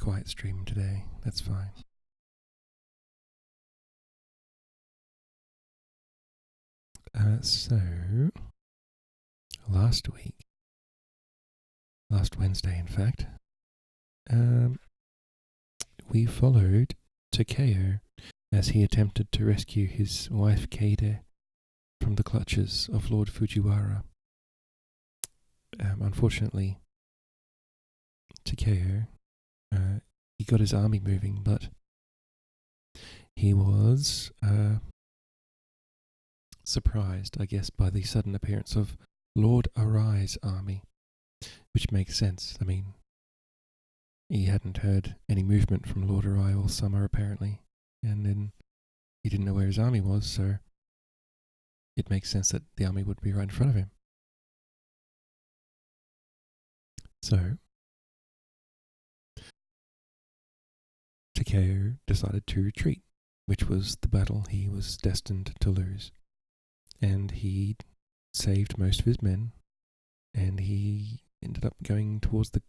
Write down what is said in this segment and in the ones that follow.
quiet stream today. That's fine. So, last Wednesday in fact, we followed Takeo as he attempted to rescue his wife Keide from the clutches of Lord Fujiwara. Unfortunately, Takeo, he got his army moving, but he was surprised, I guess, by the sudden appearance of Lord Arai's army, which makes sense. I mean, he hadn't heard any movement from Lord Arai all summer, apparently, and then he didn't know where his army was, so it makes sense that the army would be right in front of him. So, Takeo decided to retreat, which was the battle he was destined to lose. And he saved most of his men, and he ended up going towards the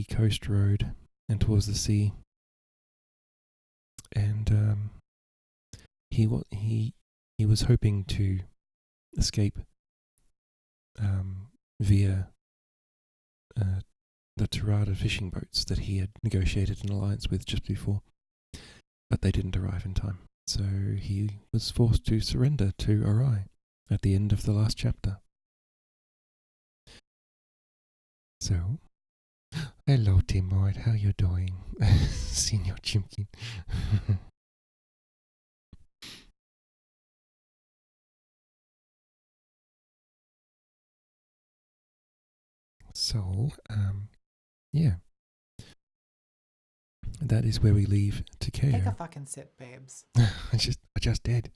coast road and towards the sea. And he was hoping to escape via the Terada fishing boats that he had negotiated an alliance with just before, but they didn't arrive in time. So he was forced to surrender to Arai at the end of the last chapter. So, hello Timoid, how you doing? Senior Chimkin. So, yeah. That is where we leave Takeo. Take a fucking sip, babes. I just did.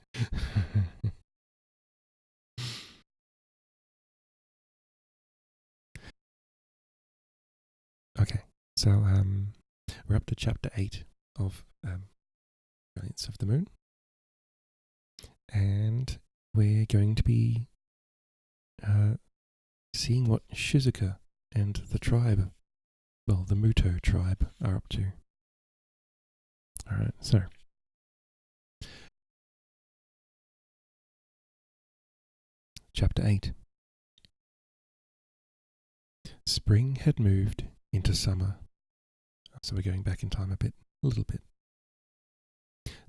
Okay, so we're up to chapter 8 of Brilliance of the Moon, and we're going to be seeing what Shizuka and the tribe, well, the Muto tribe, are up to. Alright, so Chapter 8. Spring had moved into summer, so we're going back in time a little bit.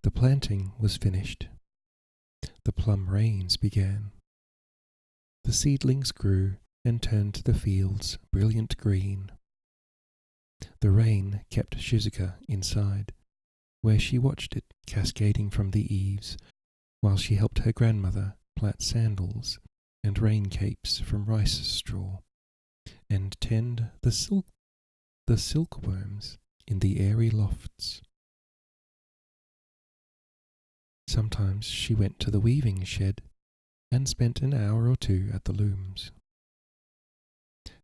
The planting was finished. The plum rains began. The seedlings grew and turned the fields brilliant green. The rain kept Shizuka inside, where she watched it cascading from the eaves, while she helped her grandmother plait sandals and rain capes from rice straw, and tend the silkworms in the airy lofts. Sometimes she went to the weaving shed and spent an hour or two at the looms.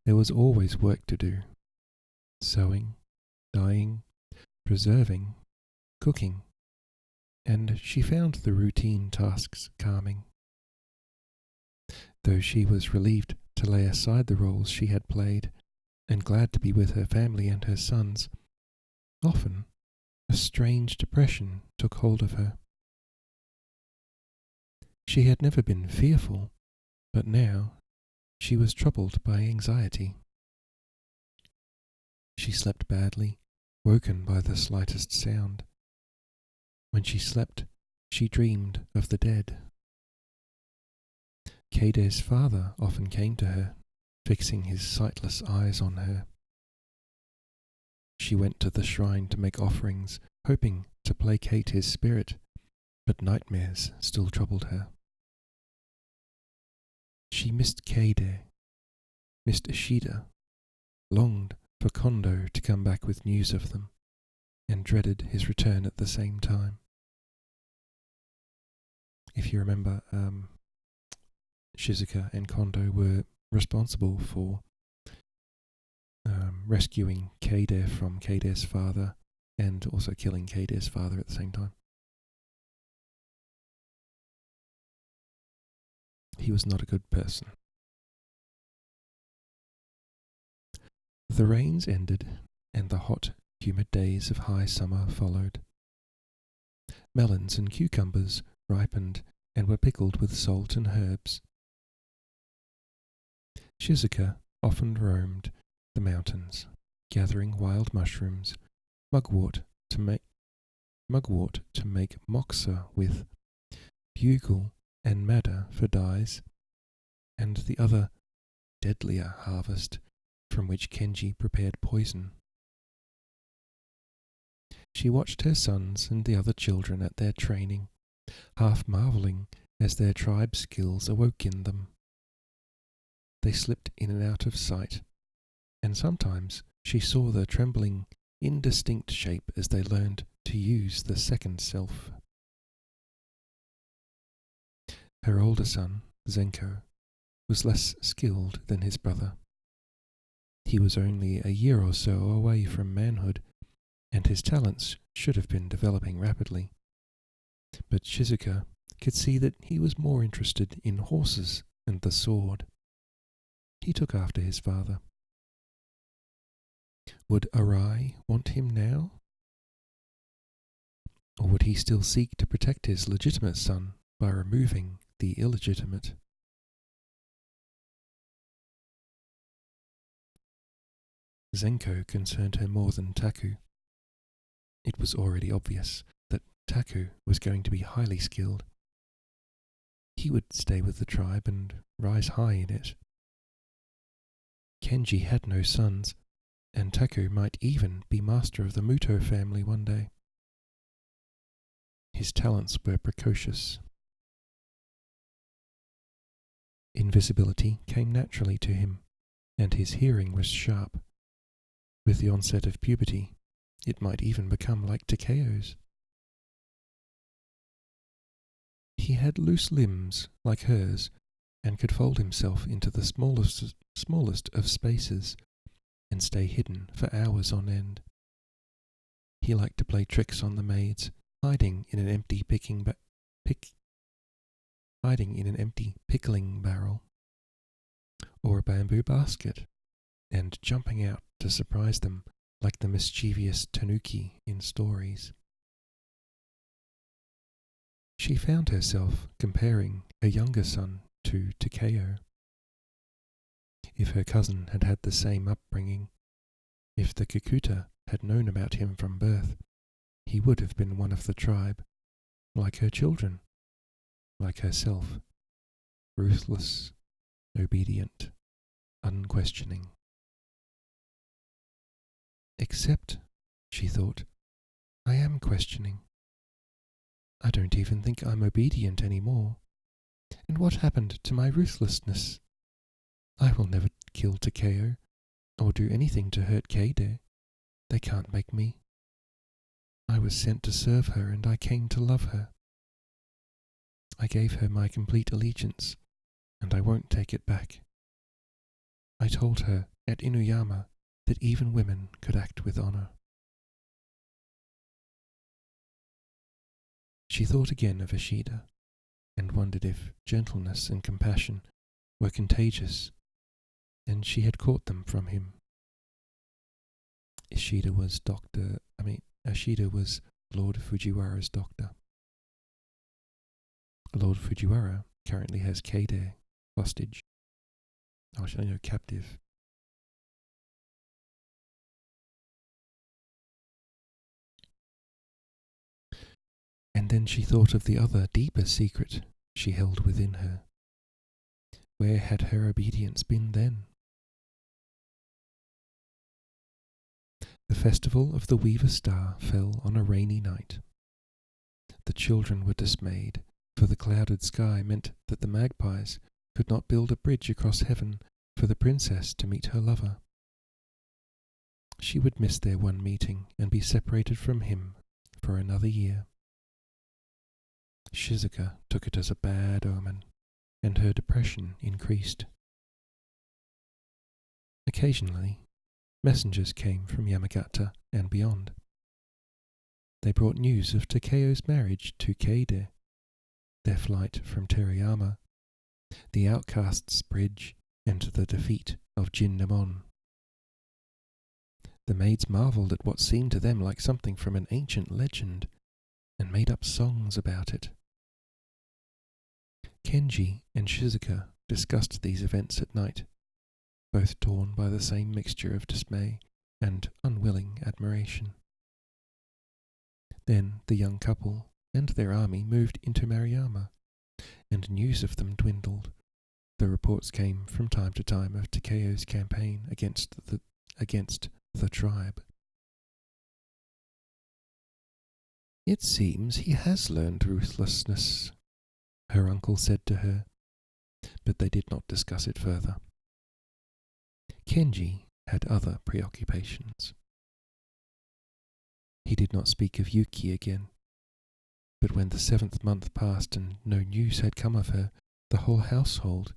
There was always work to do: sewing, dyeing, preserving, cooking, and she found the routine tasks calming. Though she was relieved to lay aside the roles she had played, and glad to be with her family and her sons, often a strange depression took hold of her. She had never been fearful, but now she was troubled by anxiety. She slept badly, woken by the slightest sound. When she slept, she dreamed of the dead. Keide's father often came to her, fixing his sightless eyes on her. She went to the shrine to make offerings, hoping to placate his spirit, but nightmares still troubled her. She missed Keide, missed Ishida, longed for Kondo to come back with news of them, and dreaded his return at the same time. If you remember, Shizuka and Kondo were responsible for rescuing Keide from Keide's father and also killing Keide's father at the same time. He was not a good person. The rains ended, and the hot, humid days of high summer followed. Melons and cucumbers ripened and were pickled with salt and herbs. Shizuka often roamed the mountains, gathering wild mushrooms, mugwort to make moxa with, bugle and madder for dyes, and the other deadlier harvest from which Kenji prepared poison. She watched her sons and the other children at their training, half marvelling as their tribe skills awoke in them. They slipped in and out of sight, and sometimes she saw the trembling, indistinct shape as they learned to use the second self. Her older son, Zenko, was less skilled than his brother. He was only a year or so away from manhood, and his talents should have been developing rapidly. But Shizuka could see that he was more interested in horses and the sword. He took after his father. Would Arai want him now? Or would he still seek to protect his legitimate son by removing the illegitimate? Zenko concerned her more than Taku. It was already obvious that Taku was going to be highly skilled. He would stay with the tribe and rise high in it. Kenji had no sons, and Taku might even be master of the Muto family one day. His talents were precocious. Invisibility came naturally to him, and his hearing was sharp. With the onset of puberty, it might even become like Takeo's. He had loose limbs like hers, and could fold himself into the smallest of spaces and stay hidden for hours on end. He liked to play tricks on the maids, hiding in an empty pickling barrel or a bamboo basket, and jumping out to surprise them like the mischievous tanuki in stories. She found herself comparing a younger son to Takeo. If her cousin had had the same upbringing, if the Kikuta had known about him from birth, he would have been one of the tribe, like her children, like herself, ruthless, obedient, unquestioning. Except, she thought, I am questioning. I don't even think I'm obedient anymore. And what happened to my ruthlessness? I will never kill Takeo, or do anything to hurt Keide. They can't make me. I was sent to serve her, and I came to love her. I gave her my complete allegiance, and I won't take it back. I told her at Inuyama that even women could act with honor. She thought again of Ishida, and wondered if gentleness and compassion were contagious, and she had caught them from him. Ishida was Lord Fujiwara's doctor. Lord Fujiwara currently has Keide hostage. Captive. And then she thought of the other, deeper secret she held within her. Where had her obedience been then? The festival of the Weaver Star fell on a rainy night. The children were dismayed, for the clouded sky meant that the magpies could not build a bridge across heaven for the princess to meet her lover. She would miss their one meeting and be separated from him for another year. Shizuka took it as a bad omen, and her depression increased. Occasionally, messengers came from Yamagata and beyond. They brought news of Takeo's marriage to Keide, their flight from Terayama, the Outcasts' Bridge, and the defeat of Jin Namon. The maids marvelled at what seemed to them like something from an ancient legend, and made up songs about it. Kenji and Shizuka discussed these events at night, both torn by the same mixture of dismay and unwilling admiration. Then the young couple and their army moved into Mariyama, and news of them dwindled, though reports came from time to time of Takeo's campaign against the tribe. "It seems he has learned ruthlessness," her uncle said to her, but they did not discuss it further. Kenji had other preoccupations. He did not speak of Yuki again, but when the 7th month passed and no news had come of her, the whole household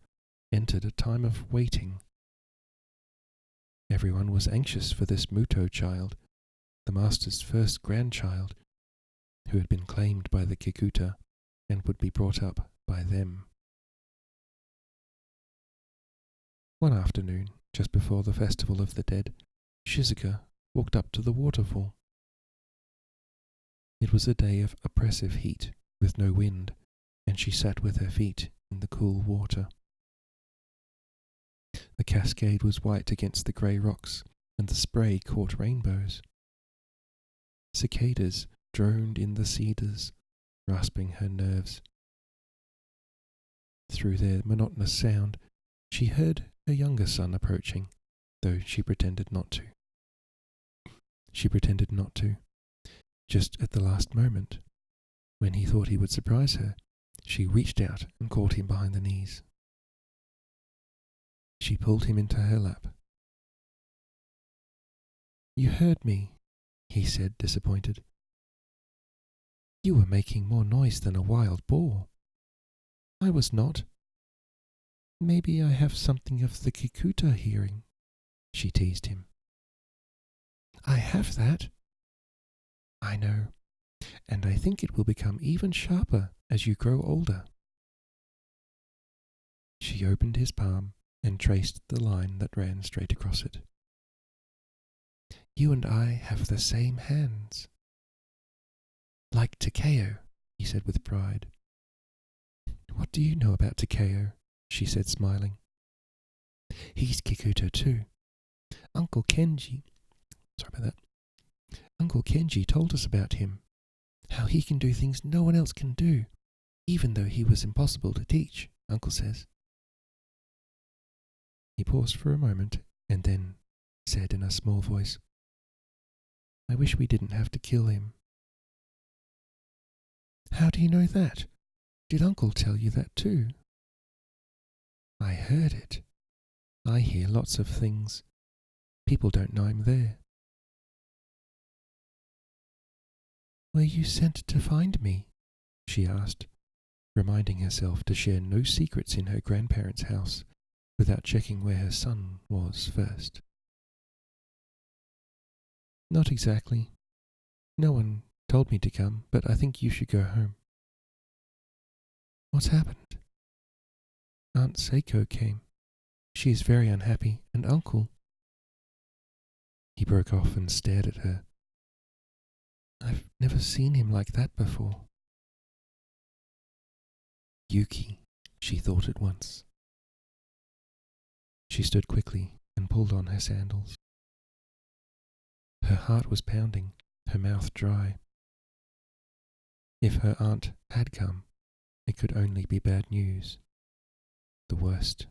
entered a time of waiting. Everyone was anxious for this Muto child, the master's first grandchild, who had been claimed by the Kikuta and would be brought up by them. One afternoon, just before the Festival of the Dead, Shizuka walked up to the waterfall. It was a day of oppressive heat, with no wind, and she sat with her feet in the cool water. The cascade was white against the grey rocks, and the spray caught rainbows. Cicadas droned in the cedars, rasping her nerves. Through their monotonous sound, she heard her younger son approaching, though she pretended not to. Just at the last moment, when he thought he would surprise her, she reached out and caught him behind the knees. She pulled him into her lap. "You heard me," he said, disappointed. "You were making more noise than a wild boar." "I was not." "Maybe I have something of the Kikuta hearing," she teased him. "I have that." "I know, and I think it will become even sharper as you grow older." She opened his palm and traced the line that ran straight across it. "You and I have the same hands." "Like Takeo," he said with pride. "What do you know about Takeo?" she said, smiling. "He's Kikuta too. Uncle Kenji told us about him, how he can do things no one else can do, even though he was impossible to teach, Uncle says." He paused for a moment and then said in a small voice, "I wish we didn't have to kill him." "How do you know that? Did Uncle tell you that too?" "I heard it. I hear lots of things. People don't know I'm there." "Were you sent to find me?" she asked, reminding herself to share no secrets in her grandparents' house without checking where her son was first. "Not exactly. No one told me to come, but I think you should go home." "What's happened?" "Aunt Seiko came. She is very unhappy, and Uncle—" He broke off and stared at her. "I've never seen him like that before." "Yuki," she thought at once. She stood quickly and pulled on her sandals. Her heart was pounding, her mouth dry. If her aunt had come, it could only be bad news. The worst.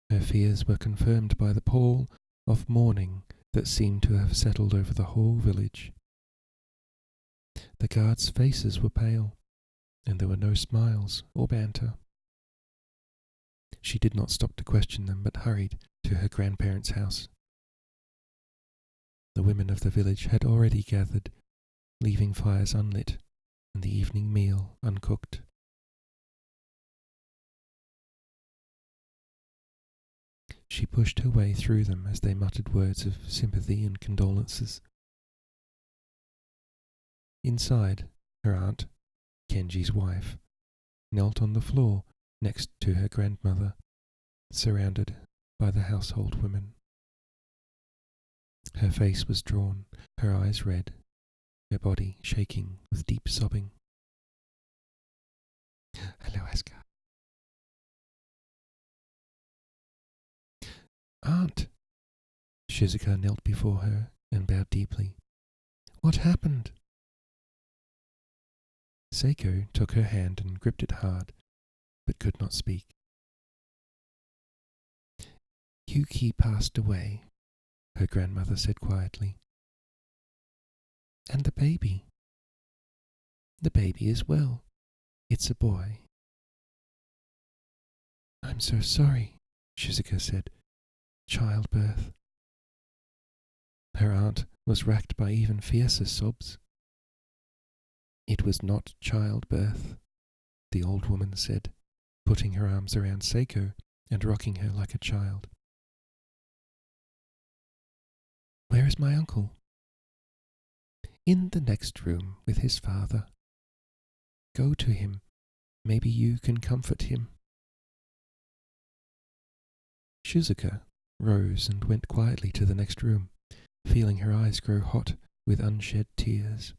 Her fears were confirmed by the pall of mourning that seemed to have settled over the whole village. The guards' faces were pale, and there were no smiles or banter. She did not stop to question them, but hurried to her grandparents' house. The women of the village had already gathered, leaving fires unlit and the evening meal uncooked. She pushed her way through them as they muttered words of sympathy and condolences. Inside, her aunt, Kenji's wife, knelt on the floor next to her grandmother, surrounded by the household women. Her face was drawn, her eyes red, her body shaking with deep sobbing. Hello, Aska. Aunt! Shizuka knelt before her and bowed deeply. What happened? Seiko took her hand and gripped it hard, but could not speak. Yuki passed away, her grandmother said quietly. And the baby? The baby is well. It's a boy. I'm so sorry, Shizuka said. Childbirth. Her aunt was racked by even fiercer sobs. It was not childbirth, the old woman said, putting her arms around Seiko and rocking her like a child. Where is my uncle? In the next room with his father. Go to him. Maybe you can comfort him. Shizuka rose and went quietly to the next room, feeling her eyes grow hot with unshed tears.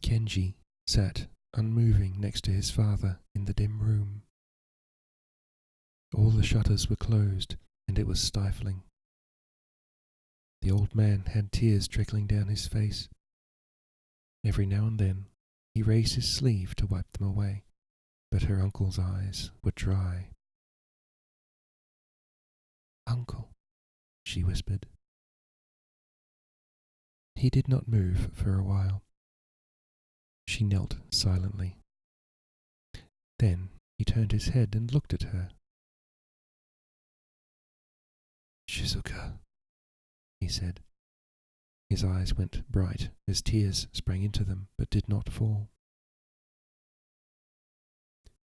Kenji sat unmoving next to his father in the dim room. All the shutters were closed, and it was stifling. The old man had tears trickling down his face. Every now and then he raised his sleeve to wipe them away, but her uncle's eyes were dry. Uncle, she whispered. He did not move for a while. She knelt silently. Then he turned his head and looked at her. Shizuka, he said. His eyes went bright as tears sprang into them, but did not fall.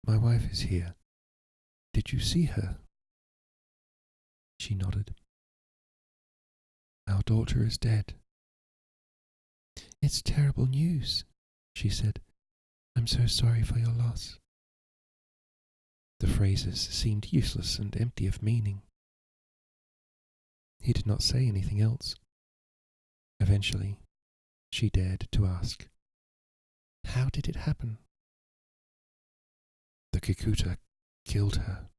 My wife is here. Did you see her? She nodded. Our daughter is dead. It's terrible news, she said. I'm so sorry for your loss. The phrases seemed useless and empty of meaning. He did not say anything else. Eventually, she dared to ask, How did it happen? The Kikuta killed her.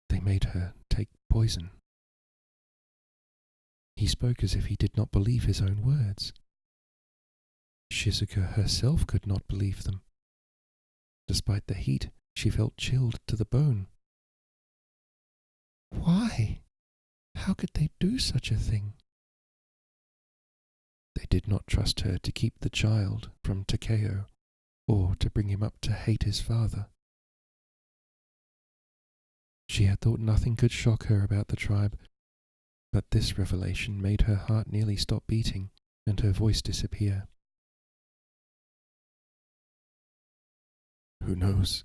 They made her take poison. He spoke as if he did not believe his own words. Shizuka herself could not believe them. Despite the heat, she felt chilled to the bone. Why? How could they do such a thing? They did not trust her to keep the child from Takeo, or to bring him up to hate his father. She had thought nothing could shock her about the tribe, but this revelation made her heart nearly stop beating and her voice disappear. Who knows?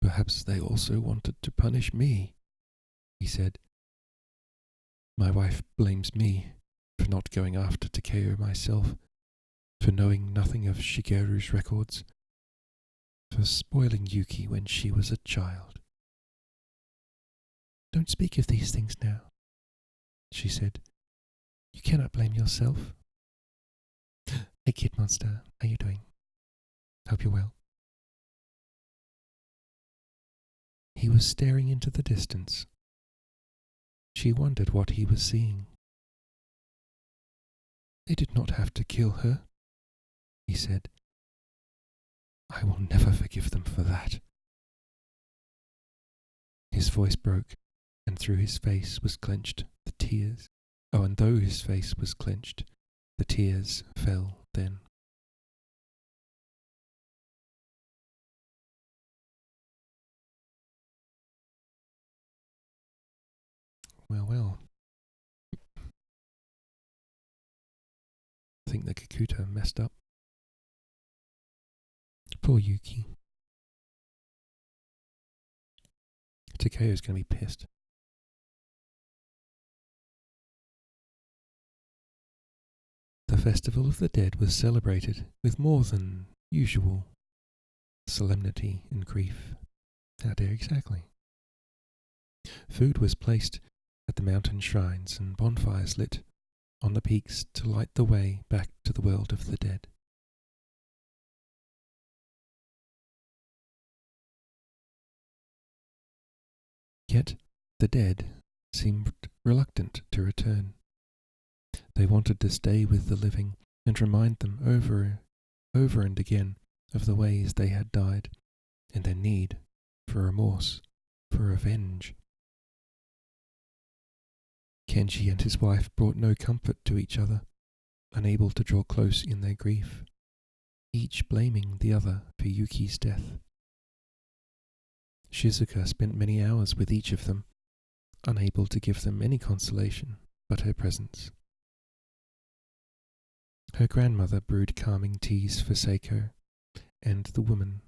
Perhaps they also wanted to punish me, he said. My wife blames me for not going after Takeo myself, for knowing nothing of Shigeru's records, for spoiling Yuki when she was a child. Don't speak of these things now, she said. You cannot blame yourself. Hey, Kid Monster, how you doing? Hope you're well. He was staring into the distance. She wondered what he was seeing. They did not have to kill her, he said. I will never forgive them for that. His voice broke, and through his face was clenched the tears. Oh, and though his face was clenched, the tears fell then. Well. I think the Kikuta messed up. Poor Yuki. Takeo's going to be pissed. The Festival of the Dead was celebrated with more than usual solemnity and grief. How dare exactly. Food was placed at had the mountain shrines and bonfires lit on the peaks to light the way back to the world of the dead. Yet the dead seemed reluctant to return. They wanted to stay with the living and remind them over and again of the ways they had died and their need for remorse, for revenge. Kenji and his wife brought no comfort to each other, unable to draw close in their grief, each blaming the other for Yuki's death. Shizuka spent many hours with each of them, unable to give them any consolation but her presence. Her grandmother brewed calming teas for Seiko, and the woman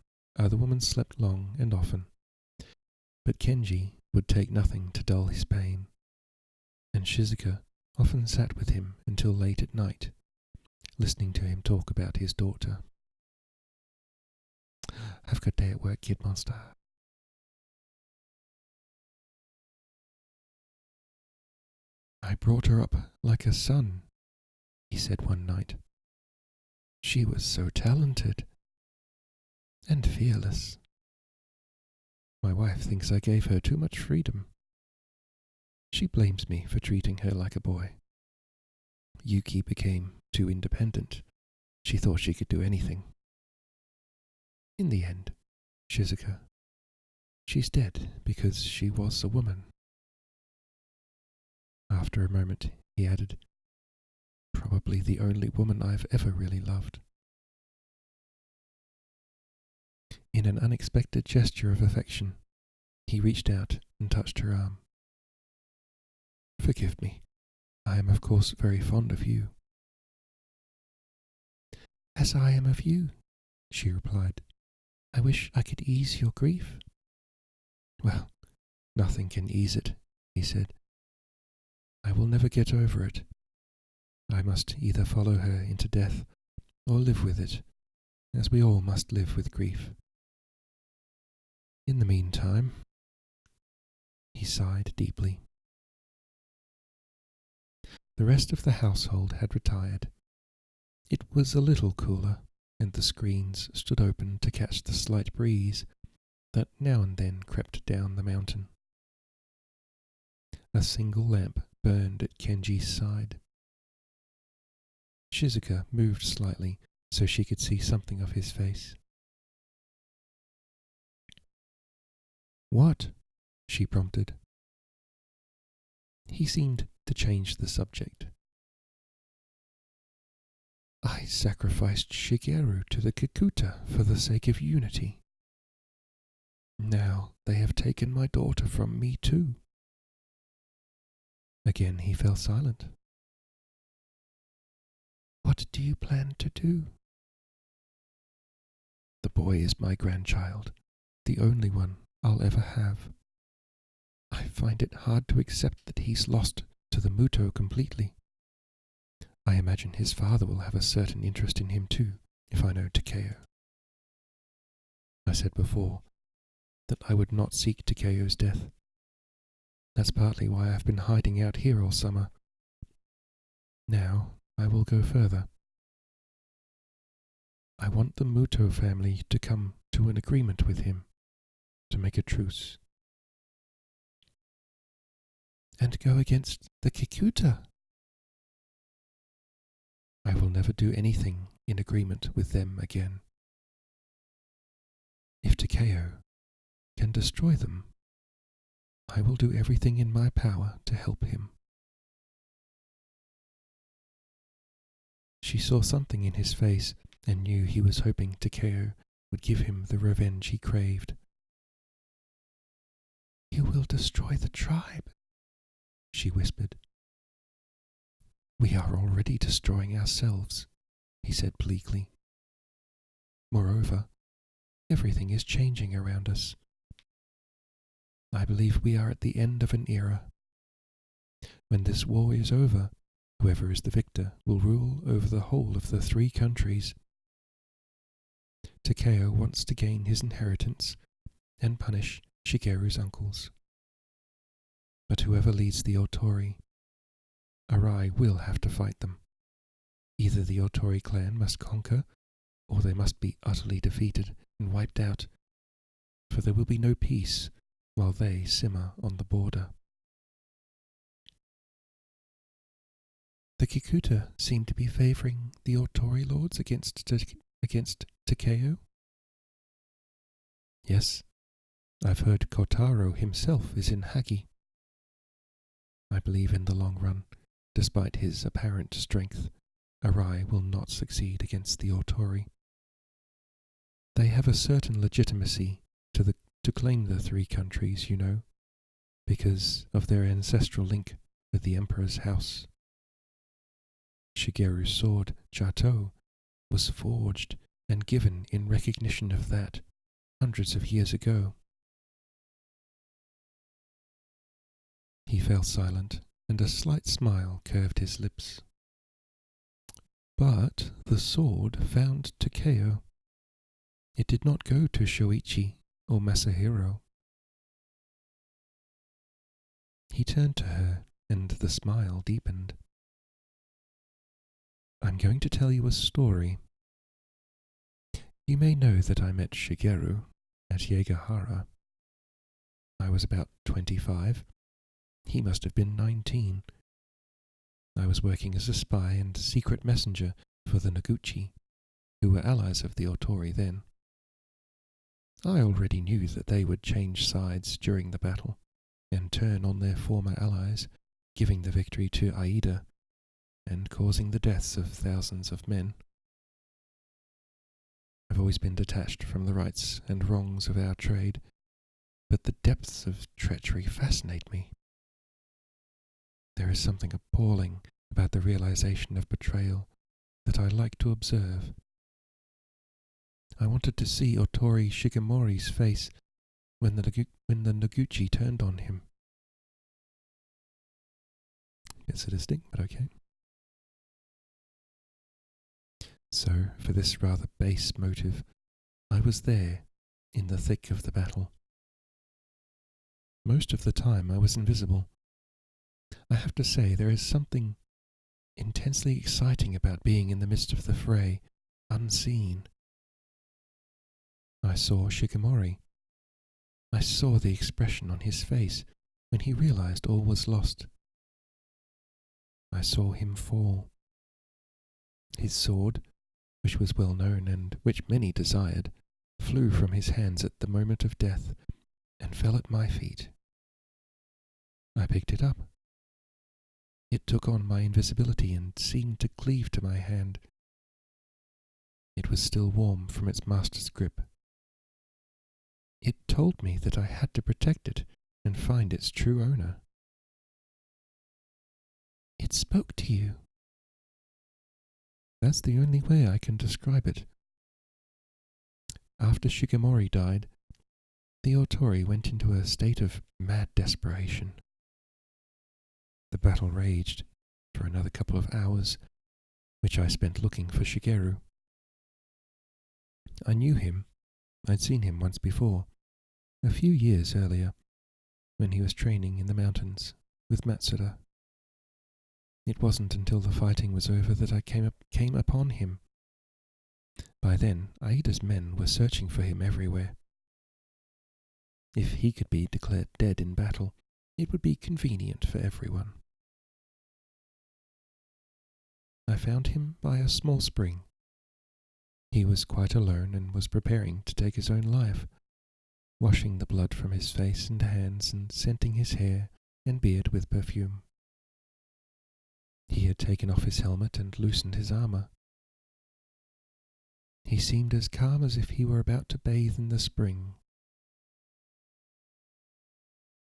slept long and often. But Kenji would take nothing to dull his pain, and Shizuka often sat with him until late at night, listening to him talk about his daughter. Have a good day at work, kid monster. I brought her up like a son, he said one night. She was so talented and fearless. My wife thinks I gave her too much freedom. She blames me for treating her like a boy. Yuki became too independent. She thought she could do anything. In the end, Shizuka, she's dead because she was a woman. After a moment, he added, probably the only woman I've ever really loved. In an unexpected gesture of affection, he reached out and touched her arm. Forgive me. I am of course very fond of you. As I am of you, she replied. I wish I could ease your grief. Well, nothing can ease it, he said. I will never get over it. I must either follow her into death or live with it, as we all must live with grief. In the meantime, he sighed deeply. The rest of the household had retired. It was a little cooler, and the screens stood open to catch the slight breeze that now and then crept down the mountain. A single lamp burned at Kenji's side. Shizuka moved slightly so she could see something of his face. What? She prompted. He seemed to change the subject. I sacrificed Shigeru to the Kikuta for the sake of unity. Now they have taken my daughter from me too. Again he fell silent. What do you plan to do? The boy is my grandchild, the only one I'll ever have. I find it hard to accept that he's lost to the Muto completely. I imagine his father will have a certain interest in him too, if I know Takeo. I said before that I would not seek Takeo's death. That's partly why I've been hiding out here all summer. Now I will go further. I want the Muto family to come to an agreement with him, to make a truce. And go against the Kikuta. I will never do anything in agreement with them again. If Takeo can destroy them, I will do everything in my power to help him. She saw something in his face and knew he was hoping Takeo would give him the revenge he craved. You will destroy the tribe, she whispered. We are already destroying ourselves, he said bleakly. Moreover, everything is changing around us. I believe we are at the end of an era. When this war is over, whoever is the victor will rule over the whole of the 3 countries. Takeo wants to gain his inheritance and punish Shigeru's uncles. But whoever leads the Otori, Arai will have to fight them. Either the Otori clan must conquer, or they must be utterly defeated and wiped out, for there will be no peace while they simmer on the border. The Kikuta seem to be favouring the Otori lords against Takeo. Yes, I've heard Kotaro himself is in Hagi. I believe in the long run, despite his apparent strength, Arai will not succeed against the Otori. They have a certain legitimacy to claim the three countries, you know, because of their ancestral link with the Emperor's house. Shigeru's sword, Chateau, was forged and given in recognition of that hundreds of years ago. He fell silent, and a slight smile curved his lips. But the sword found Takeo. It did not go to Shoichi or Masahiro. He turned to her, and the smile deepened. I'm going to tell you a story. You may know that I met Shigeru at Yegahara. I was about 25. He must have been 19. I was working as a spy and secret messenger for the Noguchi, who were allies of the Otori then. I already knew that they would change sides during the battle and turn on their former allies, giving the victory to Aida and causing the deaths of thousands of men. I've always been detached from the rights and wrongs of our trade, but the depths of treachery fascinate me. There is something appalling about the realization of betrayal that I like to observe. I wanted to see Otori Shigemori's face when the Noguchi turned on him. A bit sadistic, but okay. So, for this rather base motive, I was there, in the thick of the battle. Most of the time I was invisible. I have to say there is something intensely exciting about being in the midst of the fray, unseen. I saw Shigemori. I saw the expression on his face when he realized all was lost. I saw him fall. His sword, which was well known and which many desired, flew from his hands at the moment of death and fell at my feet. I picked it up. It took on my invisibility and seemed to cleave to my hand. It was still warm from its master's grip. It told me that I had to protect it and find its true owner. It spoke to you. That's the only way I can describe it. After Shigemori died, the Otori went into a state of mad desperation. The battle raged for another couple of hours, which I spent looking for Shigeru. I knew him. I'd seen him once before, a few years earlier, when he was training in the mountains with Matsuda. It wasn't until the fighting was over that I came upon him. By then, Aida's men were searching for him everywhere. If he could be declared dead in battle, it would be convenient for everyone. I found him by a small spring. He was quite alone and was preparing to take his own life, washing the blood from his face and hands and scenting his hair and beard with perfume. He had taken off his helmet and loosened his armor. He seemed as calm as if he were about to bathe in the spring.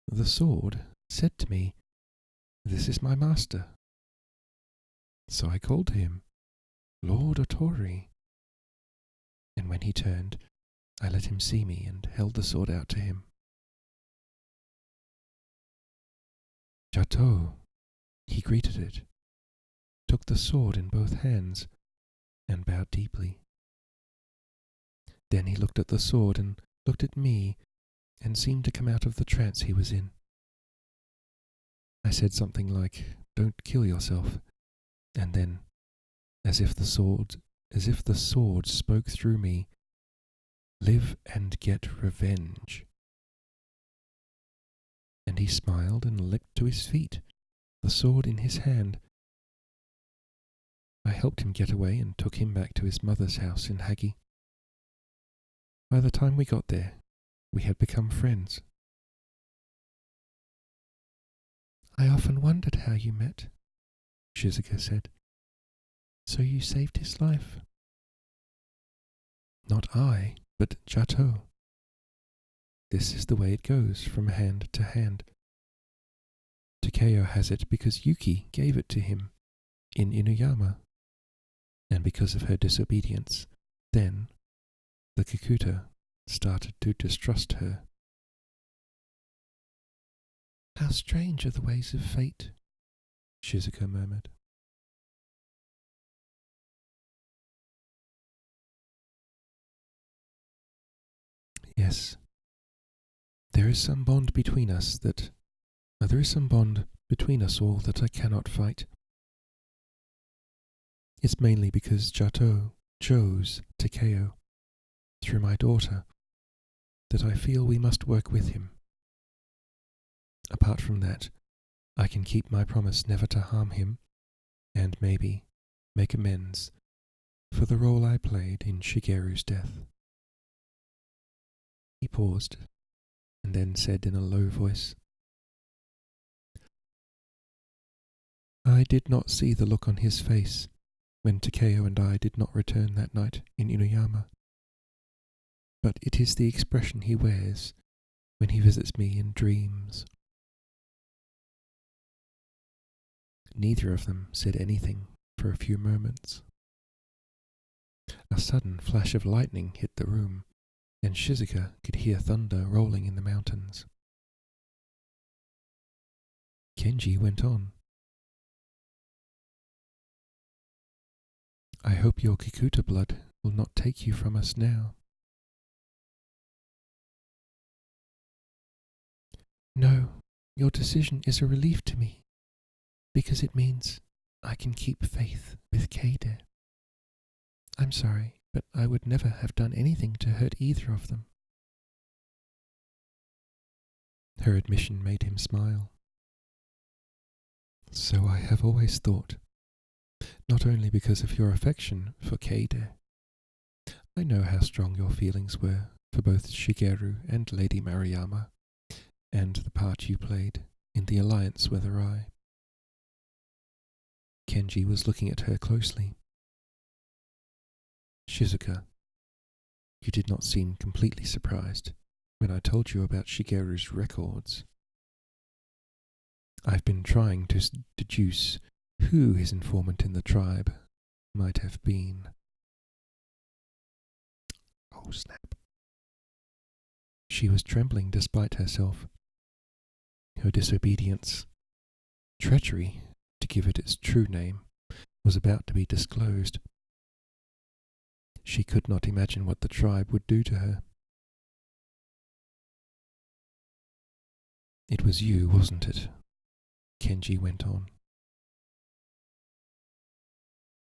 The sword said to me, "This is my master." So I called to him, "Lord Otori." And when he turned, I let him see me and held the sword out to him. "Chateau," he greeted it, took the sword in both hands, and bowed deeply. Then he looked at the sword and looked at me and seemed to come out of the trance he was in. said something like, "Don't kill yourself," and then, as if the sword spoke through me, "Live and get revenge." And he smiled and leapt to his feet, the sword in his hand. I helped him get away and took him back to his mother's house in Hagi. By the time we got there, we had become friends. "I often wondered how you met," Shizuka said. "So you saved his life?" "Not I, but Jato. This is the way it goes from hand to hand. Takeo has it because Yuki gave it to him in Inuyama, and because of her disobedience, then the Kikuta started to distrust her." "How strange are the ways of fate," Shizuka murmured. "Yes, there is some bond between us all that I cannot fight. It's mainly because Jato chose Takeo through my daughter that I feel we must work with him. Apart from that, I can keep my promise never to harm him, and maybe make amends for the role I played in Shigeru's death." He paused, and then said in a low voice, "I did not see the look on his face when Takeo and I did not return that night in Inuyama, but it is the expression he wears when he visits me in dreams." Neither of them said anything for a few moments. A sudden flash of lightning hit the room, and Shizuka could hear thunder rolling in the mountains. Kenji went on, "I hope your Kikuta blood will not take you from us now." "No, your decision is a relief to me, because it means I can keep faith with Keide. I'm sorry, but I would never have done anything to hurt either of them." Her admission made him smile. "So I have always thought, not only because of your affection for Keide. I know how strong your feelings were for both Shigeru and Lady Maruyama, and the part you played in the alliance with Arai." Kenji was looking at her closely. "Shizuka, you did not seem completely surprised when I told you about Shigeru's records. I've been trying to deduce who his informant in the tribe might have been." Oh, snap. She was trembling despite herself. Her disobedience, treachery, to give it its true name, was about to be disclosed. She could not imagine what the tribe would do to her. "It was you, wasn't it?" Kenji went on.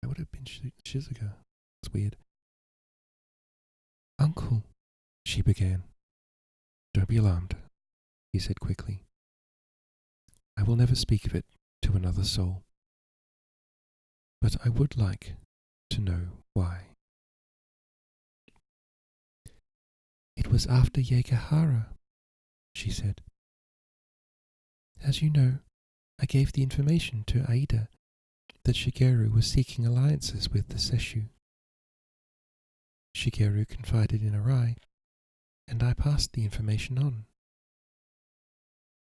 That would have been Shizuka. It's weird. "Uncle," she began. "Don't be alarmed," he said quickly. "I will never speak of it to another soul. But I would like to know why." "It was after Yegahara," she said. "As you know, I gave the information to Aida that Shigeru was seeking alliances with the Sesshu. Shigeru confided in Arai, and I passed the information on.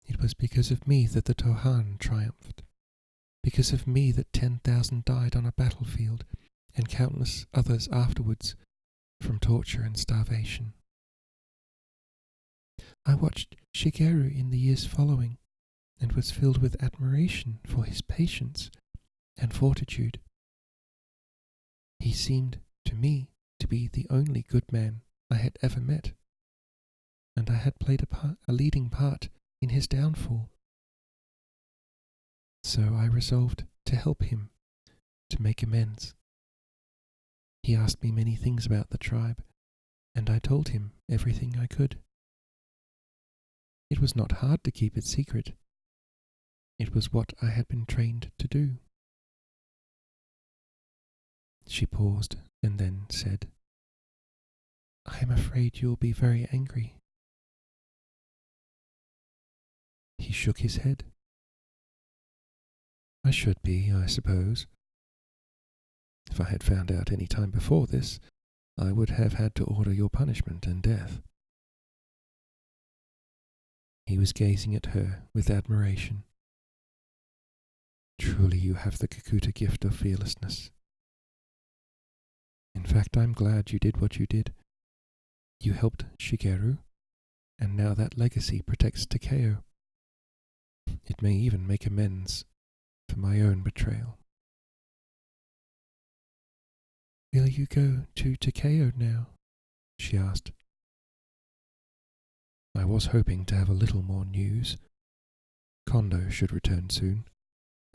It was because of me that the Tohan triumphed, because of me that 10,000 died on a battlefield, and countless others afterwards from torture and starvation. I watched Shigeru in the years following, and was filled with admiration for his patience and fortitude. He seemed to me to be the only good man I had ever met, and I had played a leading part in his downfall. So I resolved to help him, to make amends. He asked me many things about the tribe, and I told him everything I could. It was not hard to keep it secret. It was what I had been trained to do. She paused and then said, I am afraid you will be very angry. He shook his head. I should be, I suppose. If I had found out any time before this, I would have had to order your punishment and death. He was gazing at her with admiration. Truly you have the Kakuta gift of fearlessness. In fact, I'm glad you did what you did. You helped Shigeru, and now that legacy protects Takeo. It may even make amends for my own betrayal. Will you go to Takeo now? She asked. I was hoping to have a little more news. Kondo should return soon.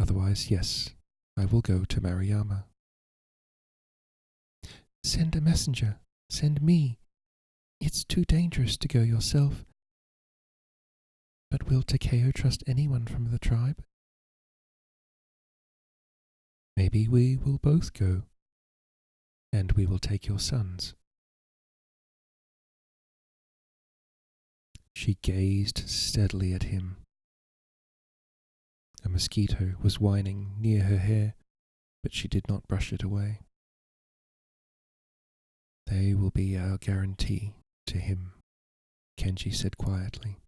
Otherwise, yes, I will go to Maruyama. Send a messenger. Send me. It's too dangerous to go yourself. But will Takeo trust anyone from the tribe? Maybe we will both go, and we will take your sons. She gazed steadily at him. A mosquito was whining near her hair, but she did not brush it away. They will be our guarantee to him, Kenji said quietly.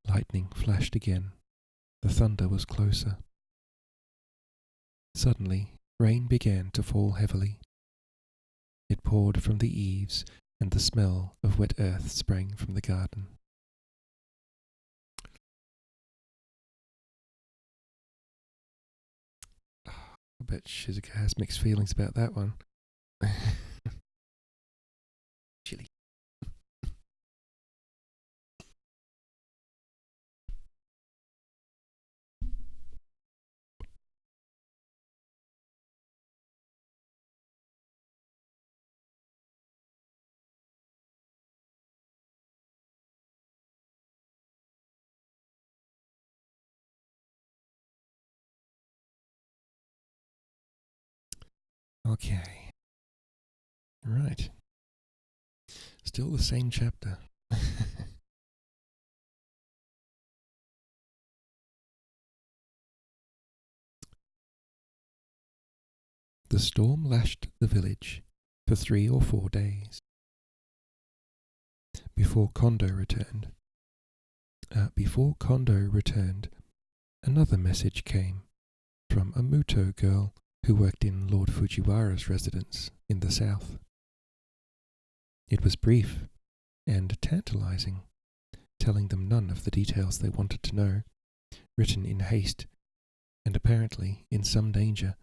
Lightning flashed again. The thunder was closer. Suddenly, rain began to fall heavily. It poured from the eaves, and the smell of wet earth sprang from the garden. I bet Shizuka has mixed feelings about that one. Chilly. Okay. Right. Still the same chapter. The storm lashed the village for 3 or 4 days. Before Kondo returned, another message came from a Muto girl who worked in Lord Fujiwara's residence in the south. It was brief and tantalizing, telling them none of the details they wanted to know, written in haste, and apparently in some danger,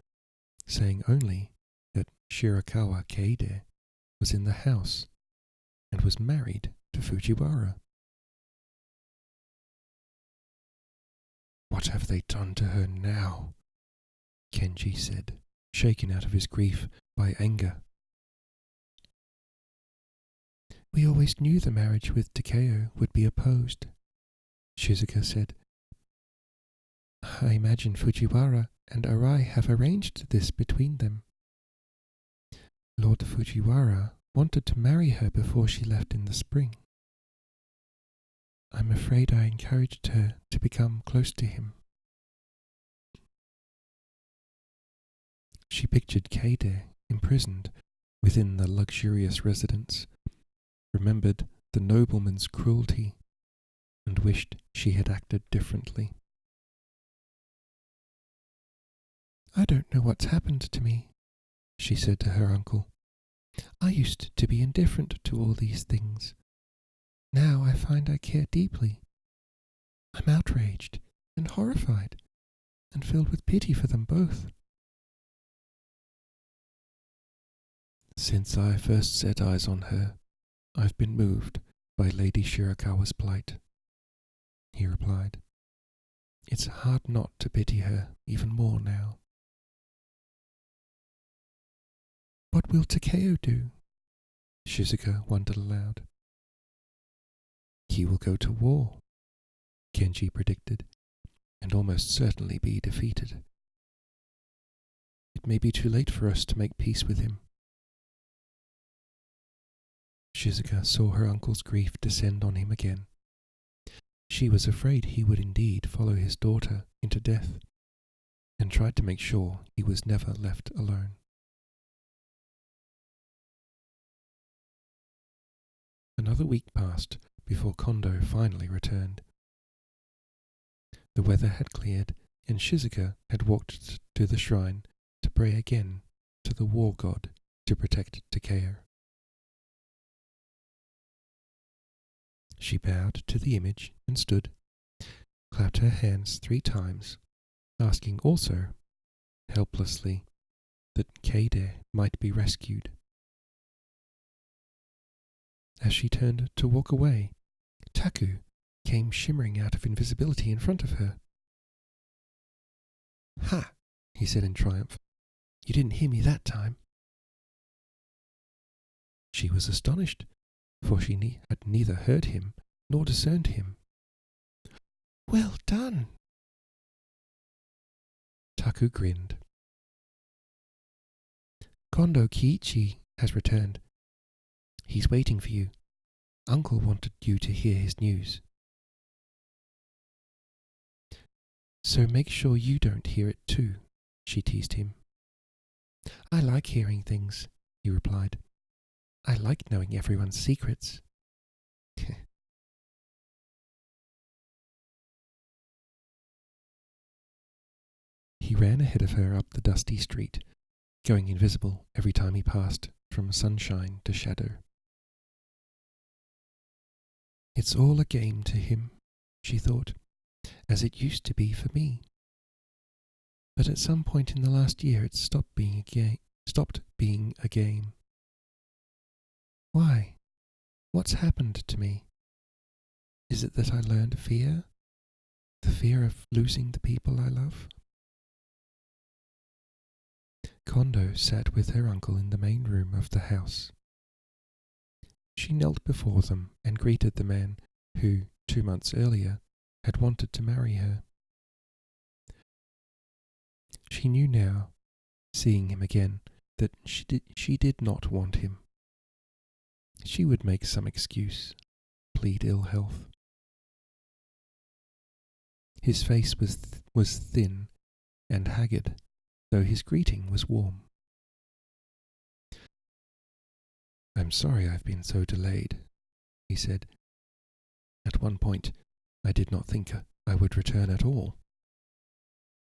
saying only that Shirakawa Keide was in the house and was married to Fujiwara. What have they done to her now? Kenji said, shaken out of his grief by anger. We always knew the marriage with Takeo would be opposed, Shizuka said. I imagine Fujiwara and Arai have arranged this between them. Lord Fujiwara wanted to marry her before she left in the spring. I'm afraid I encouraged her to become close to him. She pictured Keide imprisoned within the luxurious residence, remembered the nobleman's cruelty, and wished she had acted differently. I don't know what's happened to me, she said to her uncle. I used to be indifferent to all these things. Now I find I care deeply. I'm outraged and horrified, and filled with pity for them both. Since I first set eyes on her, I've been moved by Lady Shirakawa's plight. he replied. It's hard not to pity her even more now. What will Takeo do? Shizuka wondered aloud. He will go to war, Kenji predicted, and almost certainly be defeated. It may be too late for us to make peace with him. Shizuka saw her uncle's grief descend on him again. She was afraid he would indeed follow his daughter into death, and tried to make sure he was never left alone. Another week passed before Kondo finally returned. The weather had cleared, and Shizuka had walked to the shrine to pray again to the war god to protect Takeo. She bowed to the image and stood, clapped her hands 3 times, asking also, helplessly, that Keide might be rescued. As she turned to walk away, Taku came shimmering out of invisibility in front of her. Ha! He said in triumph. You didn't hear me that time. She was astonished, for she had neither heard him nor discerned him. Well done! Taku grinned. Kondo Kiichi has returned. He's waiting for you. Uncle wanted you to hear his news. So make sure you don't hear it too, she teased him. I like hearing things, he replied. I like knowing everyone's secrets. He ran ahead of her up the dusty street, going invisible every time he passed from sunshine to shadow. It's all a game to him, she thought, as it used to be for me. But at some point in the last year it stopped being a game. Why? What's happened to me? Is it that I learned fear? The fear of losing the people I love? Kondo sat with her uncle in the main room of the house. She knelt before them and greeted the man who, 2 months earlier, had wanted to marry her. She knew now, seeing him again, that she did not want him. She would make some excuse, plead ill health. His face was thin and haggard, though his greeting was warm. I'm sorry I've been so delayed, he said. At one point, I did not think I would return at all.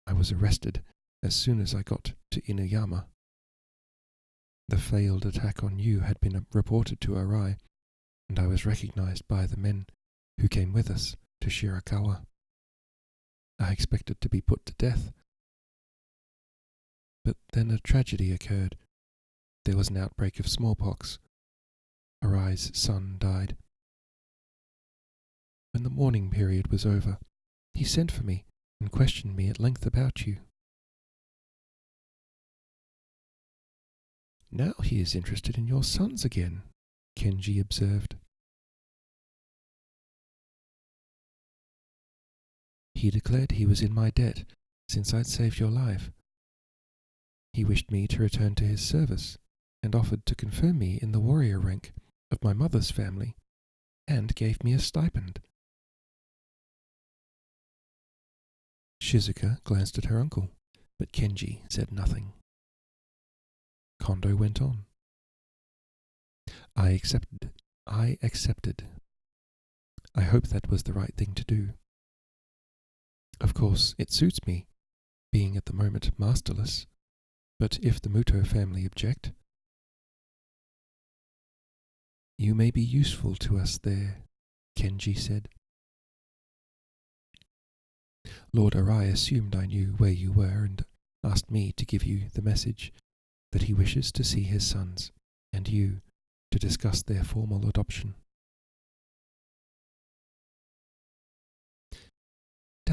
I was arrested as soon as I got to Inuyama. The failed attack on you had been reported to Arai, and I was recognized by the men who came with us to Shirakawa. I expected to be put to death. But then a tragedy occurred. There was an outbreak of smallpox. Arai's son died. When the mourning period was over, he sent for me and questioned me at length about you. Now he is interested in your sons again, Kenji observed. He declared he was in my debt since I'd saved your life. He wished me to return to his service and offered to confirm me in the warrior rank of my mother's family and gave me a stipend. Shizuka glanced at her uncle, but Kenji said nothing. Kondo went on. I accepted. I hope that was the right thing to do. Of course, it suits me, being at the moment masterless, but if the Muto family object, you may be useful to us there, Kenji said. Lord Arai assumed I knew where you were and asked me to give you the message that he wishes to see his sons and you to discuss their formal adoption.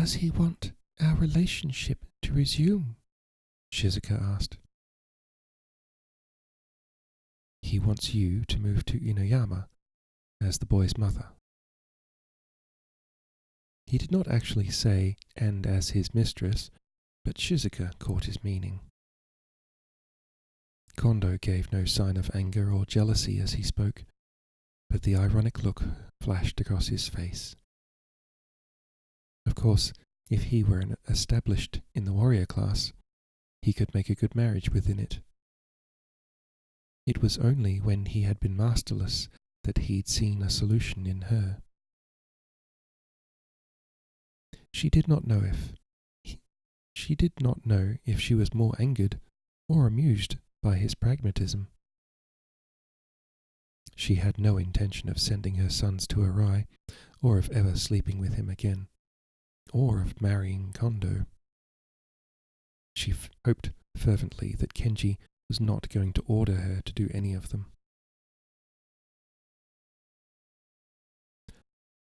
Does he want our relationship to resume? Shizuka asked. He wants you to move to Inuyama as the boy's mother. He did not actually say, and as his mistress, but Shizuka caught his meaning. Kondo gave no sign of anger or jealousy as he spoke, but the ironic look flashed across his face. Of course, if he were established in the warrior class, he could make a good marriage within it. It was only when he had been masterless that he'd seen a solution in her. She did not know if she was more angered or amused by his pragmatism. She had no intention of sending her sons to Arai, or of ever sleeping with him again, or of marrying Kondo. She hoped fervently that Kenji was not going to order her to do any of them.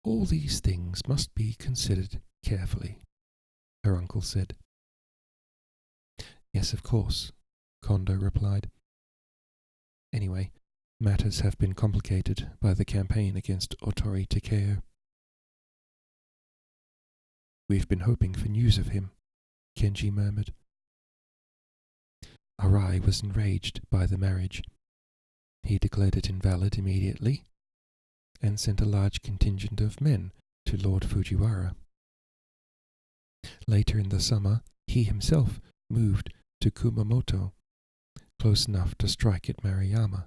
All these things must be considered carefully, her uncle said. Yes, of course, Kondo replied. Anyway, matters have been complicated by the campaign against Otori Takeo. We've been hoping for news of him, Kenji murmured. Arai was enraged by the marriage. He declared it invalid immediately, and sent a large contingent of men to Lord Fujiwara. Later in the summer, he himself moved to Kumamoto, close enough to strike at Maruyama.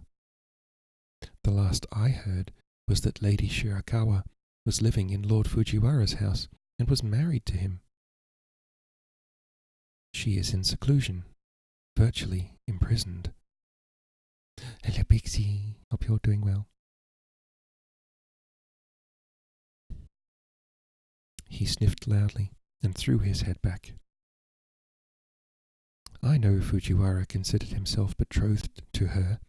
The last I heard was that Lady Shirakawa was living in Lord Fujiwara's house and was married to him. She is in seclusion, virtually imprisoned. Hello, Pixie. Hope you're doing well. He sniffed loudly and threw his head back. I know Fujiwara considered himself betrothed to her,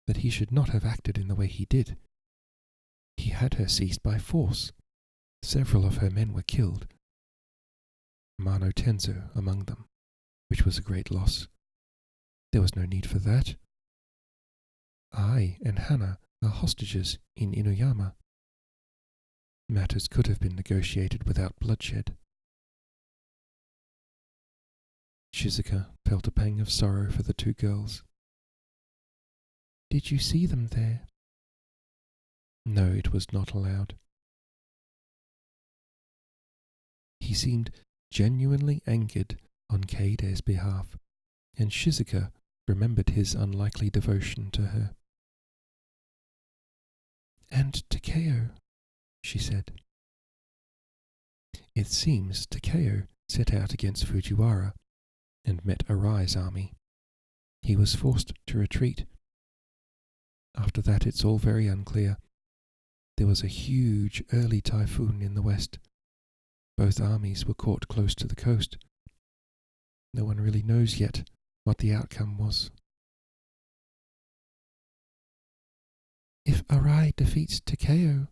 that he should not have acted in the way he did. He had her seized by force. Several of her men were killed, Mano Tenzo among them, which was a great loss. There was no need for that. I and Hana are hostages in Inuyama. Matters could have been negotiated without bloodshed. Shizuka felt a pang of sorrow for the two girls. Did you see them there? No, it was not allowed. He seemed genuinely angered on Keide's behalf, and Shizuka remembered his unlikely devotion to her. And Takeo, she said. It seems Takeo set out against Fujiwara and met Arai's army. He was forced to retreat. After that, it's all very unclear. There was a huge early typhoon in the west. Both armies were caught close to the coast. No one really knows yet what the outcome was. If Arai defeats Takeo,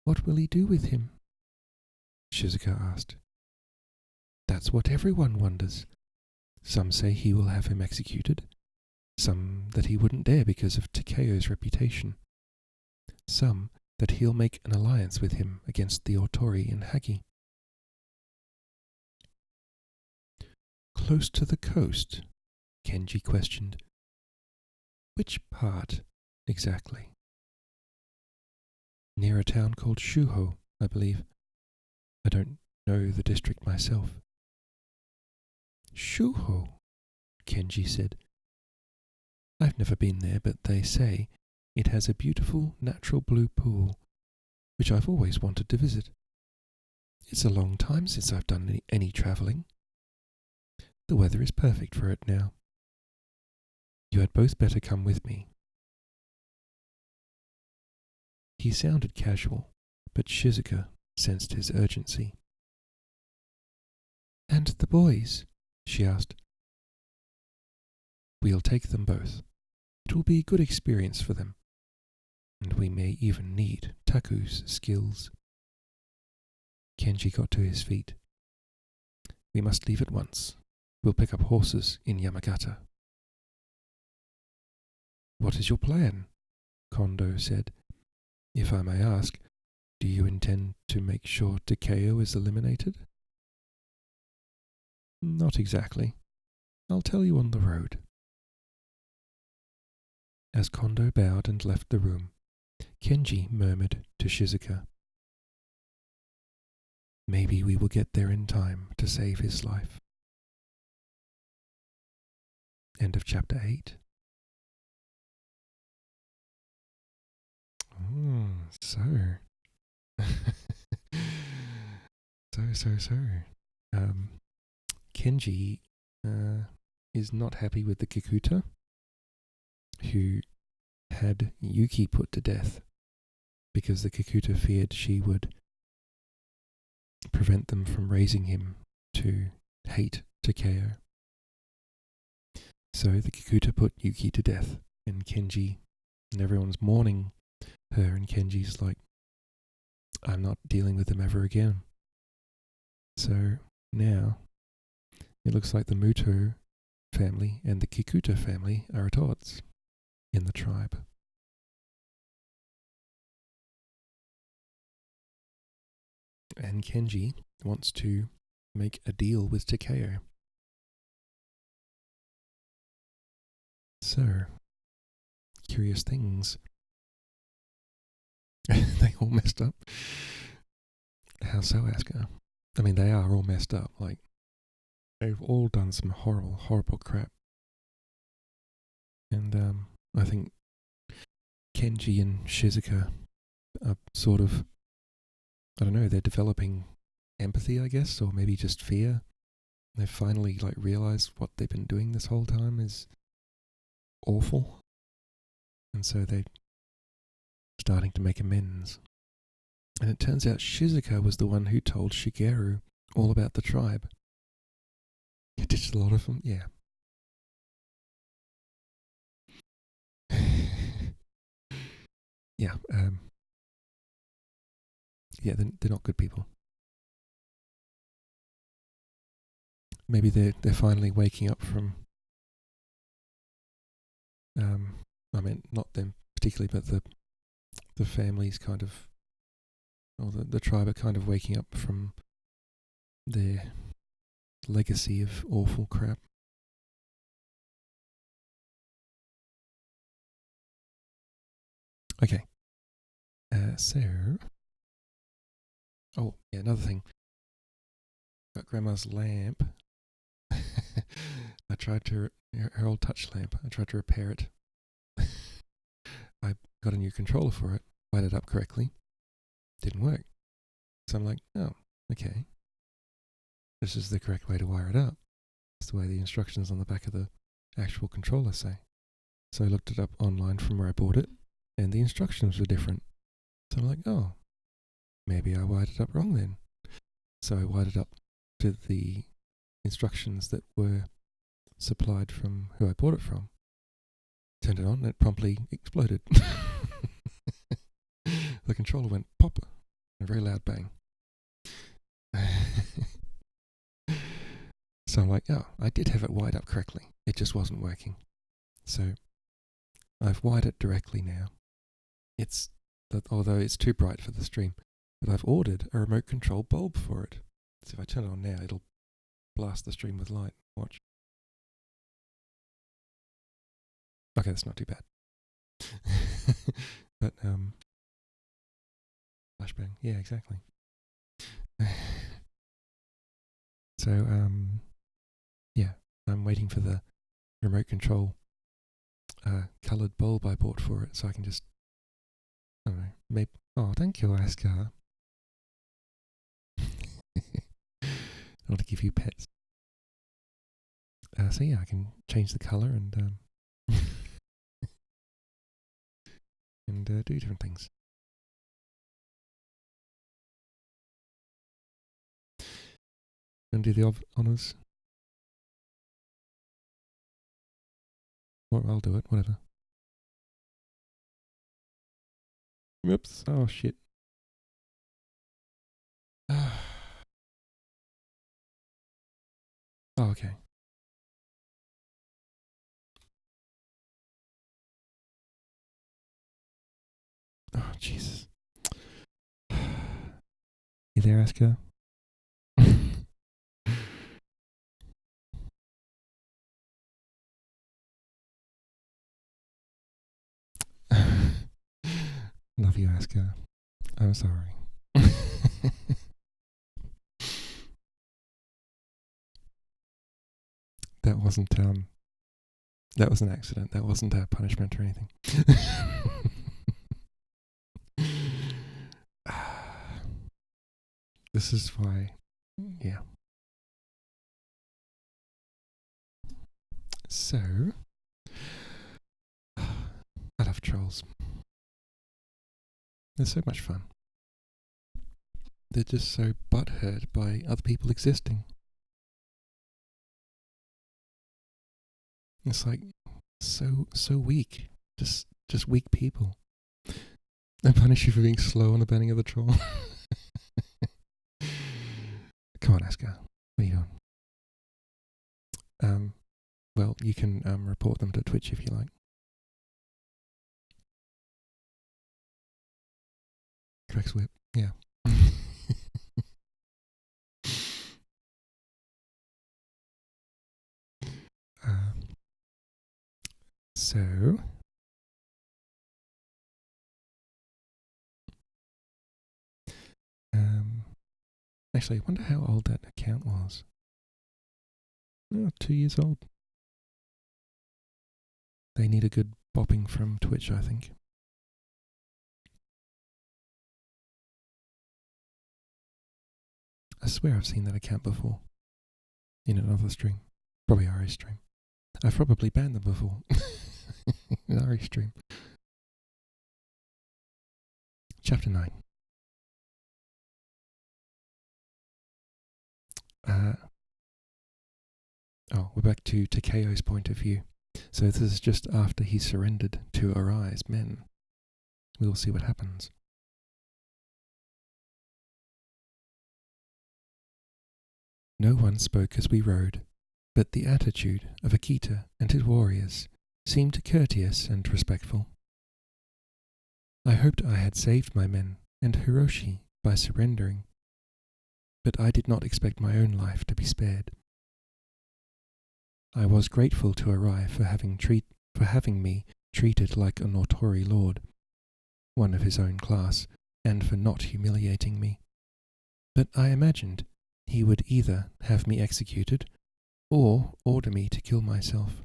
what will he do with him? Shizuka asked. That's what everyone wonders. Some say he will have him executed, some that he wouldn't dare because of Takeo's reputation, some that he'll make an alliance with him against the Otori and Hagi. Close to the coast? Kenji questioned. Which part, exactly? Near a town called Shuho, I believe. I don't know the district myself. Shuho, Kenji said. I've never been there, but they say it has a beautiful natural blue pool, which I've always wanted to visit. It's a long time since I've done any travelling. The weather is perfect for it now. You had both better come with me. He sounded casual, but Shizuka sensed his urgency. And the boys? She asked. We'll take them both. It will be a good experience for them, and we may even need Taku's skills. Kenji got to his feet We must leave at once. We'll pick up horses in Yamagata. What is your plan? Kondo said. If I may ask, do you intend to make sure Takeo is eliminated? Not exactly. I'll tell you on the road. As Kondo bowed and left the room, Kenji murmured to Shizuka, Maybe we will get there in time to save his life. End of chapter 8. So. so. Kenji is not happy with the Kikuta, who had Yuki put to death because the Kikuta feared she would prevent them from raising him to hate Takeo. So the Kikuta put Yuki to death, and Kenji, and everyone's mourning her, and Kenji's like, I'm not dealing with them ever again. So now it looks like the Muto family and the Kikuta family are at odds in the tribe. And Kenji wants to make a deal with Takeo. So, curious things. They all messed up. How so, Asuka? I mean, they are all messed up. Like, they've all done some horrible, horrible crap. And I think Kenji and Shizuka are sort of, I don't know, they're developing empathy, I guess, or maybe just fear. They've finally realized what they've been doing this whole time is awful. And so they're starting to make amends. And it turns out Shizuka was the one who told Shigeru all about the tribe. He ditched a lot of them, yeah. Yeah, they're not good people. Maybe they're finally waking up from, I mean, not them particularly, but the families kind of, or the tribe are kind of waking up from their legacy of awful crap. Okay. Oh, yeah, another thing. Got Grandma's lamp. I tried to, her old touch lamp, I tried to repair it. I got a new controller for it, wired it up correctly. Didn't work. So I'm like, oh, okay. This is the correct way to wire it up. It's the way the instructions on the back of the actual controller say. So I looked it up online from where I bought it, and the instructions were different. So I'm like, oh, maybe I wired it up wrong then. So I wired it up to the instructions that were supplied from who I bought it from. Turned it on, and it promptly exploded. The controller went pop, and a very loud bang. So I'm like, oh, I did have it wired up correctly. It just wasn't working. So I've wired it directly now. Although it's too bright for the stream, but I've ordered a remote control bulb for it. So if I turn it on now, it'll blast the stream with light. Watch. Okay, that's not too bad. But flashbang, yeah, exactly. So yeah, I'm waiting for the remote control coloured bulb I bought for it, so I can just, I don't know, maybe. Oh, thank you, Askar. I want to give you pets. So yeah, I can change the colour and and do different things. And do the honours. Or I'll do it, whatever. Whoops. Oh shit. Oh, okay. Oh, Jesus. You there, Asker? Love you, Asker. I'm sorry. That wasn't that was an accident. That wasn't a punishment or anything. This is why, yeah. So, I love trolls. They're so much fun. They're just so butthurt by other people existing. It's like so weak. Just weak people. They punish you for being slow on the banning of the troll. Come on, Asker. What are you doing? Well, you can report them to Twitch if you like. Correct whip, yeah. So, actually, I wonder how old that account was. Oh, 2 years old. They need a good bopping from Twitch, I think. I swear I've seen that account before. In another stream. Probably Ari's stream. I've probably banned them before. In Ari's stream. Chapter 9. We're back to Takeo's point of view. So this is just after he surrendered to Arai's men. We'll see what happens. No one spoke as we rode, but the attitude of Akita and his warriors seemed courteous and respectful. I hoped I had saved my men and Hiroshi by surrendering, but I did not expect my own life to be spared. I was grateful to Arai for having me treated like a Notori lord, one of his own class, and for not humiliating me. But I imagined he would either have me executed or order me to kill myself.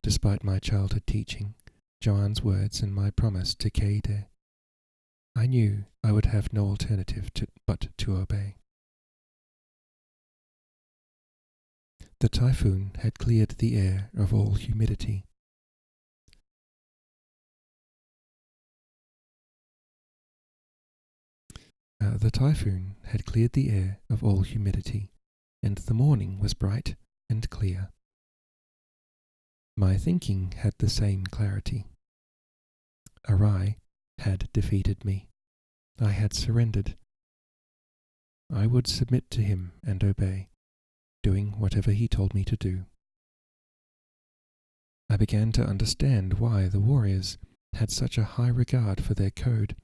Despite my childhood teaching, Joanne's words and my promise to Keide, I knew I would have no alternative but to obey. The typhoon had cleared the air of all humidity. The typhoon had cleared the air of all humidity, and the morning was bright and clear. My thinking had the same clarity. Arai had defeated me. I had surrendered. I would submit to him and obey, doing whatever he told me to do. I began to understand why the warriors had such a high regard for their code.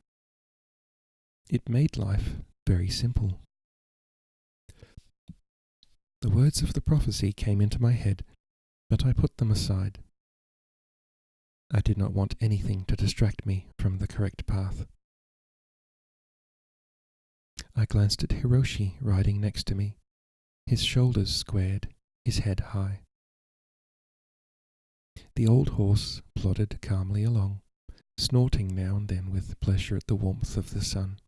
It made life very simple. The words of the prophecy came into my head, but I put them aside. I did not want anything to distract me from the correct path. I glanced at Hiroshi riding next to me, his shoulders squared, his head high. The old horse plodded calmly along, snorting now and then with pleasure at the warmth of the sun.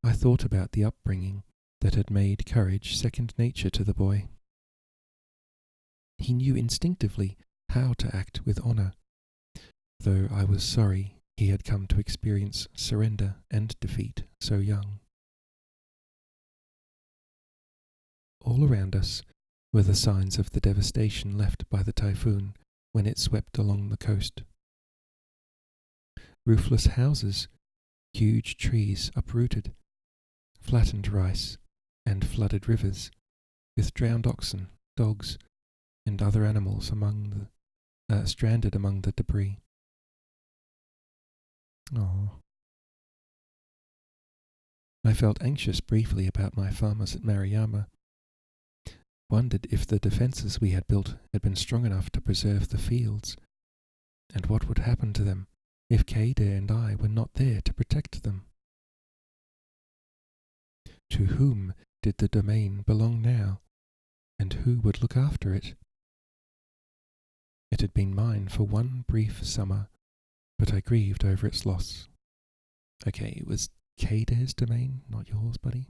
I thought about the upbringing that had made courage second nature to the boy. He knew instinctively how to act with honour, though I was sorry he had come to experience surrender and defeat so young. All around us were the signs of the devastation left by the typhoon when it swept along the coast. Roofless houses, huge trees uprooted, flattened rice, and flooded rivers, with drowned oxen, dogs, and other animals stranded among the debris. Oh. I felt anxious briefly about my farmers at Mariyama, wondered if the defences we had built had been strong enough to preserve the fields, and what would happen to them if Kade and I were not there to protect them. To whom did the domain belong now, and who would look after it? It had been mine for one brief summer, but I grieved over its loss. Okay, it was Kade's domain, not yours, buddy.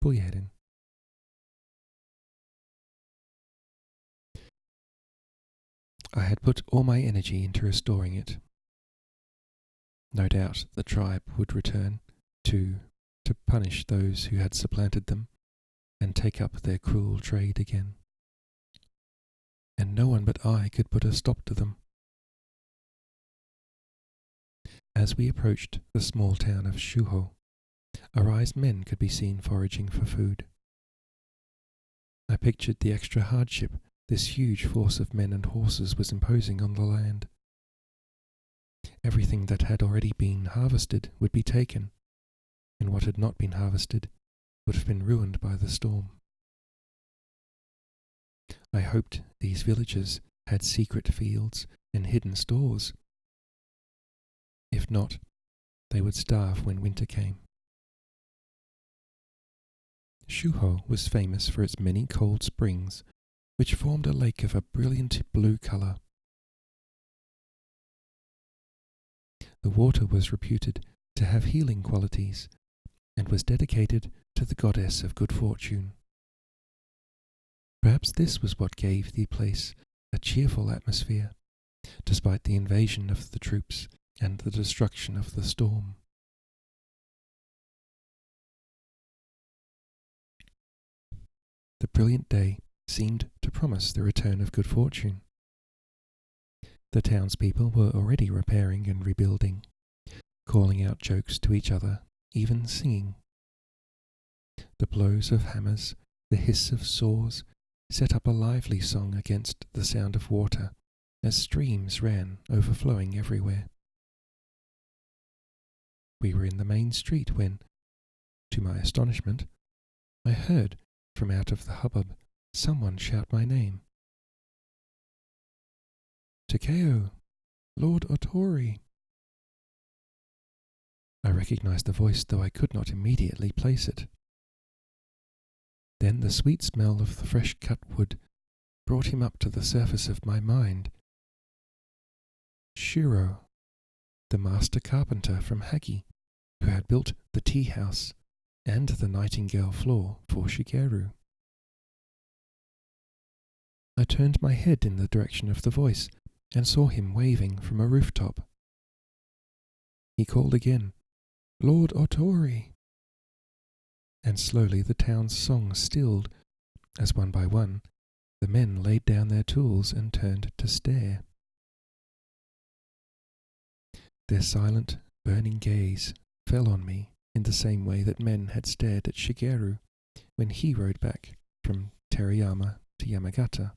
Pull your head in. I had put all my energy into restoring it. No doubt the tribe would return to punish those who had supplanted them and take up their cruel trade again. And no one but I could put a stop to them. As we approached the small town of Shuho, arised men could be seen foraging for food. I pictured the extra hardship this huge force of men and horses was imposing on the land. Everything that had already been harvested would be taken, and what had not been harvested would have been ruined by the storm. I hoped these villages had secret fields and hidden stores. If not, they would starve when winter came. Shuho was famous for its many cold springs, which formed a lake of a brilliant blue colour. The water was reputed to have healing qualities and was dedicated to the goddess of good fortune. Perhaps this was what gave the place a cheerful atmosphere, despite the invasion of the troops and the destruction of the storm. The brilliant day seemed to promise the return of good fortune. The townspeople were already repairing and rebuilding, calling out jokes to each other, even singing. The blows of hammers, the hiss of saws, set up a lively song against the sound of water as streams ran overflowing everywhere. We were in the main street when, to my astonishment, I heard from out of the hubbub someone shout my name. Takeo, Lord Otori. I recognized the voice, though I could not immediately place it. Then the sweet smell of the fresh cut wood brought him up to the surface of my mind. Shiro, the master carpenter from Hagi, who had built the tea house and the nightingale floor for Shigeru. I turned my head in the direction of the voice and saw him waving from a rooftop. He called again, Lord Otori. And slowly the town's song stilled, as one by one the men laid down their tools and turned to stare. Their silent, burning gaze fell on me in the same way that men had stared at Shigeru when he rode back from Terayama to Yamagata,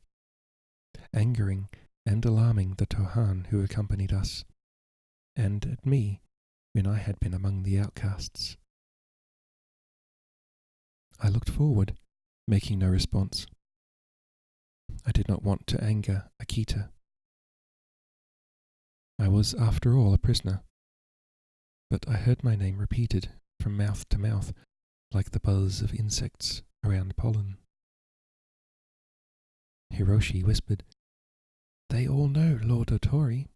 angering and alarming the Tohan who accompanied us, and at me when I had been among the outcasts. I looked forward, making no response. I did not want to anger Akita. I was, after all, a prisoner, but I heard my name repeated from mouth to mouth like the buzz of insects around pollen. Hiroshi whispered, They all know Lord Otori.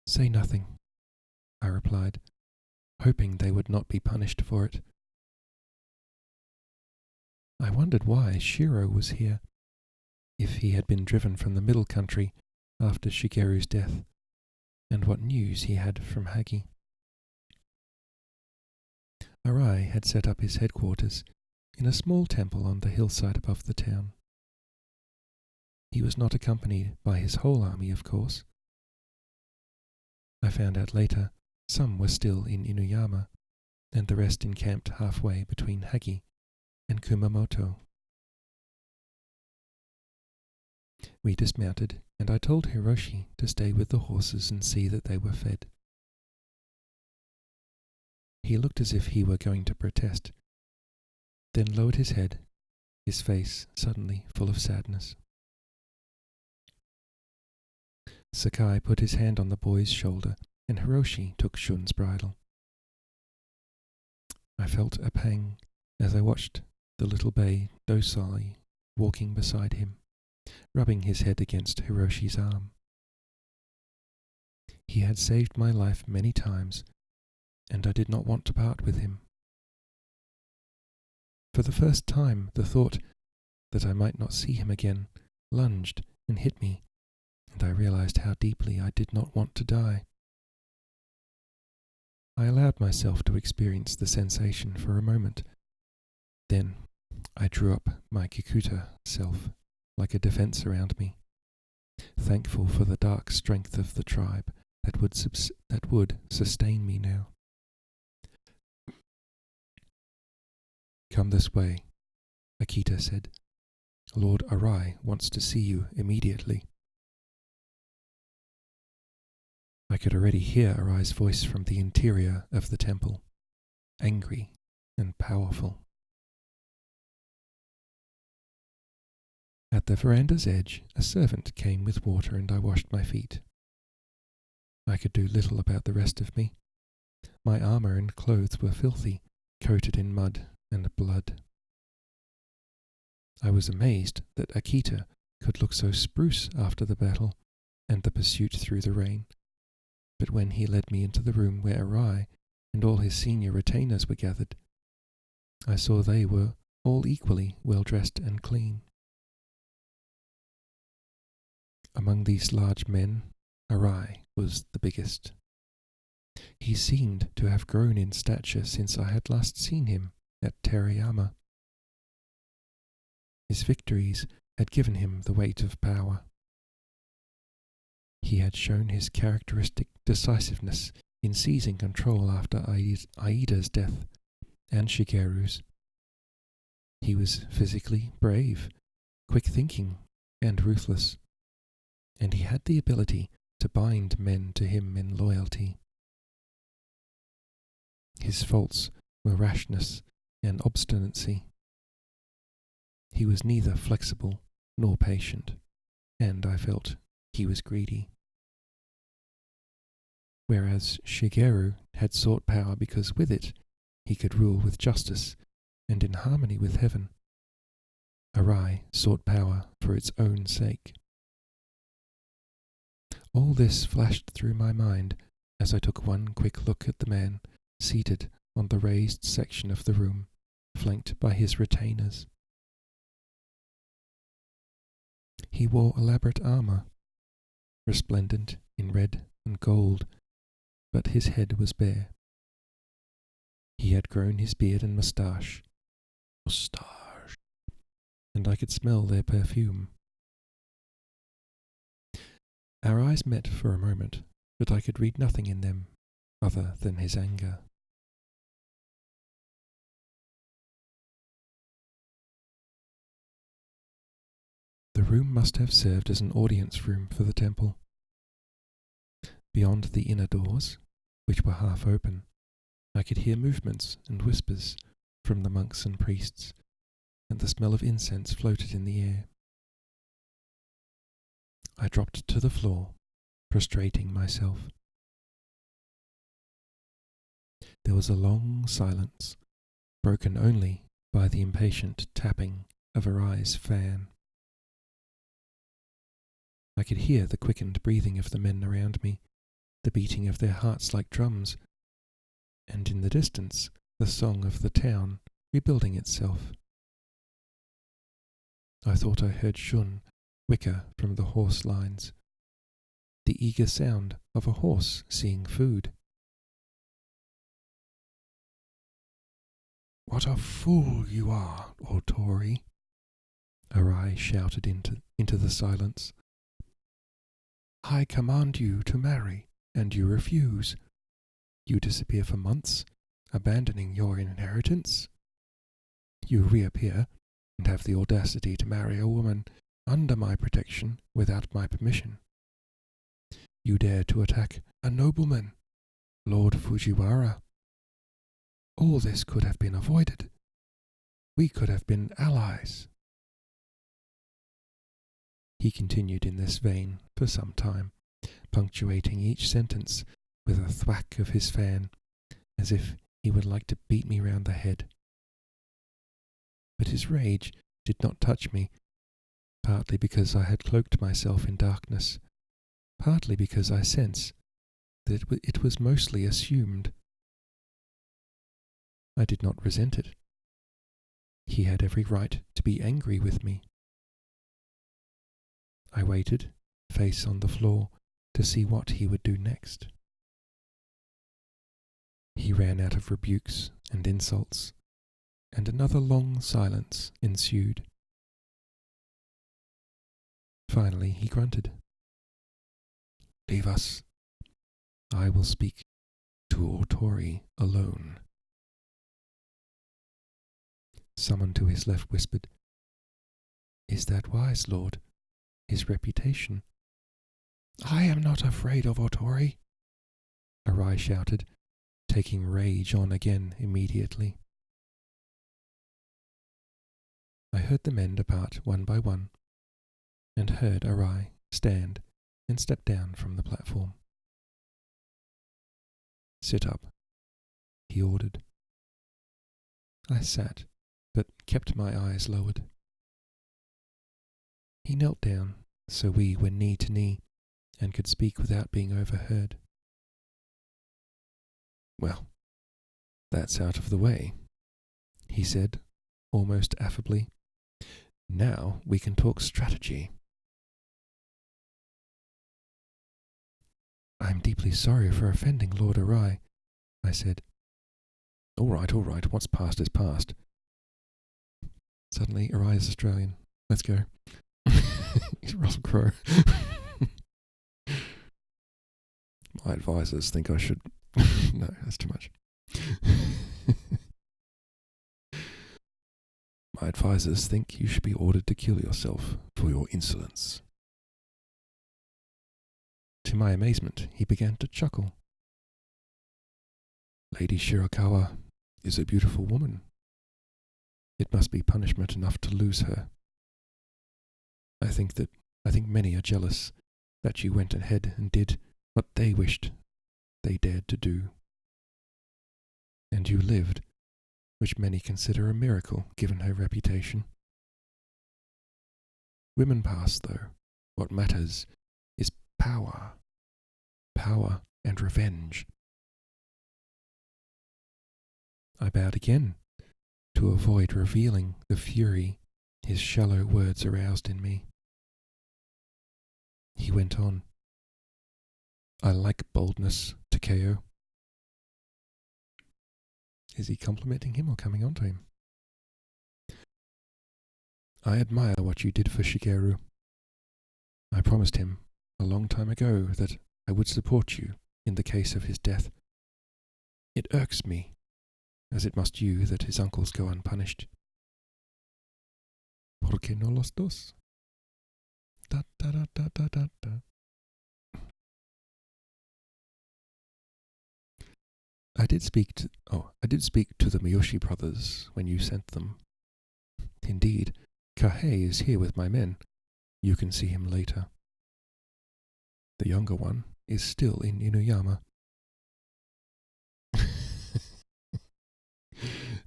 Say nothing, I replied, hoping they would not be punished for it. I wondered why Shiro was here, if he had been driven from the middle country after Shigeru's death, and what news he had from Hagi. Arai had set up his headquarters in a small temple on the hillside above the town. He was not accompanied by his whole army, of course. I found out later some were still in Inuyama, and the rest encamped halfway between Hagi and Kumamoto. We dismounted, and I told Hiroshi to stay with the horses and see that they were fed. He looked as if he were going to protest, then lowered his head, his face suddenly full of sadness. Sakai put his hand on the boy's shoulder, and Hiroshi took Shun's bridle. I felt a pang as I watched the little bay docilely walking beside him, rubbing his head against Hiroshi's arm. He had saved my life many times, and I did not want to part with him. For the first time, the thought that I might not see him again lunged and hit me, and I realized how deeply I did not want to die. I allowed myself to experience the sensation for a moment. Then I drew up my Kikuta self like a defense around me, thankful for the dark strength of the tribe that would sustain me now. "Come this way," Akita said. "Lord Arai wants to see you immediately." I could already hear Arai's voice from the interior of the temple, angry and powerful. At the veranda's edge, a servant came with water, and I washed my feet. I could do little about the rest of me. My armor and clothes were filthy, coated in mud and blood. I was amazed that Akita could look so spruce after the battle and the pursuit through the rain. But when he led me into the room where Arai and all his senior retainers were gathered, I saw they were all equally well-dressed and clean. Among these large men, Arai was the biggest. He seemed to have grown in stature since I had last seen him at Terayama. His victories had given him the weight of power. He had shown his characteristic decisiveness in seizing control after Aida's death and Shigeru's. He was physically brave, quick-thinking, and ruthless, and he had the ability to bind men to him in loyalty. His faults were rashness and obstinacy. He was neither flexible nor patient, and I felt he was greedy. Whereas Shigeru had sought power because with it he could rule with justice and in harmony with heaven, Arai sought power for its own sake. All this flashed through my mind as I took one quick look at the man seated on the raised section of the room, flanked by his retainers. He wore elaborate armor, resplendent in red and gold, but his head was bare. He had grown his beard and moustache, and I could smell their perfume. Our eyes met for a moment, but I could read nothing in them other than his anger. The room must have served as an audience room for the temple. Beyond the inner doors, which were half open, I could hear movements and whispers from the monks and priests, and the smell of incense floated in the air. I dropped to the floor, prostrating myself. There was a long silence, broken only by the impatient tapping of Arai's fan. I could hear the quickened breathing of the men around me, the beating of their hearts like drums, and in the distance the song of the town rebuilding itself. I thought I heard Shun whicker from the horse lines, the eager sound of a horse seeing food. "What a fool you are, O Tori!" Arai shouted into the silence. "I command you to marry, and you refuse. You disappear for months, abandoning your inheritance? You reappear and have the audacity to marry a woman under my protection without my permission. You dare to attack a nobleman, Lord Fujiwara. All this could have been avoided. We could have been allies. He continued in this vein for some time, punctuating each sentence with a thwack of his fan, as if he would like to beat me round the head. But his rage did not touch me, partly because I had cloaked myself in darkness, partly because I sensed that it was mostly assumed. I did not resent it. He had every right to be angry with me. I waited, face on the floor, to see what he would do next. He ran out of rebukes and insults, and another long silence ensued. Finally he grunted. "Leave us. I will speak to Autori alone." Someone to his left whispered, "Is that wise, Lord? His reputation." "I am not afraid of Autori," Arai shouted, taking rage on again immediately. I heard the men depart one by one, and heard Arai stand and step down from the platform. "Sit up," he ordered. I sat, but kept my eyes lowered. He knelt down, so we were knee to knee, and could speak without being overheard. "Well, that's out of the way," he said, almost affably. "Now we can talk strategy." "I'm deeply sorry for offending Lord Arai," I said. All right, what's past is past." Suddenly, Arai is Australian. Let's go. He's Russell Crowe. My advisors think I should... No, that's too much. My advisors think you should be ordered to kill yourself for your insolence. To my amazement, he began to chuckle. "Lady Shirakawa is a beautiful woman. It must be punishment enough to lose her. I think many are jealous that you went ahead and did what they wished they dared to do. And you lived, which many consider a miracle given her reputation. Women pass, though. What matters is power. Power and revenge." I bowed again, to avoid revealing the fury his shallow words aroused in me. He went on. "I like boldness, Takeo." Is he complimenting him or coming on to him? "I admire what you did for Shigeru. I promised him a long time ago that I would support you in the case of his death. It irks me, as it must you, that his uncles go unpunished. ¿Por qué no los dos? Da, da, da, da, da, da, da. I did speak to the Miyoshi brothers when you sent them. Indeed, Kahei is here with my men. You can see him later. The younger one is still in Inuyama."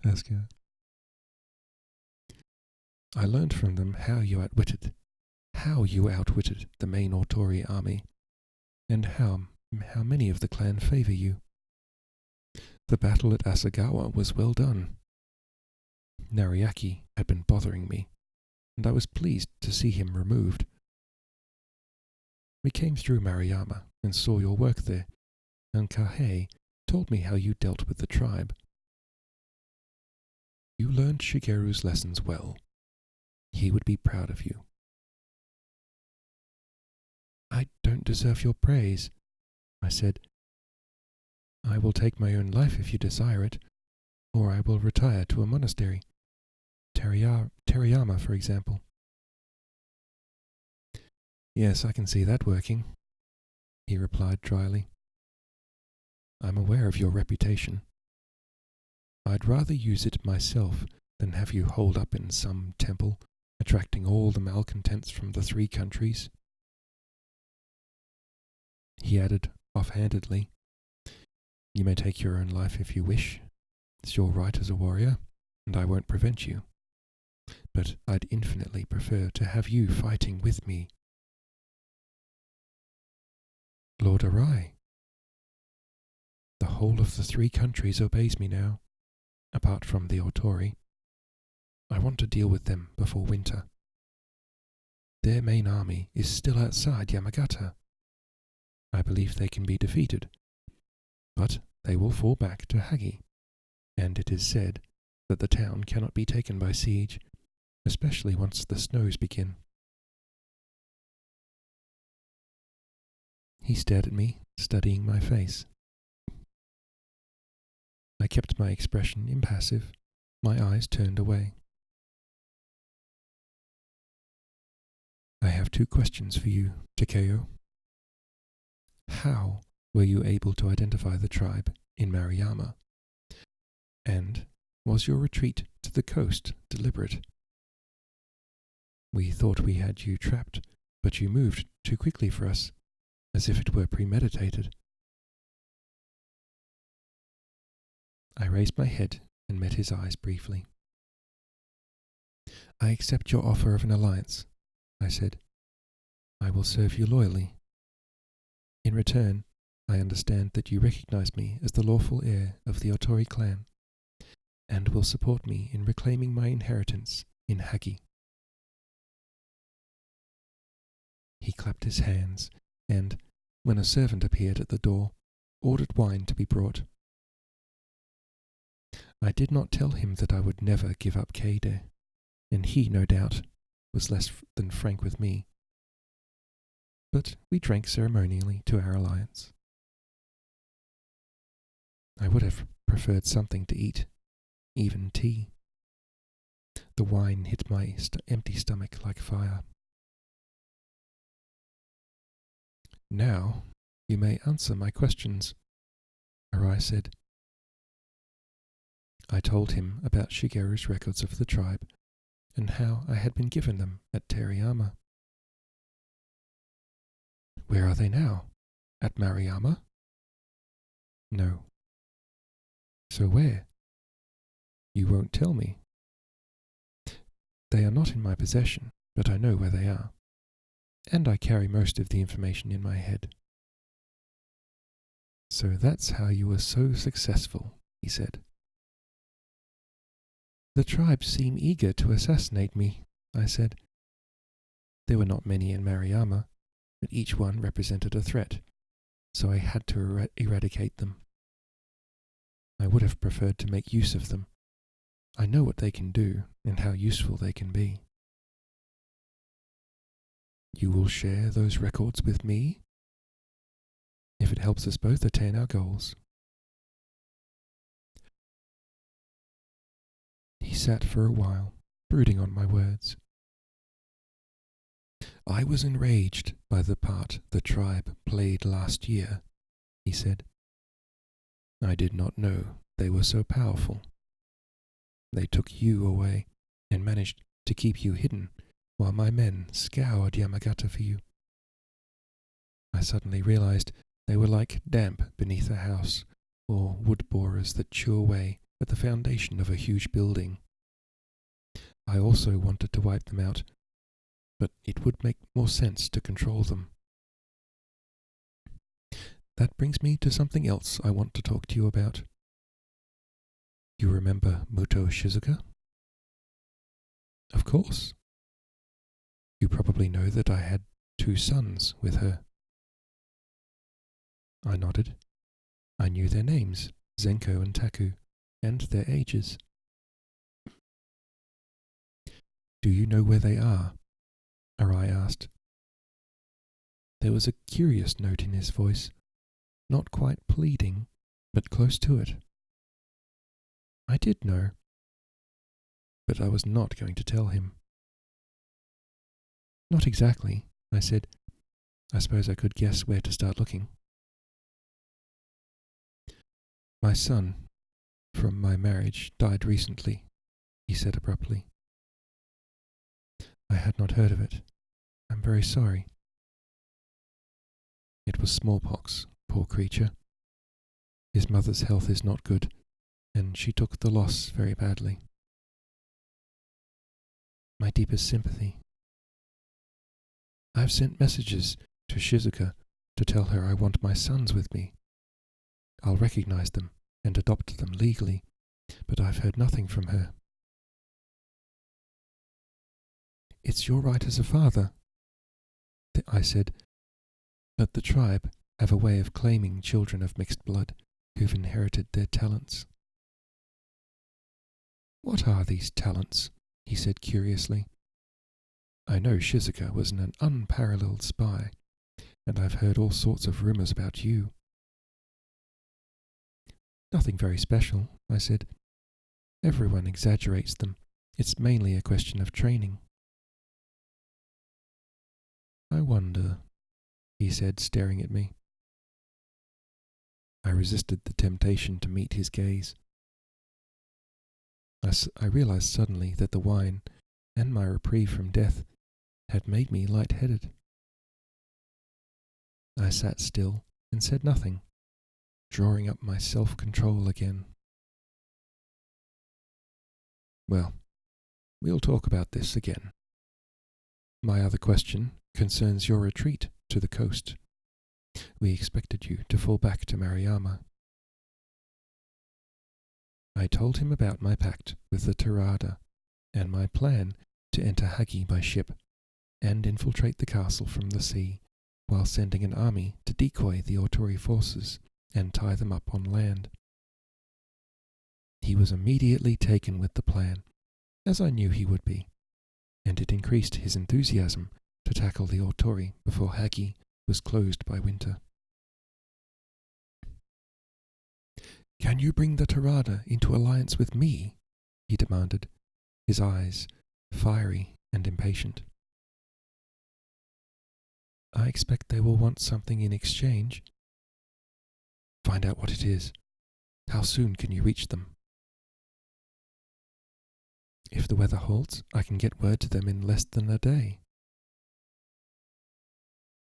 That's good. "I learned from them how you outwitted the main Autori army, and how many of the clan favor you. The battle at Asagawa was well done. Nariaki had been bothering me, and I was pleased to see him removed. We came through Maruyama and saw your work there, and Kahei told me how you dealt with the tribe. You learned Shigeru's lessons well. He would be proud of you." "I don't deserve your praise," I said. "I will take my own life if you desire it, or I will retire to a monastery. Teriyama, for example. Yes, I can see that working, he replied dryly. I'm aware of your reputation. I'd rather use it myself than have you holed up in some temple, attracting all the malcontents from the 3 countries. He added offhandedly, You may take your own life if you wish. It's your right as a warrior, and I won't prevent you. But I'd infinitely prefer to have you fighting with me. Lord Arai, the whole of the 3 countries obeys me now, apart from the Otori. I want to deal with them before winter. Their main army is still outside Yamagata. I believe they can be defeated, but they will fall back to Hagi, and it is said that the town cannot be taken by siege, especially once the snows begin. He stared at me, studying my face. I kept my expression impassive, my eyes turned away. I have 2 questions for you, Takeo. How were you able to identify the tribe in Maruyama? And was your retreat to the coast deliberate? We thought we had you trapped, but you moved too quickly for us, as if it were premeditated. I raised my head and met his eyes briefly. I accept your offer of an alliance, I said. I will serve you loyally. In return, I understand that you recognize me as the lawful heir of the Otori clan, and will support me in reclaiming my inheritance in Hagi. He clapped his hands, and, when a servant appeared at the door, ordered wine to be brought. I did not tell him that I would never give up Keide, and he, no doubt, was less than frank with me. But we drank ceremonially to our alliance. I would have preferred something to eat, even tea. The wine hit my empty stomach like fire. Now you may answer my questions, Arai said. I told him about Shigeru's records of the tribe and how I had been given them at Teriyama. Where are they now? At Maruyama? No. So where? You won't tell me. They are not in my possession, but I know where they are, and I carry most of the information in my head. So that's how you were so successful, he said. The tribes seem eager to assassinate me, I said. There were not many in Maruyama, but each one represented a threat, so I had to eradicate them. I would have preferred to make use of them. I know what they can do and how useful they can be. You will share those records with me? If it helps us both attain our goals. He sat for a while, brooding on my words. I was enraged by the part the tribe played last year, he said. I did not know they were so powerful. They took you away and managed to keep you hidden while my men scoured Yamagata for you. I suddenly realized they were like damp beneath a house, or wood borers that chew away at the foundation of a huge building. I also wanted to wipe them out, but it would make more sense to control them. That brings me to something else I want to talk to you about. You remember Muto Shizuka? Of course. You probably know that I had 2 sons with her. I nodded. I knew their names, Zenko and Taku, and their ages. Do you know where they are? Arai asked. There was a curious note in his voice, not quite pleading, but close to it. I did know, but I was not going to tell him. Not exactly, I said. I suppose I could guess where to start looking. My son, from my marriage, died recently, he said abruptly. I had not heard of it. I'm very sorry. It was smallpox, poor creature. His mother's health is not good, and she took the loss very badly. My deepest sympathy. I've sent messages to Shizuka to tell her I want my sons with me. I'll recognize them and adopt them legally, but I've heard nothing from her. It's your right as a father, I said, but the tribe have a way of claiming children of mixed blood who've inherited their talents. What are these talents? He said curiously. I know Shizuka was an unparalleled spy, and I've heard all sorts of rumors about you. Nothing very special, I said. Everyone exaggerates them. It's mainly a question of training. I wonder, he said, staring at me. I resisted the temptation to meet his gaze. I realized suddenly that the wine and my reprieve from death had made me light-headed. I sat still and said nothing, drawing up my self-control again. Well, we'll talk about this again. My other question concerns your retreat to the coast. We expected you to fall back to Mariyama. I told him about my pact with the Tirada and my plan to enter Hagi by ship and infiltrate the castle from the sea, while sending an army to decoy the Otori forces and tie them up on land. He was immediately taken with the plan, as I knew he would be, and it increased his enthusiasm to tackle the Otori before Hagi was closed by winter. Can you bring the Tirada into alliance with me? He demanded, his eyes fiery and impatient. I expect they will want something in exchange. Find out what it is. How soon can you reach them? If the weather holds, I can get word to them in less than a day.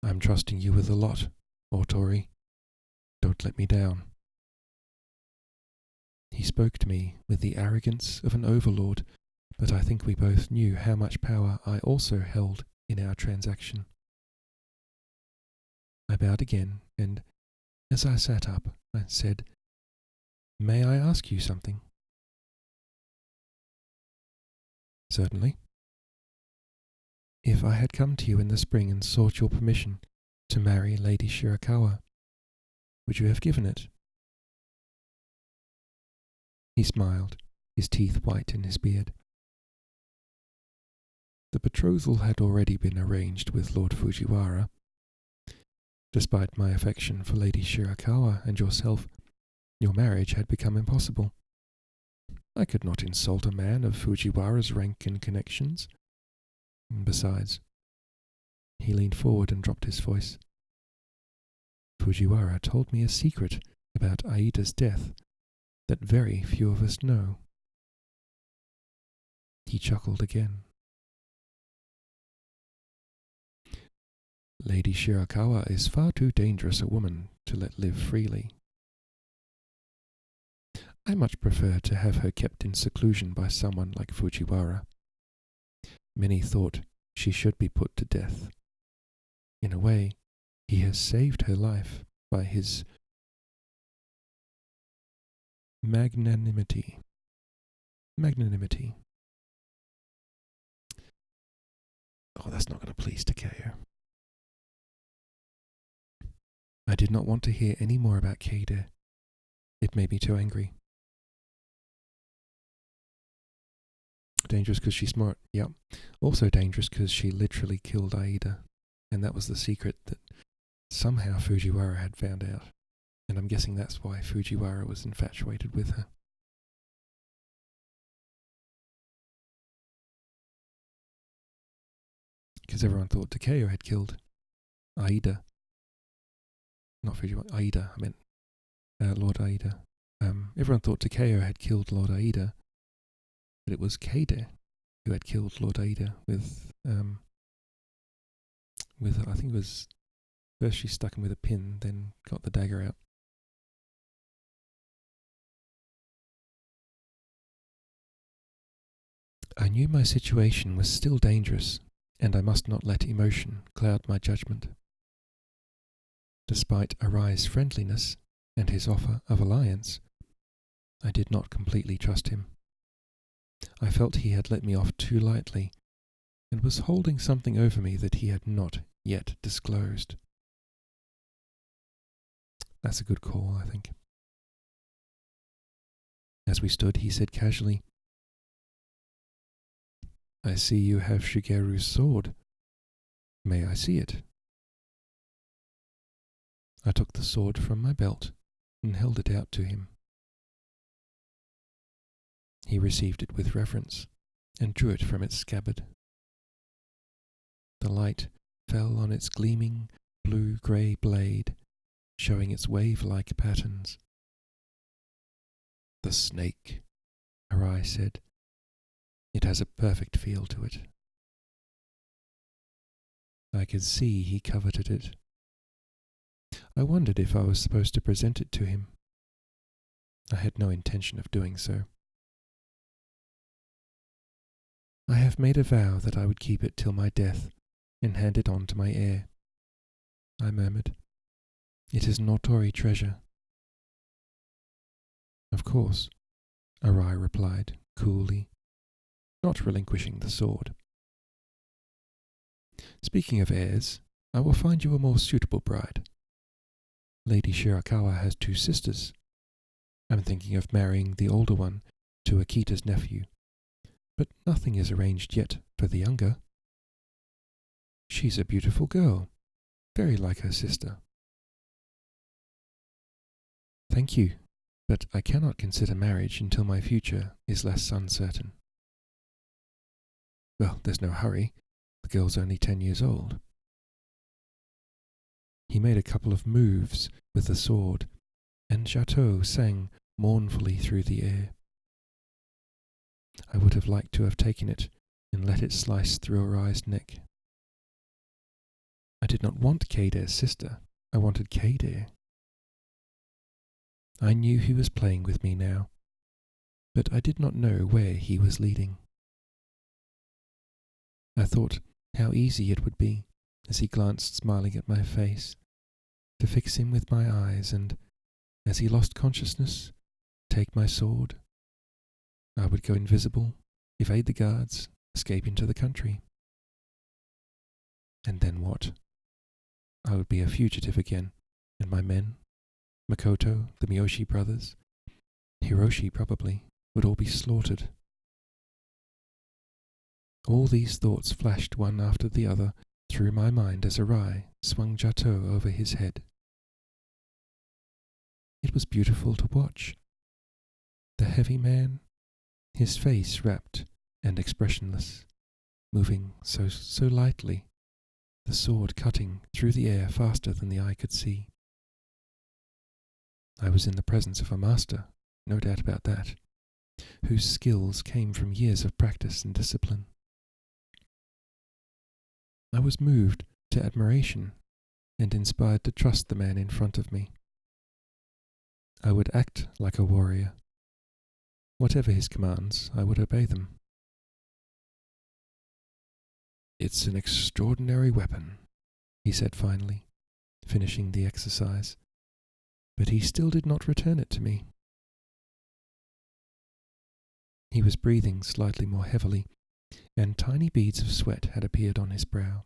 I'm trusting you with a lot, Otori. Don't let me down. He spoke to me with the arrogance of an overlord, but I think we both knew how much power I also held in our transaction. I bowed again, and as I sat up, I said, May I ask you something? Certainly. If I had come to you in the spring and sought your permission to marry Lady Shirakawa, would you have given it? He smiled, his teeth white in his beard. The betrothal had already been arranged with Lord Fujiwara. Despite my affection for Lady Shirakawa and yourself, your marriage had become impossible. I could not insult a man of Fujiwara's rank and connections. Besides, he leaned forward and dropped his voice. Fujiwara told me a secret about Aida's death that very few of us know. He chuckled again. Lady Shirakawa is far too dangerous a woman to let live freely. I much prefer to have her kept in seclusion by someone like Fujiwara. Many thought she should be put to death. In a way, he has saved her life by his magnanimity. Oh, that's not going to please Takeo. I did not want to hear any more about Keide. It made me too angry. Dangerous because she's smart, yep. Also dangerous because she literally killed Aida, and that was the secret that somehow Fujiwara had found out. And I'm guessing that's why Fujiwara was infatuated with her. because everyone thought Takeo had killed Aida. Not Fujiwara, Aida, I meant Lord Aida. Everyone thought Takeo had killed Lord Aida, but it was Kade who had killed Lord Aida with I think it was, first she stuck him with a pin, then got the dagger out. I knew my situation was still dangerous, and I must not let emotion cloud my judgment. Despite Arai's friendliness and his offer of alliance, I did not completely trust him. I felt he had let me off too lightly, and was holding something over me that he had not yet disclosed. That's a good call, I think. As we stood, he said casually, "I see you have Shigeru's sword. May I see it?" I took the sword from my belt and held it out to him. He received it with reverence and drew it from its scabbard. The light fell on its gleaming blue-grey blade, showing its wave-like patterns. "The snake," Arai said. "It has a perfect feel to it." I could see he coveted it. I wondered if I was supposed to present it to him. I had no intention of doing so. "I have made a vow that I would keep it till my death and hand it on to my heir," I murmured. "It is an Otori treasure." "Of course," Arai replied coolly, not relinquishing the sword. "Speaking of heirs, I will find you a more suitable bride. Lady Shirakawa has 2 sisters. I'm thinking of marrying the older one to Akita's nephew, but nothing is arranged yet for the younger. She's a beautiful girl, very like her sister." "Thank you, but I cannot consider marriage until my future is less uncertain." "Well, there's no hurry. The girl's only 10 years old." He made a couple of moves with the sword, and Chateau sang mournfully through the air. I would have liked to have taken it and let it slice through Arai's neck. I did not want Kade's sister. I wanted Kade. I knew he was playing with me now, but I did not know where he was leading. I thought how easy it would be, as he glanced smiling at my face, to fix him with my eyes and, as he lost consciousness, take my sword. I would go invisible, evade the guards, escape into the country. And then what? I would be a fugitive again, and my men, Makoto, the Miyoshi brothers, Hiroshi probably, would all be slaughtered. All these thoughts flashed one after the other through my mind as Arai swung Chateau over his head. It was beautiful to watch. The heavy man, his face rapt and expressionless, moving so lightly, the sword cutting through the air faster than the eye could see. I was in the presence of a master, no doubt about that, whose skills came from years of practice and discipline. I was moved to admiration and inspired to trust the man in front of me. I would act like a warrior. Whatever his commands, I would obey them. "It's an extraordinary weapon," he said finally, finishing the exercise, but he still did not return it to me. He was breathing slightly more heavily, and tiny beads of sweat had appeared on his brow.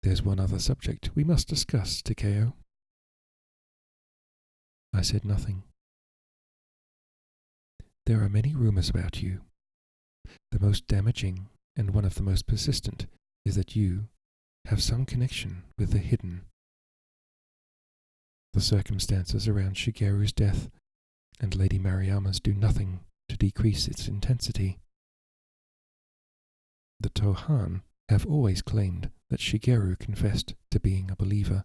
"There's one other subject we must discuss, Takeo." I said nothing. "There are many rumors about you. The most damaging and one of the most persistent is that you have some connection with the hidden. The circumstances around Shigeru's death and Lady Mariyama's do nothing to decrease its intensity. The Tohan have always claimed that Shigeru confessed to being a believer,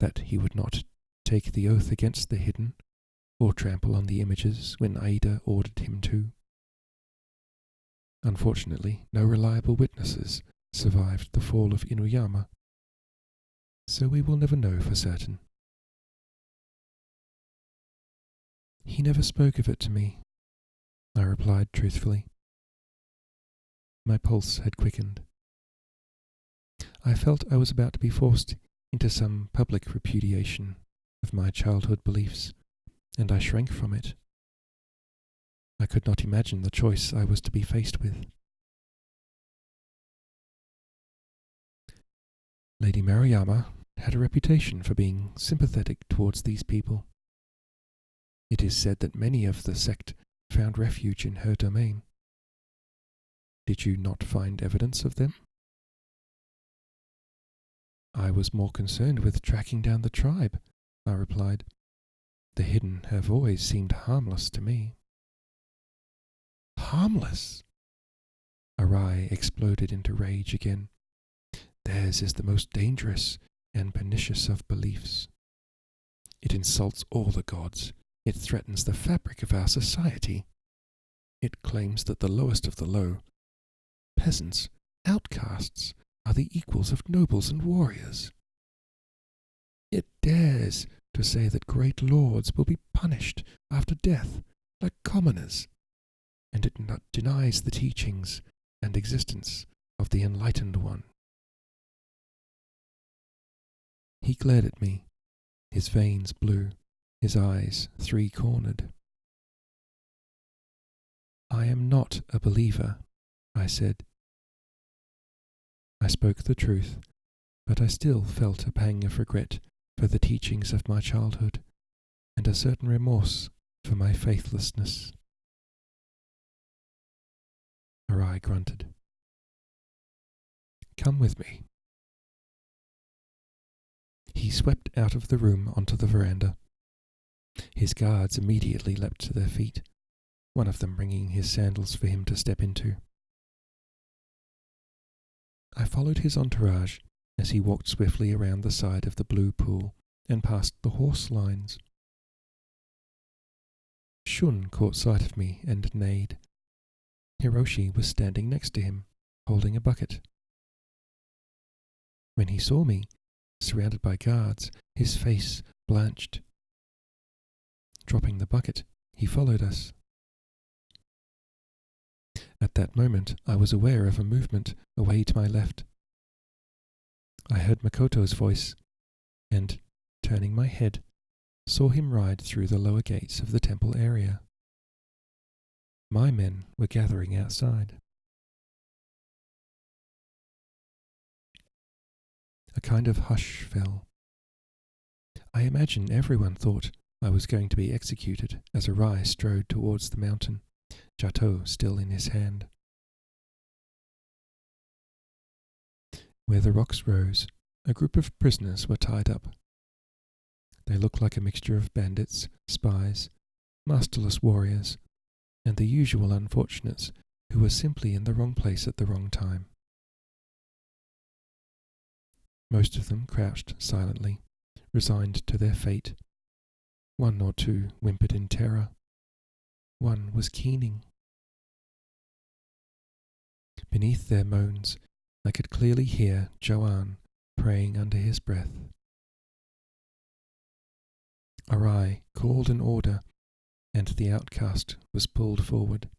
that he would not take the oath against the hidden or trample on the images when Aida ordered him to. Unfortunately, no reliable witnesses survived the fall of Inuyama, so we will never know for certain. He never spoke of it to me, I replied truthfully. My pulse had quickened. I felt I was about to be forced into some public repudiation of my childhood beliefs, and I shrank from it. I could not imagine the choice I was to be faced with. Lady Maruyama had a reputation for being sympathetic towards these people. It is said that many of the sect found refuge in her domain. Did you not find evidence of them? I was more concerned with tracking down the tribe, I replied. The hidden have always seemed harmless to me. Harmless? Arai exploded into rage again. Theirs is the most dangerous and pernicious of beliefs. It insults all the gods. It threatens the fabric of our society. It claims that the lowest of the low, peasants, outcasts, are the equals of nobles and warriors. It dares to say that great lords will be punished after death like commoners, and it denies the teachings and existence of the Enlightened One. He glared at me, his veins blue, his eyes three-cornered. I am not a believer, I said. I spoke the truth, but I still felt a pang of regret for the teachings of my childhood, and a certain remorse for my faithlessness. Arai grunted. Come with me. He swept out of the room onto the veranda. His guards immediately leapt to their feet, one of them bringing his sandals for him to step into. I followed his entourage as he walked swiftly around the side of the blue pool and past the horse lines. Shun caught sight of me and neighed. Hiroshi was standing next to him, holding a bucket. When he saw me, surrounded by guards, his face blanched. Dropping the bucket, he followed us. At that moment, I was aware of a movement away to my left. I heard Makoto's voice, and, turning my head, saw him ride through the lower gates of the temple area. My men were gathering outside. A kind of hush fell. I imagine everyone thought I was going to be executed as Arai strode towards the mountain, Jato still in his hand. Where the rocks rose, a group of prisoners were tied up. They looked like a mixture of bandits, spies, masterless warriors, and the usual unfortunates who were simply in the wrong place at the wrong time. Most of them crouched silently, resigned to their fate. One or two whimpered in terror. One was keening. Beneath their moans, I could clearly hear Joanne praying under his breath. Arai called an order, and the outcast was pulled forward.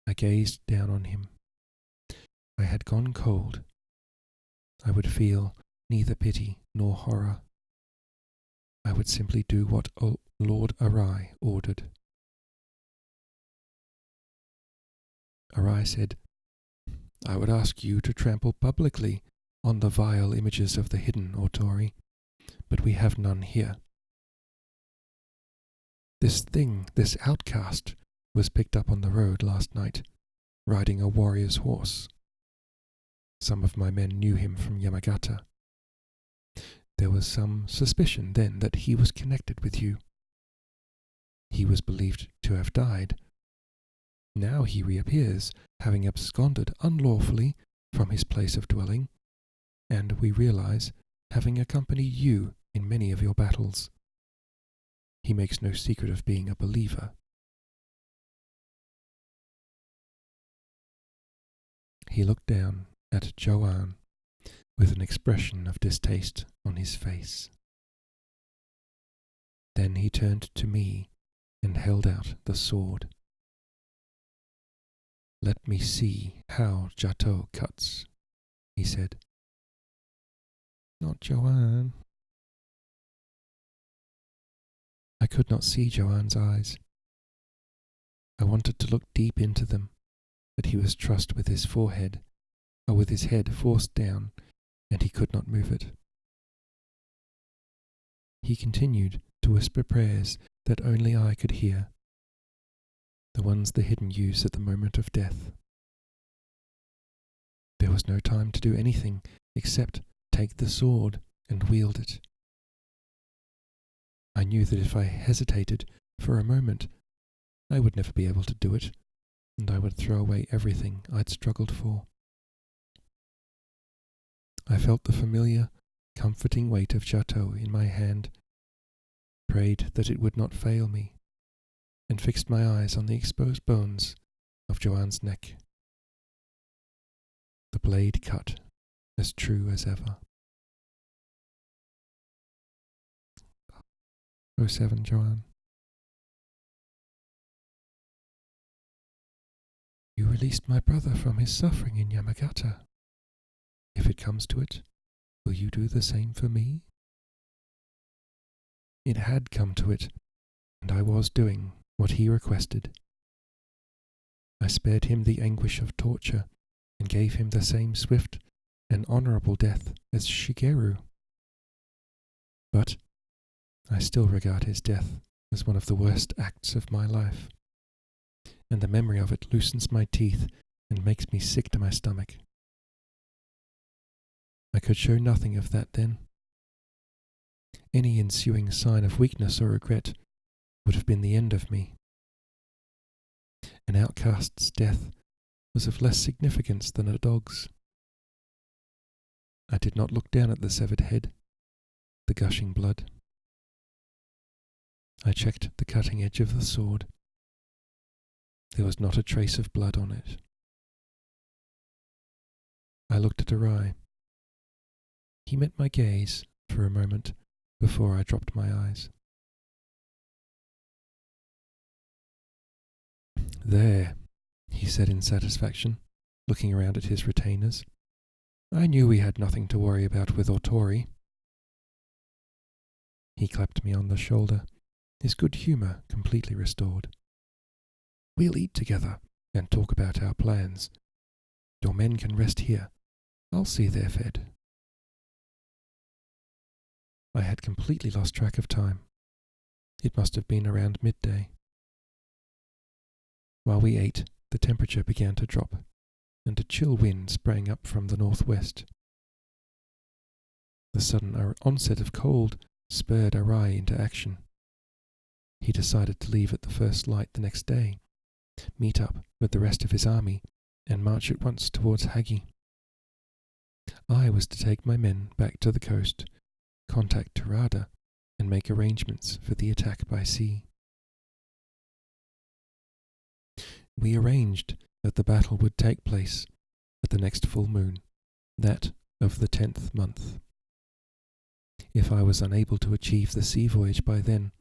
I gazed down on him. I had gone cold. I would feel neither pity nor horror. I would simply do what Lord Arai ordered. Arai said, I would ask you to trample publicly on the vile images of the hidden, Otori, but we have none here. This outcast, was picked up on the road last night, riding a warrior's horse. Some of my men knew him from Yamagata. There was some suspicion then that he was connected with you. He was believed to have died, Now he reappears, having absconded unlawfully from his place of dwelling, and we realize, having accompanied you in many of your battles. He makes no secret of being a believer. He looked down at Joanne with an expression of distaste on his face. Then he turned to me and held out the sword. "Let me see how Jato cuts," he said. "Not Joanne." I could not see Joanne's eyes. I wanted to look deep into them, but he was trussed with his forehead, or with his head forced down, and he could not move it. He continued to whisper prayers that only I could hear, the ones the hidden use at the moment of death. There was no time to do anything except take the sword and wield it. I knew that if I hesitated for a moment, I would never be able to do it, and I would throw away everything I'd struggled for. I felt the familiar, comforting weight of Chateau in my hand, prayed that it would not fail me, and fixed my eyes on the exposed bones of Joanne's neck. The blade cut as true as ever. 07, Joanne. You released my brother from his suffering in Yamagata. If it comes to it, will you do the same for me? It had come to it, and I was doing what he requested. I spared him the anguish of torture and gave him the same swift and honorable death as Shigeru. But I still regard his death as one of the worst acts of my life, and the memory of it loosens my teeth and makes me sick to my stomach. I could show nothing of that then. Any ensuing sign of weakness or regret would have been the end of me. An outcast's death was of less significance than a dog's. I did not look down at the severed head, the gushing blood. I checked the cutting edge of the sword. There was not a trace of blood on it. I looked at Arai. He met my gaze for a moment before I dropped my eyes. "There," he said in satisfaction, looking around at his retainers. "I knew we had nothing to worry about with Otori." He clapped me on the shoulder, his good humour completely restored. "We'll eat together and talk about our plans. Your men can rest here. I'll see they're fed." I had completely lost track of time. It must have been around midday. While we ate, the temperature began to drop, and a chill wind sprang up from the northwest. The sudden onset of cold spurred Arai into action. He decided to leave at the first light the next day, meet up with the rest of his army, and march at once towards Hagi. I was to take my men back to the coast, contact Terada, and make arrangements for the attack by sea. We arranged that the battle would take place at the next full moon, that of the 10th month. If I was unable to achieve the sea voyage by then,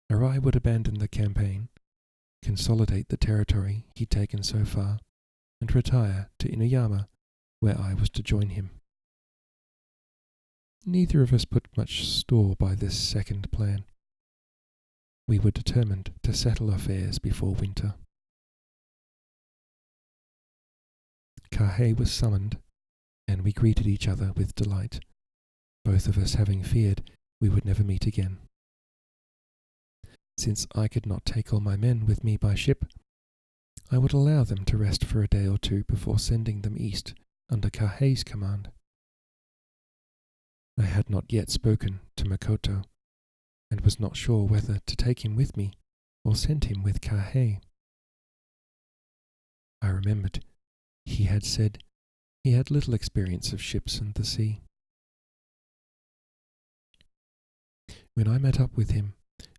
Arai would abandon the campaign, consolidate the territory he'd taken so far, and retire to Inuyama, where I was to join him. Neither of us put much store by this second plan. We were determined to settle affairs before winter. Kahei was summoned, and we greeted each other with delight, both of us having feared we would never meet again. Since I could not take all my men with me by ship, I would allow them to rest for a day or two before sending them east under Kahei's command. I had not yet spoken to Makoto, and was not sure whether to take him with me or send him with Kahei. I remembered he had said he had little experience of ships and the sea. When I met up with him,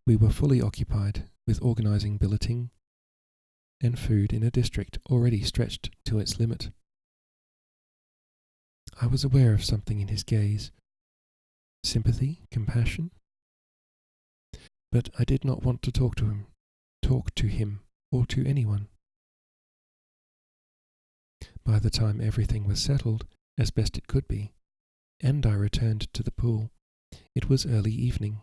we were fully occupied with organising billeting and food in a district already stretched to its limit. I was aware of something in his gaze, sympathy, compassion, but I did not want to talk to him or to anyone. By the time everything was settled, as best it could be, and I returned to the pool, it was early evening.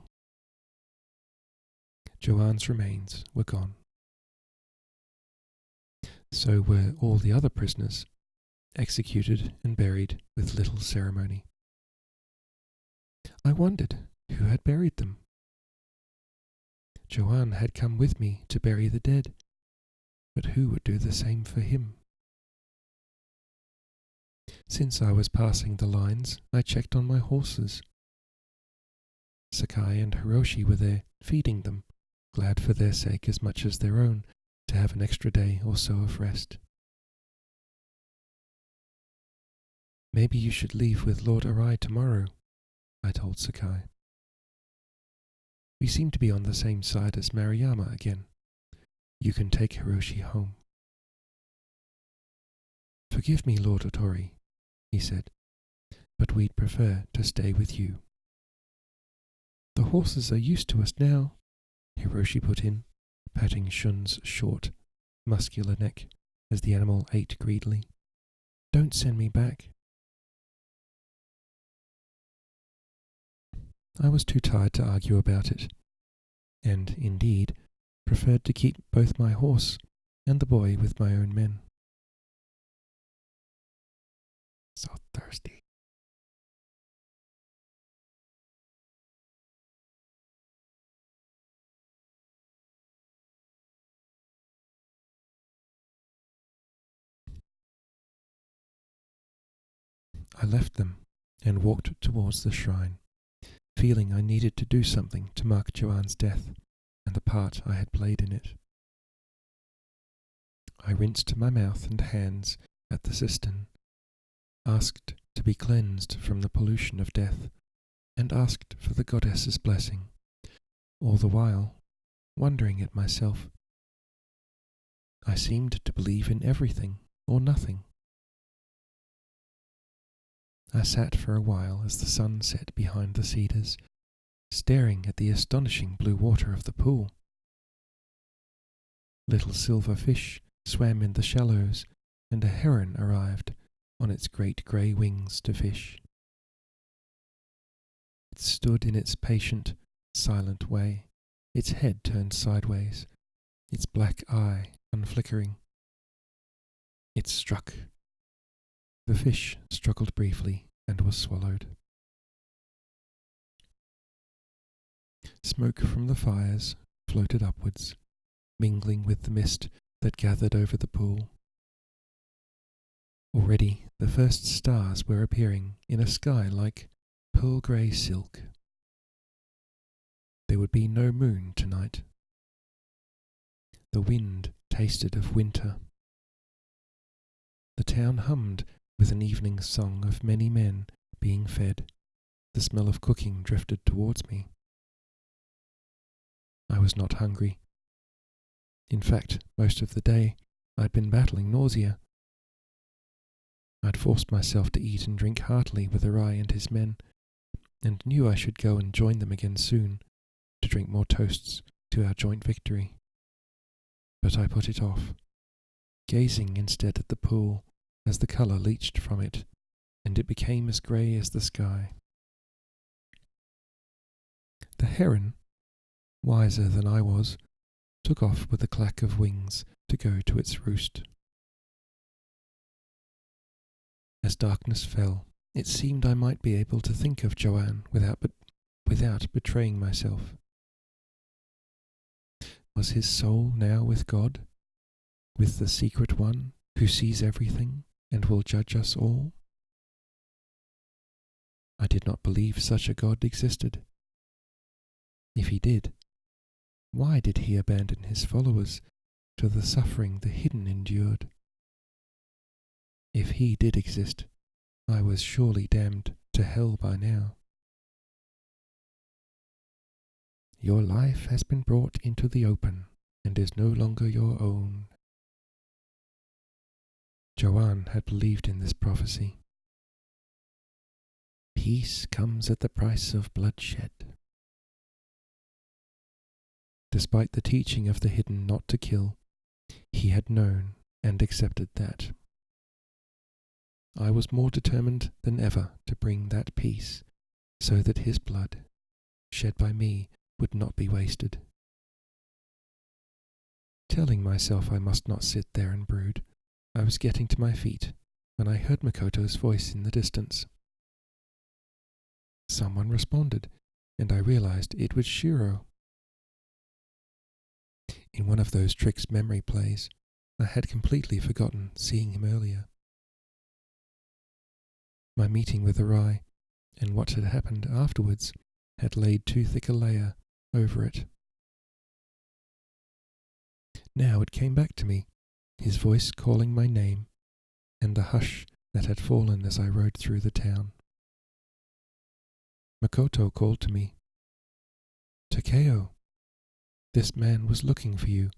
Joanne's remains were gone. So were all the other prisoners, executed and buried with little ceremony. I wondered who had buried them. Joanne had come with me to bury the dead, but who would do the same for him? Since I was passing the lines, I checked on my horses. Sakai and Hiroshi were there, feeding them, glad for their sake as much as their own to have an extra day or so of rest. Maybe you should leave with Lord Arai tomorrow, I told Sakai. We seem to be on the same side as Maruyama again. You can take Hiroshi home. Forgive me, Lord Otori, he said, but we'd prefer to stay with you. The horses are used to us now, Hiroshi put in, patting Shun's short, muscular neck as the animal ate greedily. Don't send me back. I was too tired to argue about it, and, indeed, preferred to keep both my horse and the boy with my own men. So thirsty. I left them and walked towards the shrine, feeling I needed to do something to mark Joanne's death and the part I had played in it. I rinsed my mouth and hands at the cistern, asked to be cleansed from the pollution of death, and asked for the goddess's blessing, all the while wondering at myself. I seemed to believe in everything or nothing. I sat for a while as the sun set behind the cedars, staring at the astonishing blue water of the pool. Little silver fish swam in the shallows, and a heron arrived on its great grey wings to fish. It stood in its patient, silent way, its head turned sideways, its black eye unflickering. It struck. The fish struggled briefly and was swallowed. Smoke from the fires floated upwards, mingling with the mist that gathered over the pool. Already the first stars were appearing in a sky like pearl-grey silk. There would be no moon tonight. The wind tasted of winter. The town hummed with an evening song of many men being fed. The smell of cooking drifted towards me. I was not hungry. In fact, most of the day I'd been battling nausea. I'd forced myself to eat and drink heartily with Arai and his men, and knew I should go and join them again soon, to drink more toasts to our joint victory. But I put it off, gazing instead at the pool as the colour leached from it, and it became as grey as the sky. The heron, wiser than I was, took off with a clack of wings to go to its roost. As darkness fell, it seemed I might be able to think of Joanne without betraying myself. Was his soul now with God, with the secret one who sees everything and will judge us all? I did not believe such a God existed. If he did, why did he abandon his followers to the suffering the hidden endured? If he did exist, I was surely damned to hell by now. Your life has been brought into the open and is no longer your own. Joanne had believed in this prophecy. Peace comes at the price of bloodshed. Despite the teaching of the hidden not to kill, he had known and accepted that. I was more determined than ever to bring that peace, so that his blood, shed by me, would not be wasted. Telling myself I must not sit there and brood, I was getting to my feet when I heard Makoto's voice in the distance. Someone responded, and I realized it was Shiro. In one of those Trix memory plays, I had completely forgotten seeing him earlier. My meeting with Arai, and what had happened afterwards, had laid too thick a layer over it. Now it came back to me, his voice calling my name, and the hush that had fallen as I rode through the town. Makoto called to me. Takeo, this man was looking for you.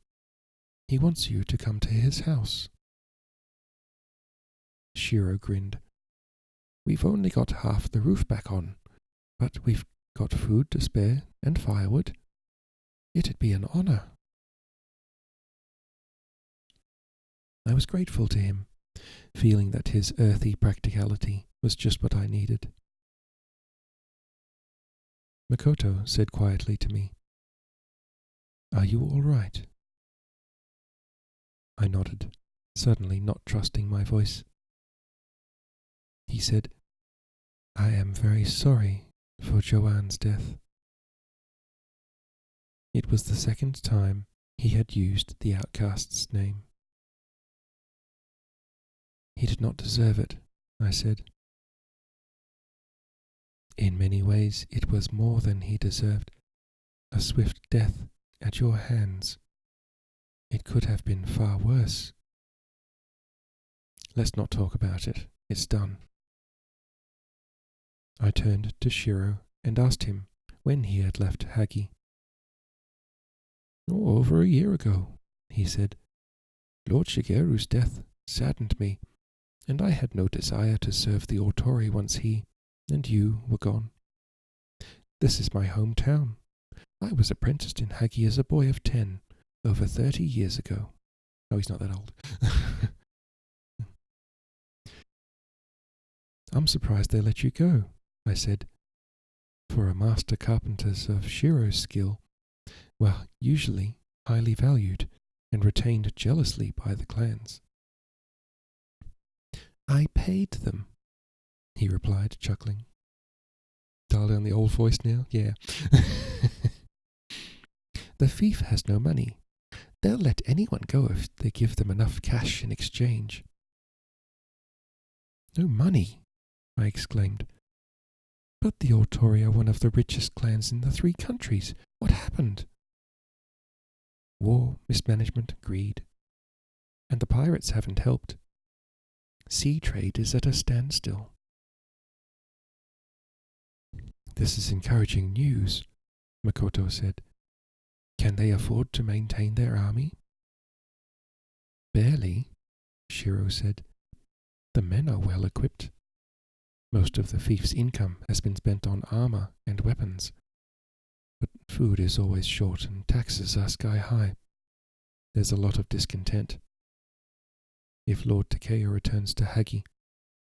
He wants you to come to his house. Shiro grinned. We've only got half the roof back on, but we've got food to spare and firewood. It'd be an honor. I was grateful to him, feeling that his earthy practicality was just what I needed. Makoto said quietly to me, Are you all right? I nodded, suddenly not trusting my voice. He said, I am very sorry for Joanne's death. It was the second time he had used the outcast's name. He did not deserve it, I said. In many ways it was more than he deserved, a swift death at your hands. It could have been far worse. Let's not talk about it. It's done. I turned to Shiro and asked him when he had left Hagi. Over a year ago, he said. Lord Shigeru's death saddened me, and I had no desire to serve the Autori once he and you were gone. This is my hometown. I was apprenticed in Hagi as a boy of 10, over 30 years ago. Oh, he's not that old. I'm surprised they let you go, I said. For a master carpenter's of Shiro's skill, were usually highly valued and retained jealously by the clans. I paid them, he replied, chuckling. Dial down the old voice now? Yeah. The thief has no money. They'll let anyone go if they give them enough cash in exchange. No money, I exclaimed. But the Autori are one of the richest clans in the 3 countries. What happened? War, mismanagement, greed. And the pirates haven't helped. Sea trade is at a standstill. This is encouraging news, Makoto said. Can they afford to maintain their army? Barely, Shiro said. The men are well equipped. Most of the thief's income has been spent on armor and weapons. But food is always short and taxes are sky high. There's a lot of discontent. If Lord Takeo returns to Hagi,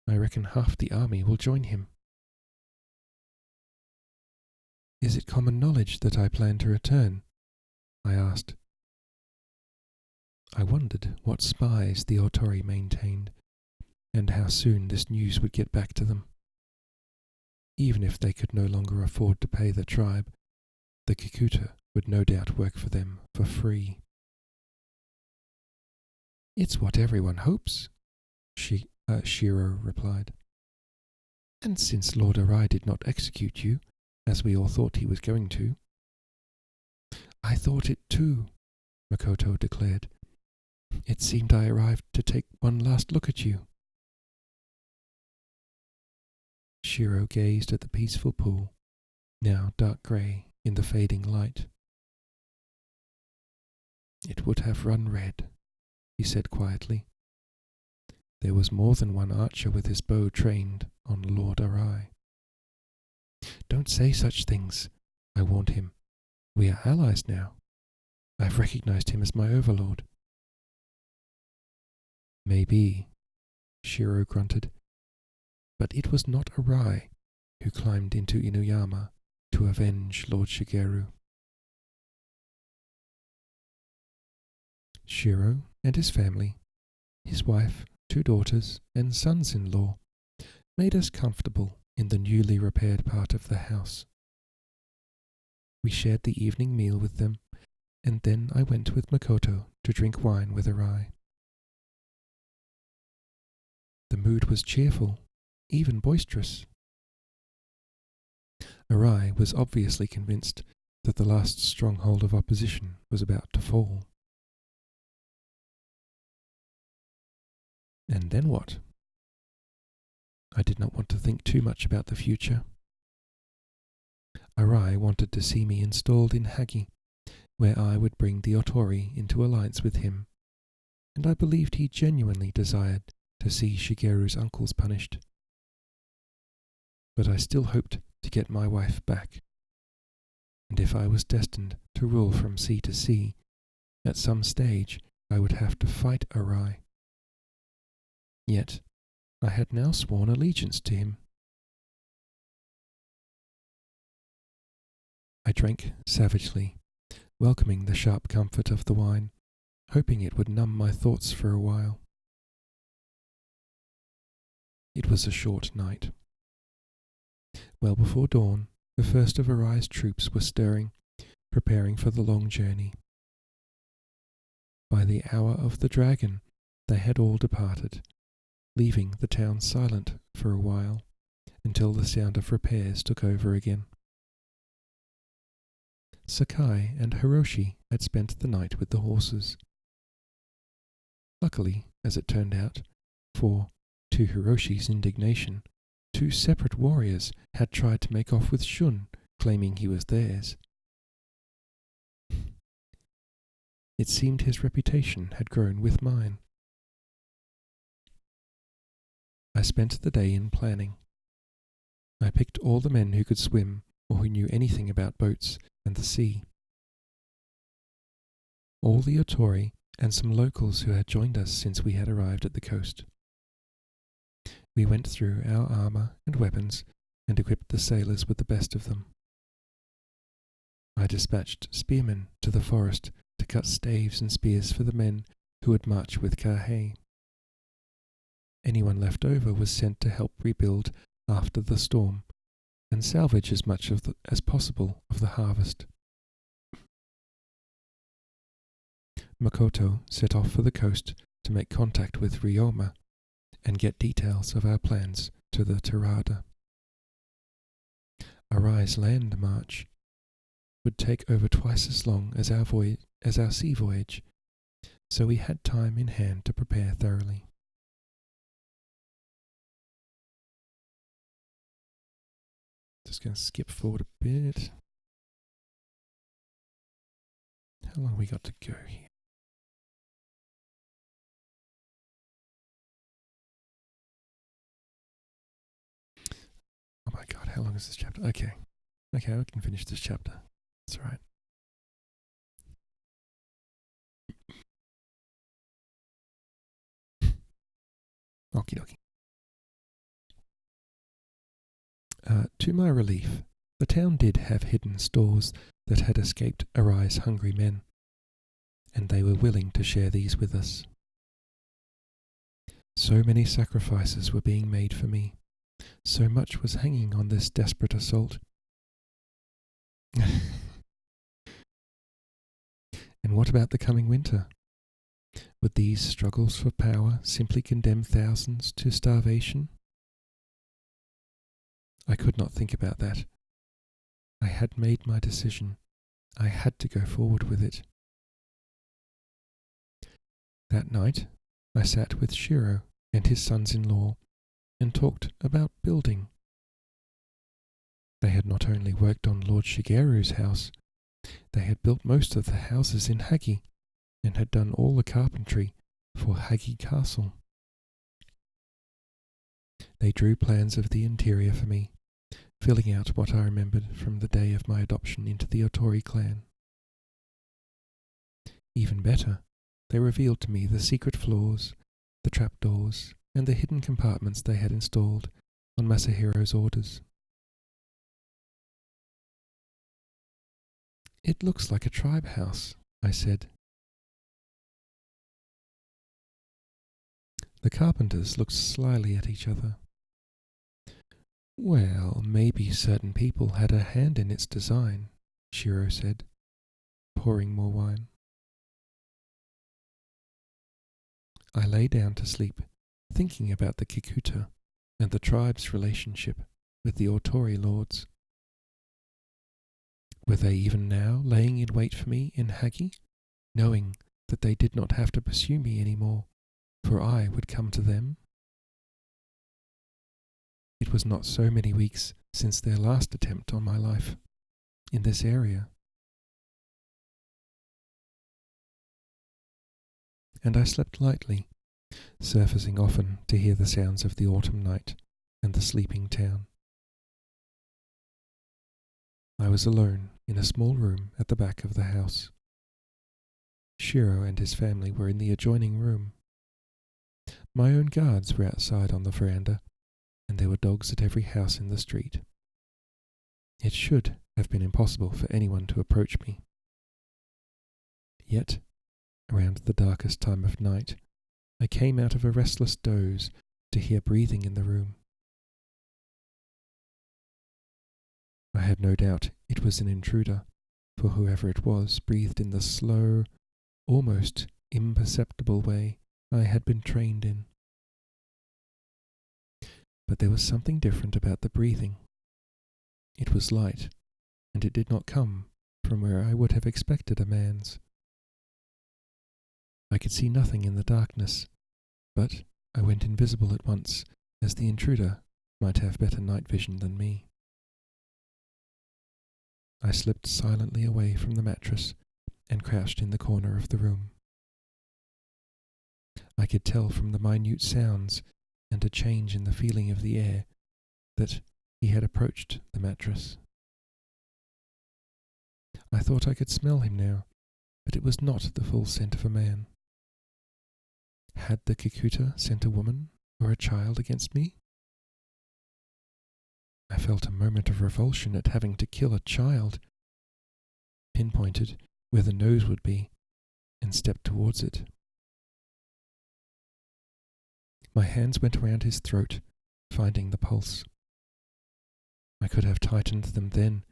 I reckon half the army will join him. Is it common knowledge that I plan to return? I asked. I wondered what spies the Autori maintained, and how soon this news would get back to them. Even if they could no longer afford to pay the tribe, the Kikuta would no doubt work for them for free. It's what everyone hopes, Shiro replied. And since Lord Arai did not execute you, as we all thought he was going to. I thought it too, Makoto declared. It seemed I arrived to take one last look at you. Shiro gazed at the peaceful pool, now dark grey in the fading light. "It would have run red," he said quietly. "There was more than one archer with his bow trained on Lord Arai." "Don't say such things," I warned him. "We are allies now. I've recognized him as my overlord." "Maybe," Shiro grunted, "but it was not Arai who climbed into Inuyama to avenge Lord Shigeru." Shiro and his family, his wife, 2 daughters, and sons-in-law, made us comfortable in the newly repaired part of the house. We shared the evening meal with them, and then I went with Makoto to drink wine with Arai. The mood was cheerful, even boisterous. Arai was obviously convinced that the last stronghold of opposition was about to fall. And then what? I did not want to think too much about the future. Arai wanted to see me installed in Hagi, where I would bring the Otori into alliance with him, and I believed he genuinely desired to see Shigeru's uncles punished. But I still hoped to get my wife back, and if I was destined to rule from sea to sea, at some stage I would have to fight Arai. Yet I had now sworn allegiance to him. I drank savagely, welcoming the sharp comfort of the wine, hoping it would numb my thoughts for a while. It was a short night. Well before dawn, the first of Arai's troops were stirring, preparing for the long journey. By the hour of the dragon, they had all departed, leaving the town silent for a while, until the sound of repairs took over again. Sakai and Hiroshi had spent the night with the horses. Luckily, as it turned out, for, to Hiroshi's indignation, 2 separate warriors had tried to make off with Shun, claiming he was theirs. It seemed his reputation had grown with mine. I spent the day in planning. I picked all the men who could swim or who knew anything about boats and the sea. All the Otori and some locals who had joined us since we had arrived at the coast. We went through our armour and weapons and equipped the sailors with the best of them. I dispatched spearmen to the forest to cut staves and spears for the men who would march with Kahei. Anyone left over was sent to help rebuild after the storm and salvage as much as possible of the harvest. Makoto set off for the coast to make contact with Ryoma and get details of our plans to the Tirada. Arai's land march would take over twice as long as our sea voyage, so we had time in hand to prepare thoroughly. Just going to skip forward a bit. How long have we got to go here? Oh my god, how long is this chapter? Okay, I can finish this chapter. That's alright. Okie dokie. To my relief, the town did have hidden stores that had escaped Arai's hungry men, and they were willing to share these with us. So many sacrifices were being made for me. So much was hanging on this desperate assault. And what about the coming winter? Would these struggles for power simply condemn thousands to starvation? I could not think about that. I had made my decision. I had to go forward with it. That night, I sat with Shiro and his sons-in-law and talked about building, They had not only worked on Lord Shigeru's house, they had built most of the houses in Hagi, and had done all the carpentry for Hagi Castle. They drew plans of the interior for me, filling out what I remembered from the day of my adoption into the Otori clan. Even better, they revealed to me the secret floors, the trapdoors, and the hidden compartments they had installed on Masahiro's orders. "It looks like a tribe house," I said. The carpenters looked slyly at each other. "Well, maybe certain people had a hand in its design," Shiro said, pouring more wine. I lay down to sleep, thinking about the Kikuta and the tribe's relationship with the Otori lords. Were they even now laying in wait for me in Hagi, knowing that they did not have to pursue me any more, for I would come to them? It was not so many weeks since their last attempt on my life in this area. And I slept lightly, surfacing often to hear the sounds of the autumn night and the sleeping town. I was alone in a small room at the back of the house. Shiro and his family were in the adjoining room. My own guards were outside on the veranda, and there were dogs at every house in the street. It should have been impossible for anyone to approach me. Yet, around the darkest time of night, I came out of a restless doze to hear breathing in the room. I had no doubt it was an intruder, for whoever it was breathed in the slow, almost imperceptible way I had been trained in. But there was something different about the breathing. It was light, and it did not come from where I would have expected a man's. I could see nothing in the darkness, but I went invisible at once, as the intruder might have better night vision than me. I slipped silently away from the mattress and crouched in the corner of the room. I could tell from the minute sounds and a change in the feeling of the air that he had approached the mattress. I thought I could smell him now, but it was not the full scent of a man. Had the Kikuta sent a woman or a child against me? I felt a moment of revulsion at having to kill a child, pinpointed where the nose would be, and stepped towards it. My hands went around his throat, finding the pulse. I could have tightened them then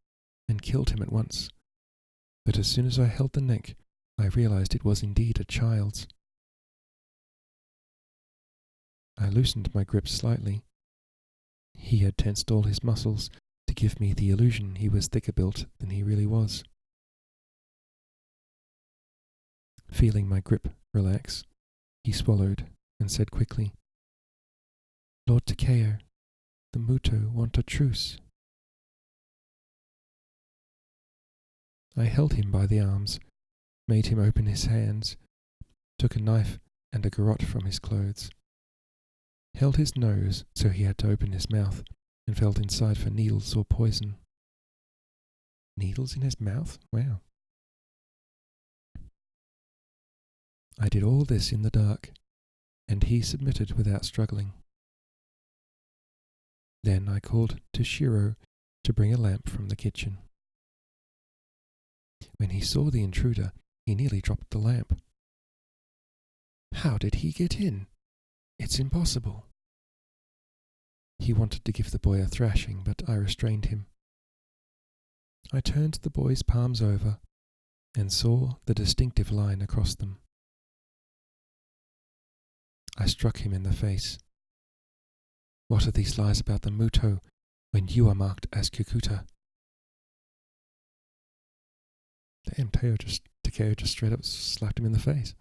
and killed him at once, but as soon as I held the neck, I realized it was indeed a child's. I loosened my grip slightly. He had tensed all his muscles to give me the illusion he was thicker built than he really was. Feeling my grip relax, he swallowed and said quickly, "Lord Takeo, the Muto want a truce." I held him by the arms, made him open his hands, took a knife and a garrote from his clothes, held his nose so he had to open his mouth, and felt inside for needles or poison. Needles in his mouth? Wow. I did all this in the dark, and he submitted without struggling. Then I called to Shiro to bring a lamp from the kitchen. When he saw the intruder, he nearly dropped the lamp. "How did he get in? It's impossible." He wanted to give the boy a thrashing, but I restrained him. I turned the boy's palms over and saw the distinctive line across them. I struck him in the face. "What are these lies about the Muto when you are marked as Kikuta?" Damn, Takeo just straight up slapped him in the face.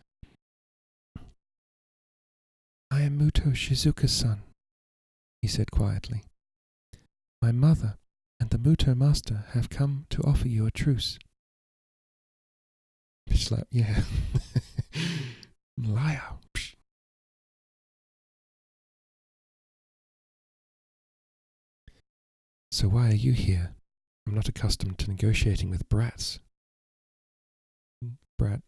"I am Muto Shizuka's son," he said quietly. "My mother and the Muto master have come to offer you a truce. Slap, yeah. Liar. Psh. So why are you here? I'm not accustomed to negotiating with brats. Brat.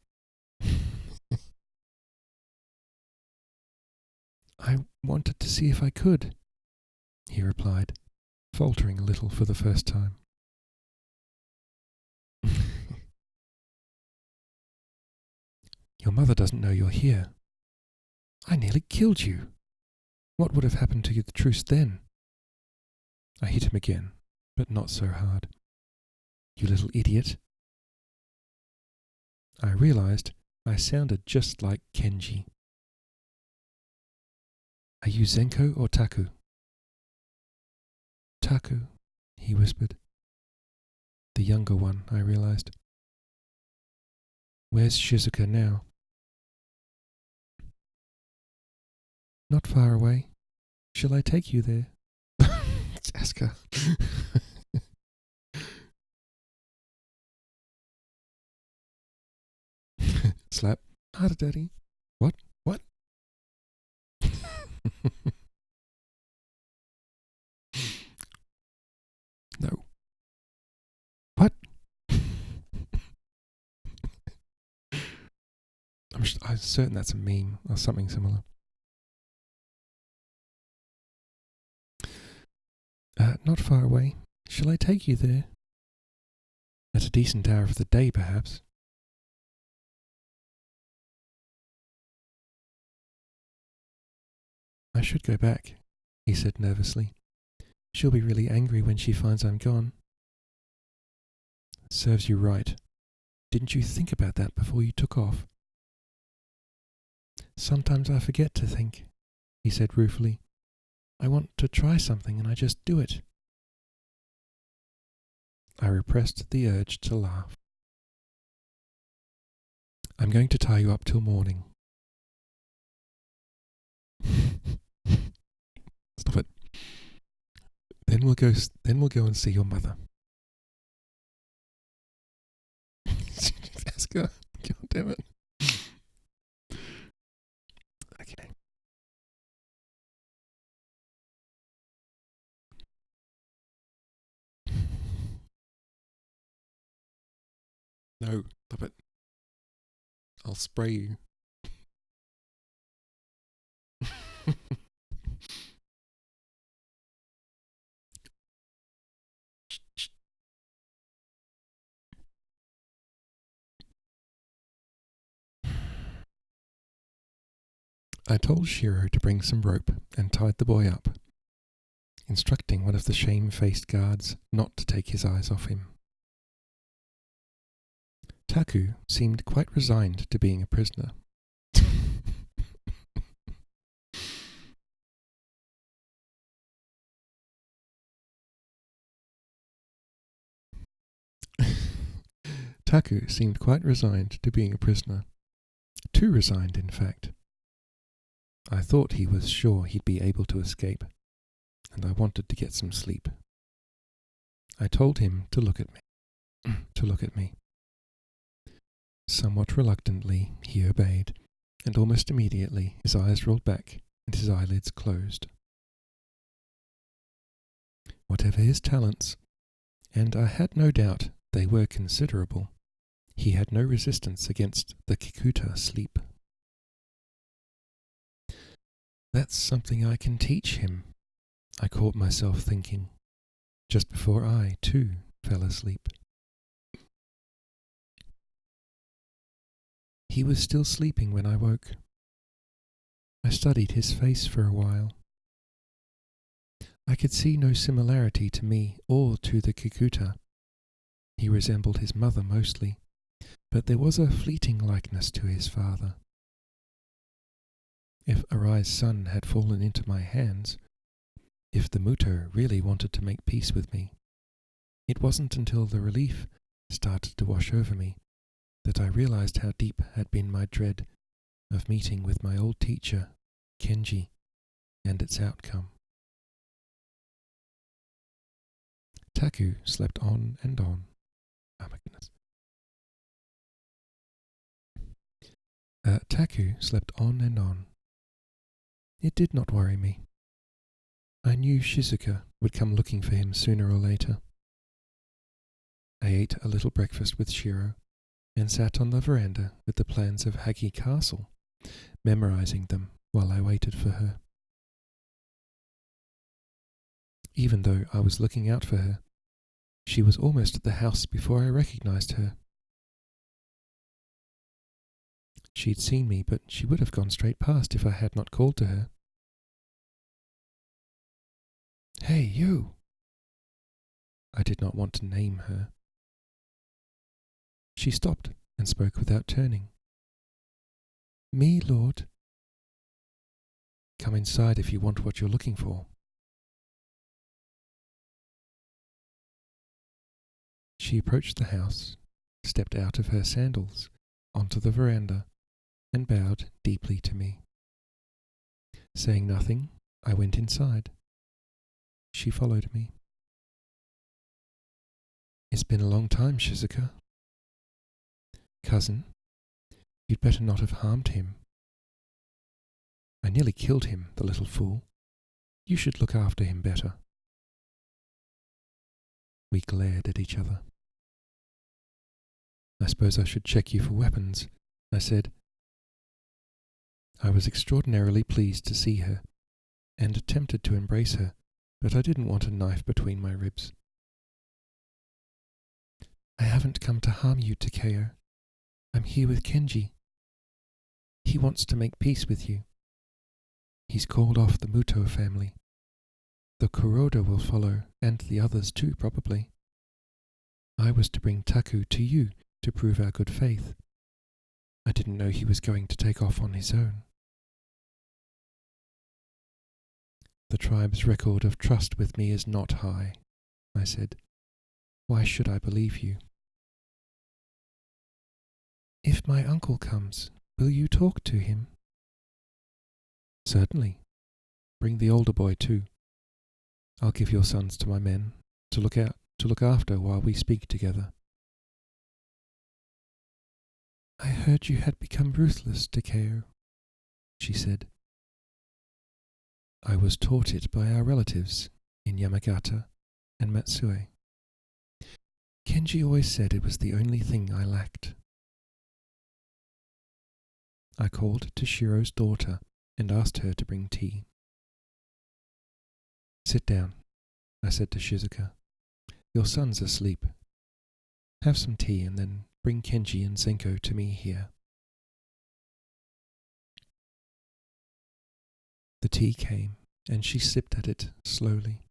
I wanted to see if I could, he replied, faltering a little for the first time. Your mother doesn't know you're here. I nearly killed you. What would have happened to the truce then? I hit him again, but not so hard. You little idiot. I realized I sounded just like Kenji. Are you Zenko or Taku? Taku, he whispered. The younger one, I realized. Where's Shizuka now? Not far away. Shall I take you there? Asuka. Slap. Harder, Daddy. What? What? No. What? I'm certain that's a meme or something similar. Not far away. Shall I take you there? At a decent hour of the day, perhaps. I should go back, he said nervously. She'll be really angry when she finds I'm gone. Serves you right. Didn't you think about that before you took off? Sometimes I forget to think, he said ruefully. I want to try something and I just do it. I repressed the urge to laugh. I'm going to tie you up till morning. Stop it. Then we'll go and see your mother. Asuka, God damn it. Okay. No, stop it. I'll spray you. I told Shiro to bring some rope and tied the boy up, instructing one of the shame-faced guards not to take his eyes off him. Taku seemed quite resigned to being a prisoner. Taku seemed quite resigned to being a prisoner. Too resigned, in fact. I thought he was sure he'd be able to escape, and I wanted to get some sleep. I told him to look at me. Somewhat reluctantly, he obeyed, and almost immediately his eyes rolled back and his eyelids closed. Whatever his talents, and I had no doubt they were considerable, he had no resistance against the Kikuta sleep. That's something I can teach him, I caught myself thinking, just before I, too, fell asleep. He was still sleeping when I woke. I studied his face for a while. I could see no similarity to me or to the Kikuta. He resembled his mother mostly, but there was a fleeting likeness to his father. If Arai's son had fallen into my hands, if the Muto really wanted to make peace with me, it wasn't until the relief started to wash over me that I realized how deep had been my dread of meeting with my old teacher, Kenji, and its outcome. Taku slept on and on. Oh my goodness. Taku slept on and on. It did not worry me. I knew Shizuka would come looking for him sooner or later. I ate a little breakfast with Shiro and sat on the veranda with the plans of Hagi Castle, memorizing them while I waited for her. Even though I was looking out for her, she was almost at the house before I recognized her. She'd seen me, but she would have gone straight past if I had not called to her. "Hey, you!" I did not want to name her. She stopped and spoke without turning. "Me, Lord." "Come inside if you want what you're looking for." She approached the house, stepped out of her sandals onto the veranda, and bowed deeply to me. Saying nothing, I went inside. She followed me. "It's been a long time, Shizuka." "Cousin, you'd better not have harmed him." "I nearly killed him, the little fool. You should look after him better." We glared at each other. "I suppose I should check you for weapons," I said. I was extraordinarily pleased to see her, and tempted to embrace her, but I didn't want a knife between my ribs. "I haven't come to harm you, Takeo. I'm here with Kenji. He wants to make peace with you. He's called off the Muto family. The Kuroda will follow, and the others too, probably. I was to bring Taku to you to prove our good faith. I didn't know he was going to take off on his own." "The tribe's record of trust with me is not high," I said. "Why should I believe you?" "If my uncle comes, will you talk to him?" "Certainly. Bring the older boy too. I'll give your sons to my men to look after while we speak together." "I heard you had become ruthless, Takeo," she said. "I was taught it by our relatives in Yamagata and Matsue. Kenji always said it was the only thing I lacked." I called to Shiro's daughter and asked her to bring tea. "Sit down," I said to Shizuka. "Your son's asleep. Have some tea and then bring Kenji and Zenko to me here." The tea came, and she sipped at it slowly.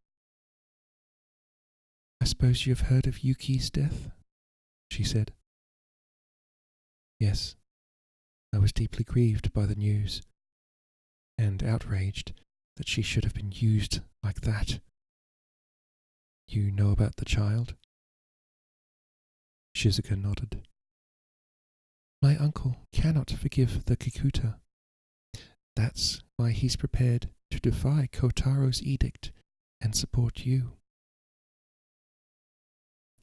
"I suppose you have heard of Yuki's death?" she said. "Yes. I was deeply grieved by the news, and outraged that she should have been used like that. You know about the child?" Shizuka nodded. "My uncle cannot forgive the Kikuta. That's why he's prepared to defy Kotaro's edict and support you."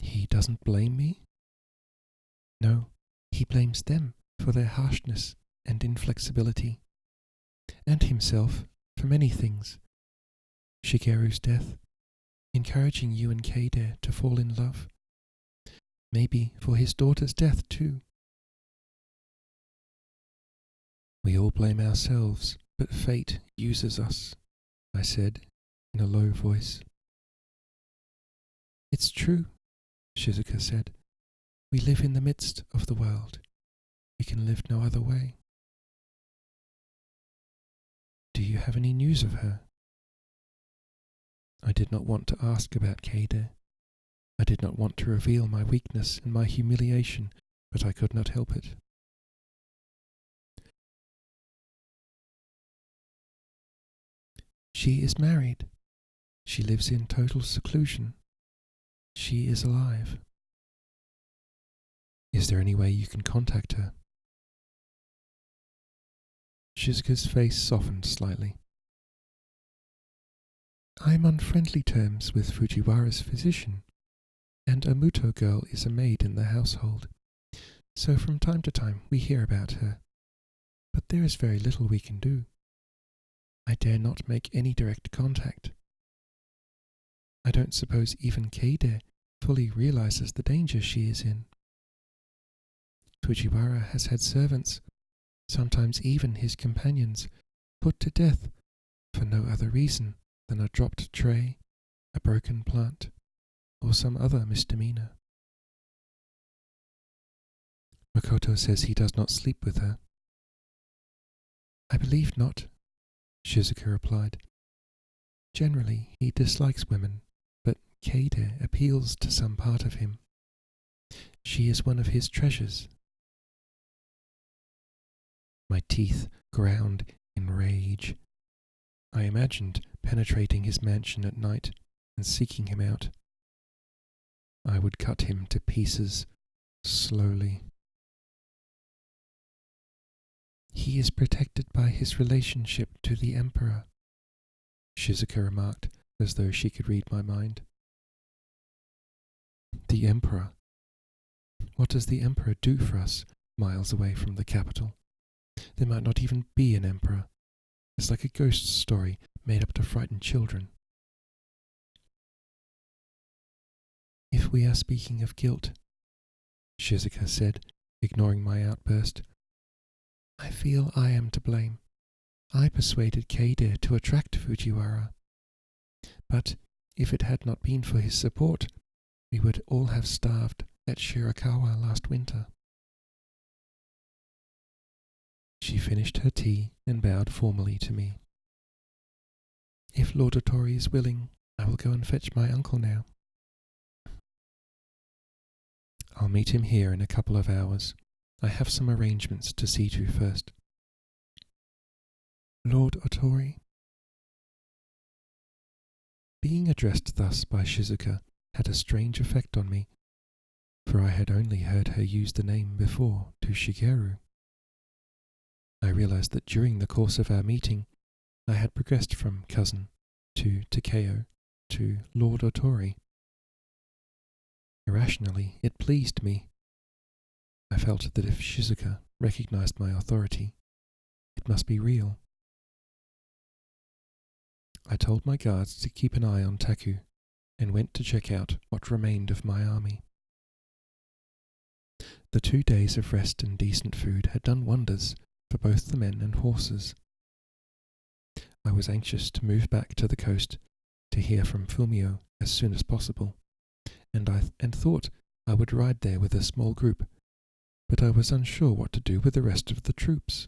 "He doesn't blame me?" "No, he blames them for their harshness and inflexibility, and himself for many things. Shigeru's death, encouraging you and Keide to fall in love. Maybe for his daughter's death too." "We all blame ourselves, but fate uses us," I said in a low voice. "It's true," Shizuka said. "We live in the midst of the world. We can live no other way." "Do you have any news of her?" I did not want to ask about Keide. I did not want to reveal my weakness and my humiliation, but I could not help it. "She is married. She lives in total seclusion. She is alive." "Is there any way you can contact her?" Shizuka's face softened slightly. "I'm on friendly terms with Fujiwara's physician, and a Muto girl is a maid in the household, so from time to time we hear about her, but there is very little we can do. I dare not make any direct contact. I don't suppose even Keide fully realizes the danger she is in. Fujiwara has had servants, sometimes even his companions, put to death for no other reason than a dropped tray, a broken plant, or some other misdemeanor. Makoto says he does not sleep with her. I believe not, Shizuka replied. Generally, he dislikes women, but Keide appeals to some part of him. She is one of his treasures. My teeth ground in rage. I imagined penetrating his mansion at night and seeking him out. I would cut him to pieces, slowly. He is protected by his relationship to the Emperor, Shizuka remarked, as though she could read my mind. The Emperor? What does the Emperor do for us, miles away from the capital? There might not even be an Emperor. It's like a ghost story made up to frighten children. If we are speaking of guilt, Shizuka said, ignoring my outburst, I feel I am to blame. I persuaded Keide to attract Fujiwara. But if it had not been for his support, we would all have starved at Shirakawa last winter. She finished her tea and bowed formally to me. If Lord Otori is willing, I will go and fetch my uncle now. I'll meet him here in a couple of hours. I have some arrangements to see to first. Lord Otori? Being addressed thus by Shizuka had a strange effect on me, for I had only heard her use the name before to Shigeru. I realized that during the course of our meeting, I had progressed from cousin to Takeo to Lord Otori. Irrationally, it pleased me. I felt that if Shizuka recognized my authority, it must be real. I told my guards to keep an eye on Taku and went to check out what remained of my army. The 2 days of rest and decent food had done wonders for both the men and horses. I was anxious to move back to the coast to hear from Fumio as soon as possible, and thought I would ride there with a small group, but I was unsure what to do with the rest of the troops.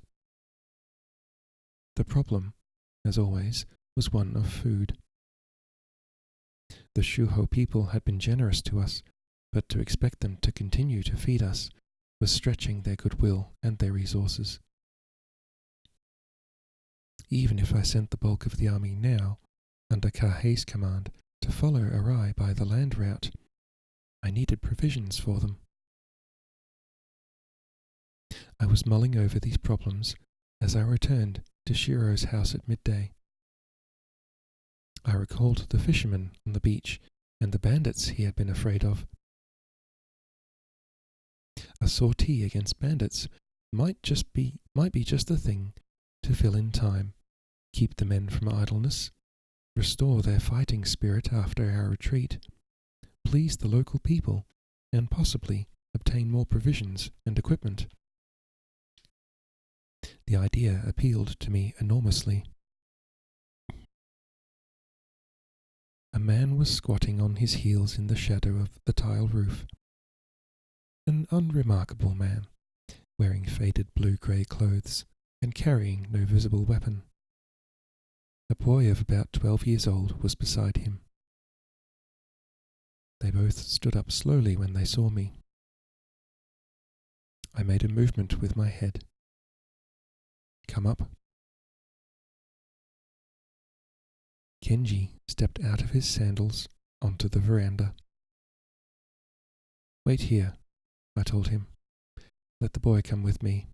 The problem, as always, was one of food. The Shuho people had been generous to us, but to expect them to continue to feed us was stretching their goodwill and their resources. Even if I sent the bulk of the army now, under Kahei's command, to follow Arai by the land route, I needed provisions for them. I was mulling over these problems as I returned to Shiro's house at midday. I recalled the fishermen on the beach and the bandits he had been afraid of. A sortie against bandits might be just the thing to fill in time, keep the men from idleness, restore their fighting spirit after our retreat, please the local people, and possibly obtain more provisions and equipment. The idea appealed to me enormously. A man was squatting on his heels in the shadow of the tile roof. An unremarkable man, wearing faded blue-grey clothes and carrying no visible weapon. A boy of about 12 years old was beside him. They both stood up slowly when they saw me. I made a movement with my head. Come up. Kenji stepped out of his sandals onto the veranda. Wait here, I told him. Let the boy come with me.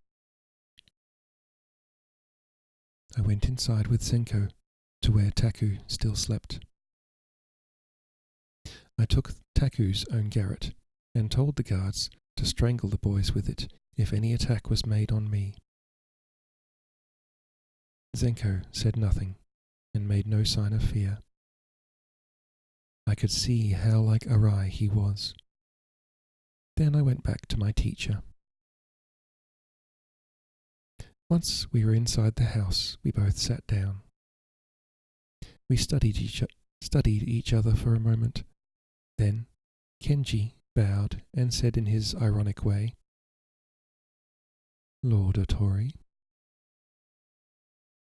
I went inside with Senko to where Taku still slept. I took Taku's own garret and told the guards to strangle the boys with it if any attack was made on me. Zenko said nothing and made no sign of fear. I could see how like Arai he was. Then I went back to my teacher. Once we were inside the house, we both sat down. We studied each other for a moment. Then Kenji bowed and said in his ironic way, "Lord Otori."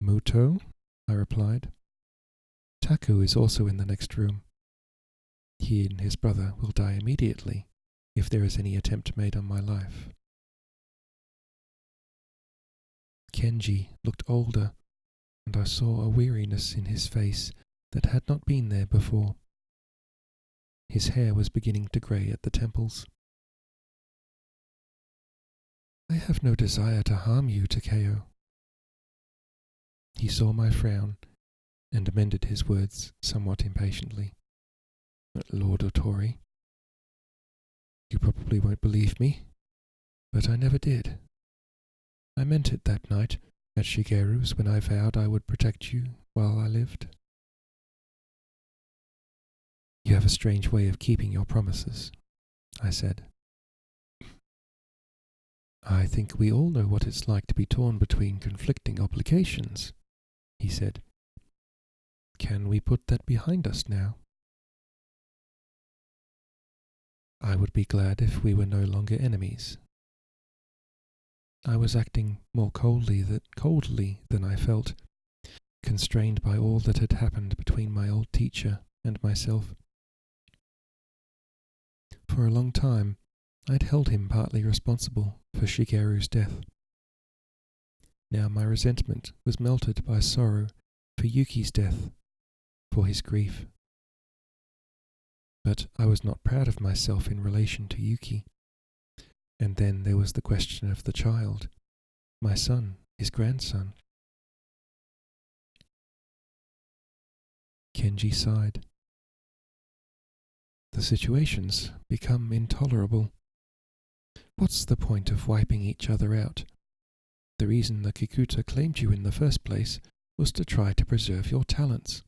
"Muto?" I replied. "Taku is also in the next room. He and his brother will die immediately if there is any attempt made on my life." Kenji looked older, and I saw a weariness in his face that had not been there before. His hair was beginning to grey at the temples. "I have no desire to harm you, Takeo." He saw my frown and amended his words somewhat impatiently. "Lord Otori, you probably won't believe me, but I never did. I meant it that night at Shigeru's when I vowed I would protect you while I lived." "You have a strange way of keeping your promises," I said. "I think we all know what it's like to be torn between conflicting obligations," he said. "Can we put that behind us now?" "I would be glad if we were no longer enemies." I was acting more coldly than I felt, constrained by all that had happened between my old teacher and myself. For a long time, I'd held him partly responsible for Shigeru's death. Now my resentment was melted by sorrow for Yuki's death, for his grief. But I was not proud of myself in relation to Yuki. And then there was the question of the child, my son, his grandson. Kenji sighed. "The situation's become intolerable. What's the point of wiping each other out? The reason the Kikuta claimed you in the first place was to try to preserve your talents.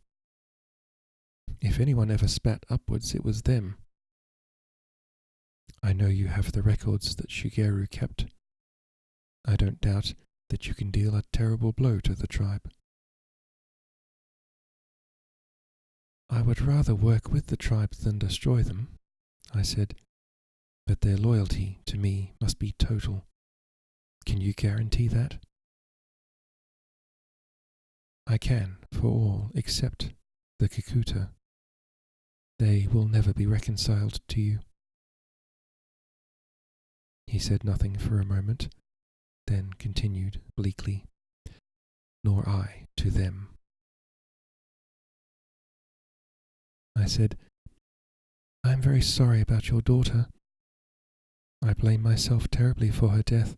If anyone ever spat upwards, it was them. I know you have the records that Shigeru kept. I don't doubt that you can deal a terrible blow to the tribe." "I would rather work with the tribe than destroy them," I said, "but their loyalty to me must be total. Can you guarantee that?" "I can for all except the Kikuta. They will never be reconciled to you." He said nothing for a moment, then continued bleakly, "Nor I to them." I said, "I am very sorry about your daughter. I blame myself terribly for her death.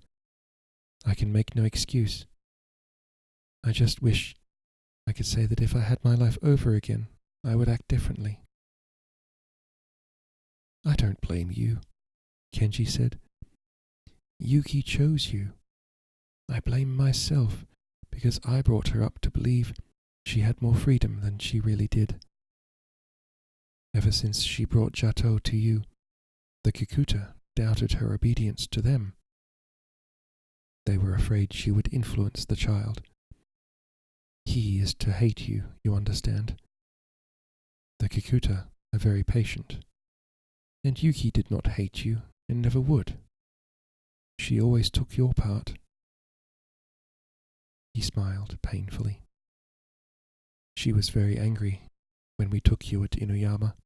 I can make no excuse. I just wish I could say that if I had my life over again, I would act differently." "I don't blame you," Kenji said. "Yuki chose you. I blame myself because I brought her up to believe she had more freedom than she really did. Ever since she brought Jato to you, the Kikuta doubted her obedience to them. They were afraid she would influence the child. He is to hate you, you understand. The Kikuta are very patient, and Yuki did not hate you and never would. She always took your part." He smiled painfully. "She was very angry when we took you at Inuyama.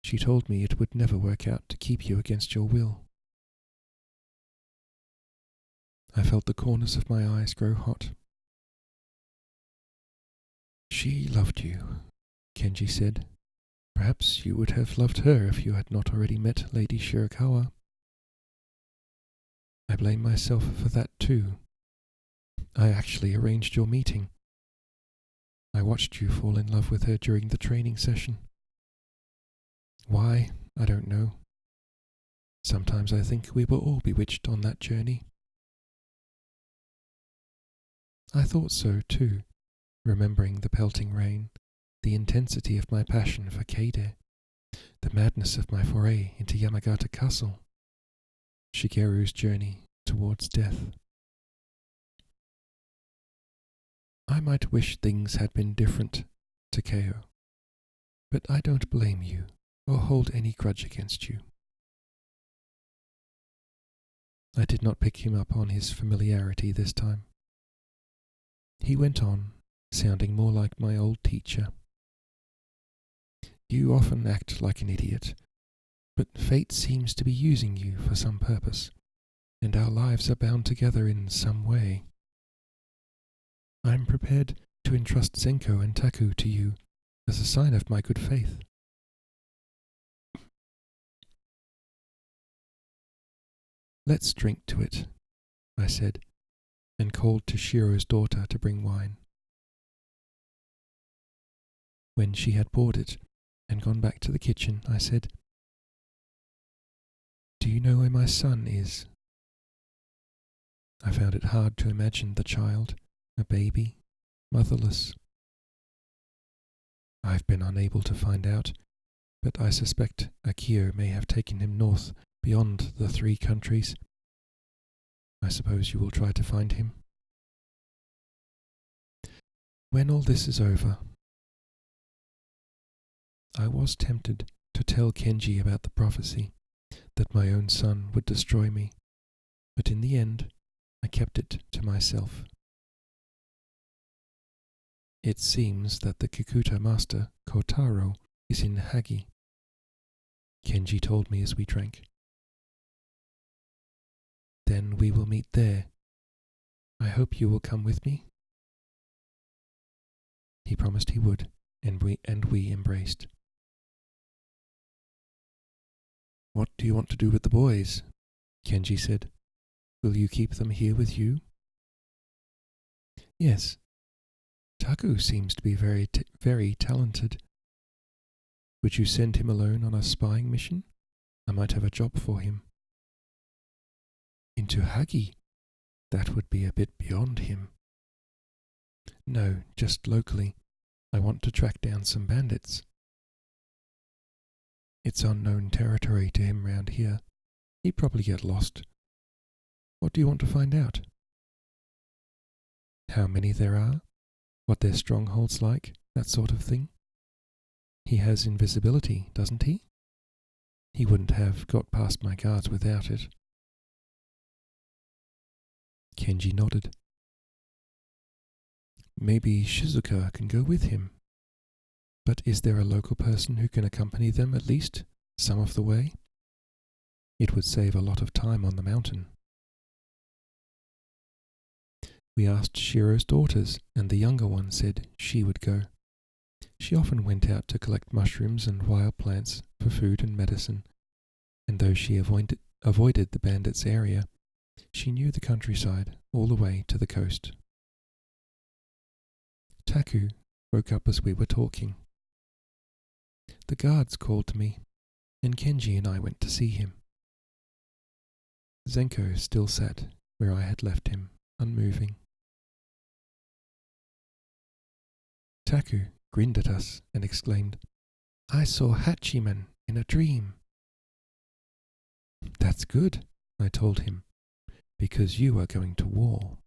She told me it would never work out to keep you against your will." I felt the corners of my eyes grow hot. "She loved you," Kenji said. "Perhaps you would have loved her if you had not already met Lady Shirakawa." "I blame myself for that too. I actually arranged your meeting. I watched you fall in love with her during the training session. Why, I don't know. Sometimes I think we were all bewitched on that journey. I thought so too, remembering the pelting rain, the intensity of my passion for Keide, the madness of my foray into Yamagata Castle, Shigeru's journey towards death. I might wish things had been different, Takeo, but I don't blame you or hold any grudge against you. I did not pick him up on his familiarity this time. He went on, sounding more like my old teacher. You often act like an idiot, but fate seems to be using you for some purpose, and our lives are bound together in some way. I am prepared to entrust Zenko and Taku to you as a sign of my good faith. Let's drink to it, I said, and called to Shiro's daughter to bring wine. When she had poured it and gone back to the kitchen, I said, Do you know where my son is? I found it hard to imagine the child, a baby, motherless. I've been unable to find out, but I suspect Akio may have taken him north beyond the 3 countries. I suppose you will try to find him. When all this is over, I was tempted to tell Kenji about the prophecy that my own son would destroy me, but in the end I kept it to myself. It seems that the Kikuta master, Kotaro, is in Hagi. Kenji told me as we drank. Then we will meet there. I hope you will come with me. He promised he would, and we embraced. What do you want to do with the boys? Kenji said. Will you keep them here with you? Yes. Taku seems to be very talented. Would you send him alone on a spying mission? I might have a job for him. Into Hagi? That would be a bit beyond him. No, just locally. I want to track down some bandits. It's unknown territory to him round here. He'd probably get lost. What do you want to find out? How many there are? What their stronghold's like? That sort of thing? He has invisibility, doesn't he? He wouldn't have got past my guards without it. Kenji nodded. Maybe Shizuka can go with him. But is there a local person who can accompany them at least some of the way? It would save a lot of time on the mountain. We asked Shiro's daughters, and the younger one said she would go. She often went out to collect mushrooms and wild plants for food and medicine, and though she avoided the bandits' area, she knew the countryside all the way to the coast. Taku woke up as we were talking. The guards called to me, and Kenji and I went to see him. Zenko still sat where I had left him, unmoving. Taku grinned at us and exclaimed, I saw Hachiman in a dream. That's good, I told him, because you are going to war.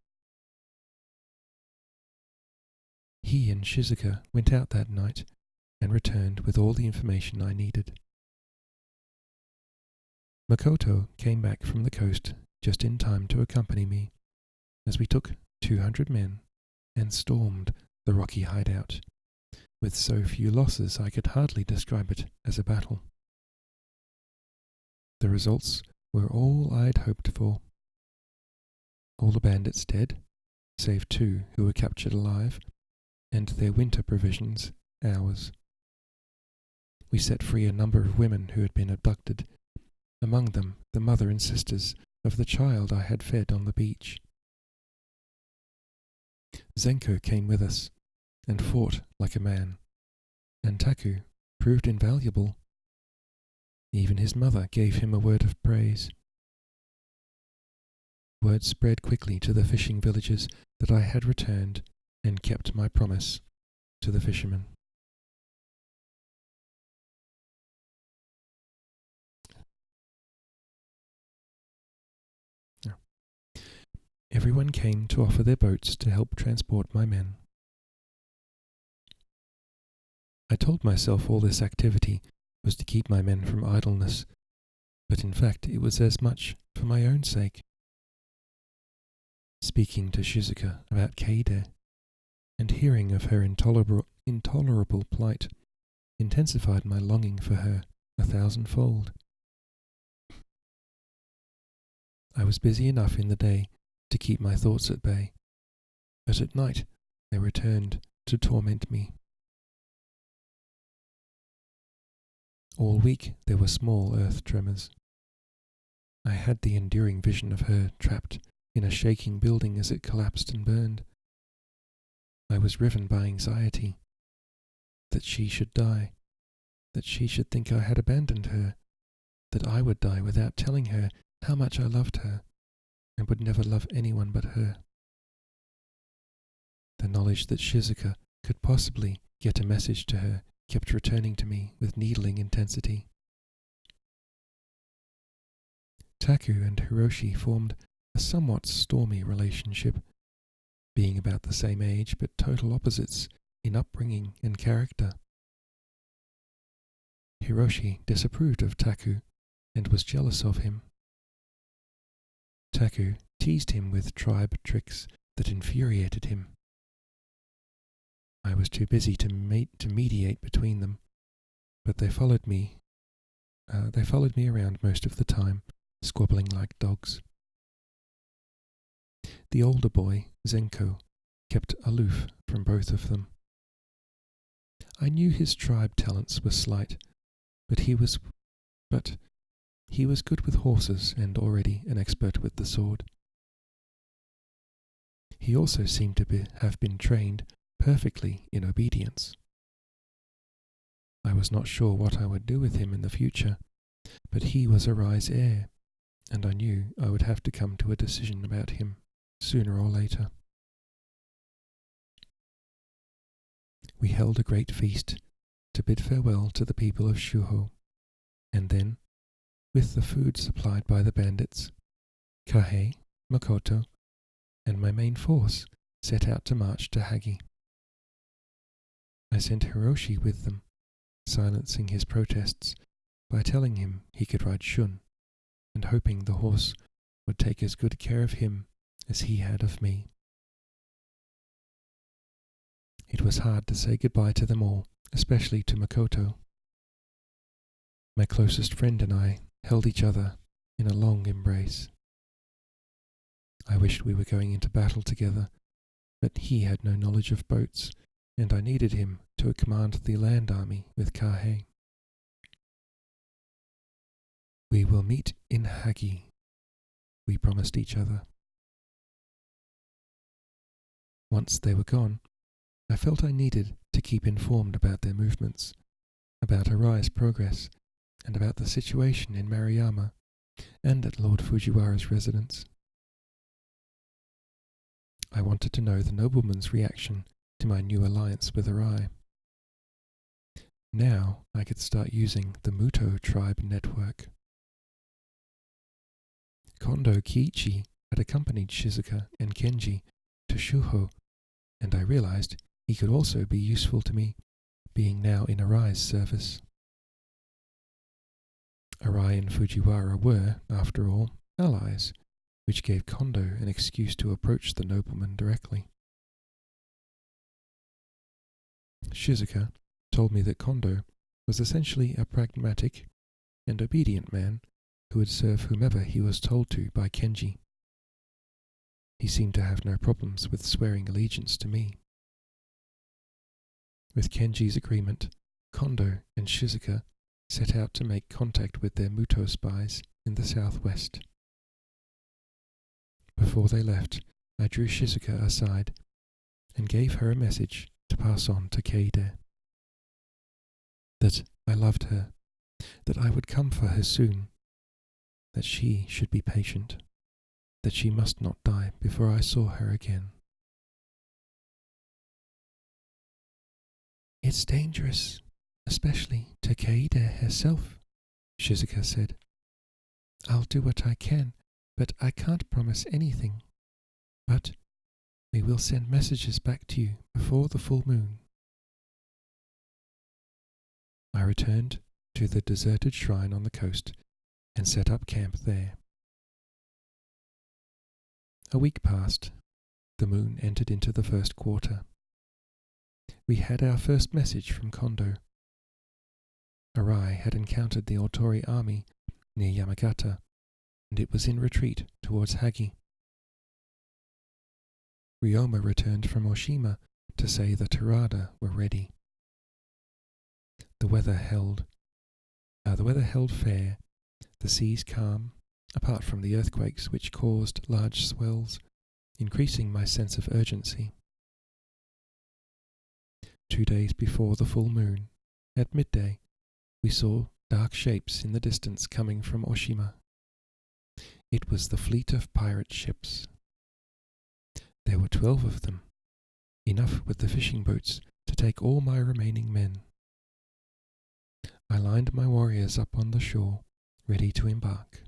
He and Shizuka went out that night and returned with all the information I needed. Makoto came back from the coast just in time to accompany me, as we took 200 men and stormed the rocky hideout, with so few losses I could hardly describe it as a battle. The results were all I'd hoped for. All the bandits dead, save 2 who were captured alive, and their winter provisions ours. We set free a number of women who had been abducted, among them the mother and sisters of the child I had fed on the beach. Zenko came with us and fought like a man, and Taku proved invaluable. Even his mother gave him a word of praise. Word spread quickly to the fishing villages that I had returned and kept my promise to the fishermen. Everyone came to offer their boats to help transport my men. I told myself all this activity was to keep my men from idleness, but in fact it was as much for my own sake. Speaking to Shizuka about Keide, and hearing of her intolerable plight, intensified my longing for her 1,000-fold. I was busy enough in the day to keep my thoughts at bay, but at night they returned to torment me. All week there were small earth tremors. I had the enduring vision of her trapped in a shaking building as it collapsed and burned. I was riven by anxiety that she should die, that she should think I had abandoned her, that I would die without telling her how much I loved her and would never love anyone but her. The knowledge that Shizuka could possibly get a message to her kept returning to me with needling intensity. Taku and Hiroshi formed a somewhat stormy relationship, being about the same age but total opposites in upbringing and character. Hiroshi disapproved of Taku and was jealous of him. Taku teased him with tribe tricks that infuriated him. I was too busy to mediate between them, but they followed me around most of the time, squabbling like dogs. The older boy, Zenko, kept aloof from both of them. I knew his tribe talents were slight, but he was good with horses and already an expert with the sword. He also seemed to have been trained perfectly in obedience. I was not sure what I would do with him in the future, but he was Arai's heir, and I knew I would have to come to a decision about him sooner or later. We held a great feast to bid farewell to the people of Shuho, and then, with the food supplied by the bandits, Kahei, Makoto, and my main force set out to march to Hagi. I sent Hiroshi with them, silencing his protests by telling him he could ride Shun, and hoping the horse would take as good care of him as he had of me. It was hard to say goodbye to them all, especially to Makoto. My closest friend and I held each other in a long embrace. I wished we were going into battle together, but he had no knowledge of boats, and I needed him to command the land army with Kahei. We will meet in Hagi, we promised each other. Once they were gone, I felt I needed to keep informed about their movements, about Arai's progress, and about the situation in Maruyama and at Lord Fujiwara's residence. I wanted to know the nobleman's reaction to my new alliance with Arai. Now I could start using the Muto tribe network. Kondo Kiichi had accompanied Shizuka and Kenji to Shuho, and I realized he could also be useful to me, being now in Arai's service. Arai and Fujiwara were, after all, allies, which gave Kondo an excuse to approach the nobleman directly. Shizuka told me that Kondo was essentially a pragmatic and obedient man who would serve whomever he was told to by Kenji. He seemed to have no problems with swearing allegiance to me. With Kenji's agreement, Kondo and Shizuka set out to make contact with their Muto spies in the southwest. Before they left, I drew Shizuka aside and gave her a message to pass on to Keide. That I loved her, that I would come for her soon, that she should be patient, that she must not die before I saw her again. It's dangerous, especially to Kaede herself, Shizuka said. I'll do what I can, but I can't promise anything. But we will send messages back to you before the full moon. I returned to the deserted shrine on the coast and set up camp there. A week passed. The moon entered into the first quarter. We had our first message from Kondo. Arai had encountered the Otori army near Yamagata, and it was in retreat towards Hagi. Ryoma returned from Oshima to say the Terada were ready. The weather held fair, the seas calm, apart from the earthquakes which caused large swells, increasing my sense of urgency. 2 days before the full moon, at midday, we saw dark shapes in the distance coming from Oshima. It was the fleet of pirate ships. There were 12 of them, enough with the fishing boats to take all my remaining men. I lined my warriors up on the shore, ready to embark.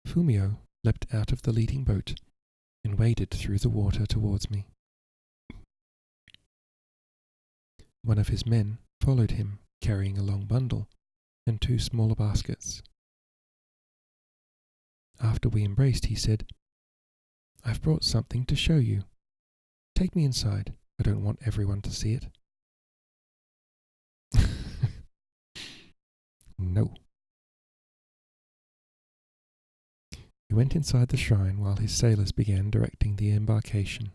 Fumio leapt out of the leading boat and waded through the water towards me. One of his men followed him, carrying a long bundle and 2 smaller baskets. After we embraced, he said, I've brought something to show you. Take me inside. I don't want everyone to see it. No. He went inside the shrine while his sailors began directing the embarkation.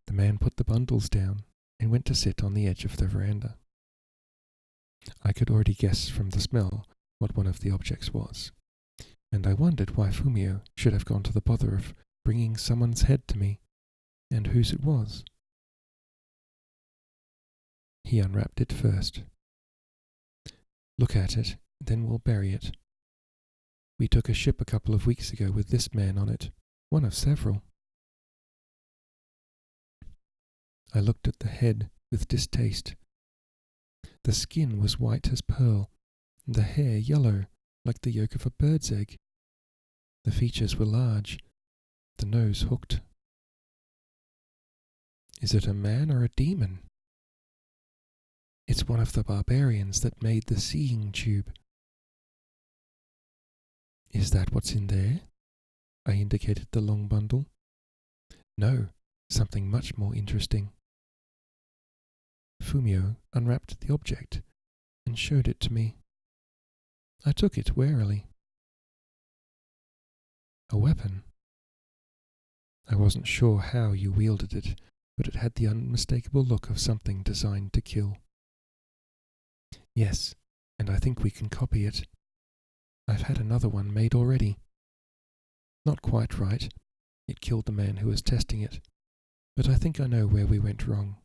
The man put the bundles down and went to sit on the edge of the veranda. I could already guess from the smell what one of the objects was, and I wondered why Fumio should have gone to the bother of bringing someone's head to me, and whose it was. He unwrapped it first. Look at it, then we'll bury it. We took a ship a couple of weeks ago with this man on it, one of several. I looked at the head with distaste. The skin was white as pearl, and the hair yellow, like the yolk of a bird's egg. The features were large, the nose hooked. Is it a man or a demon? It's one of the barbarians that made the seeing tube. Is that what's in there? I indicated the long bundle. No, something much more interesting. Fumio unwrapped the object and showed it to me. I took it warily. A weapon. I wasn't sure how you wielded it, but it had the unmistakable look of something designed to kill. Yes, and I think we can copy it. I've had another one made already. Not quite right. It killed the man who was testing it, but I think I know where we went wrong.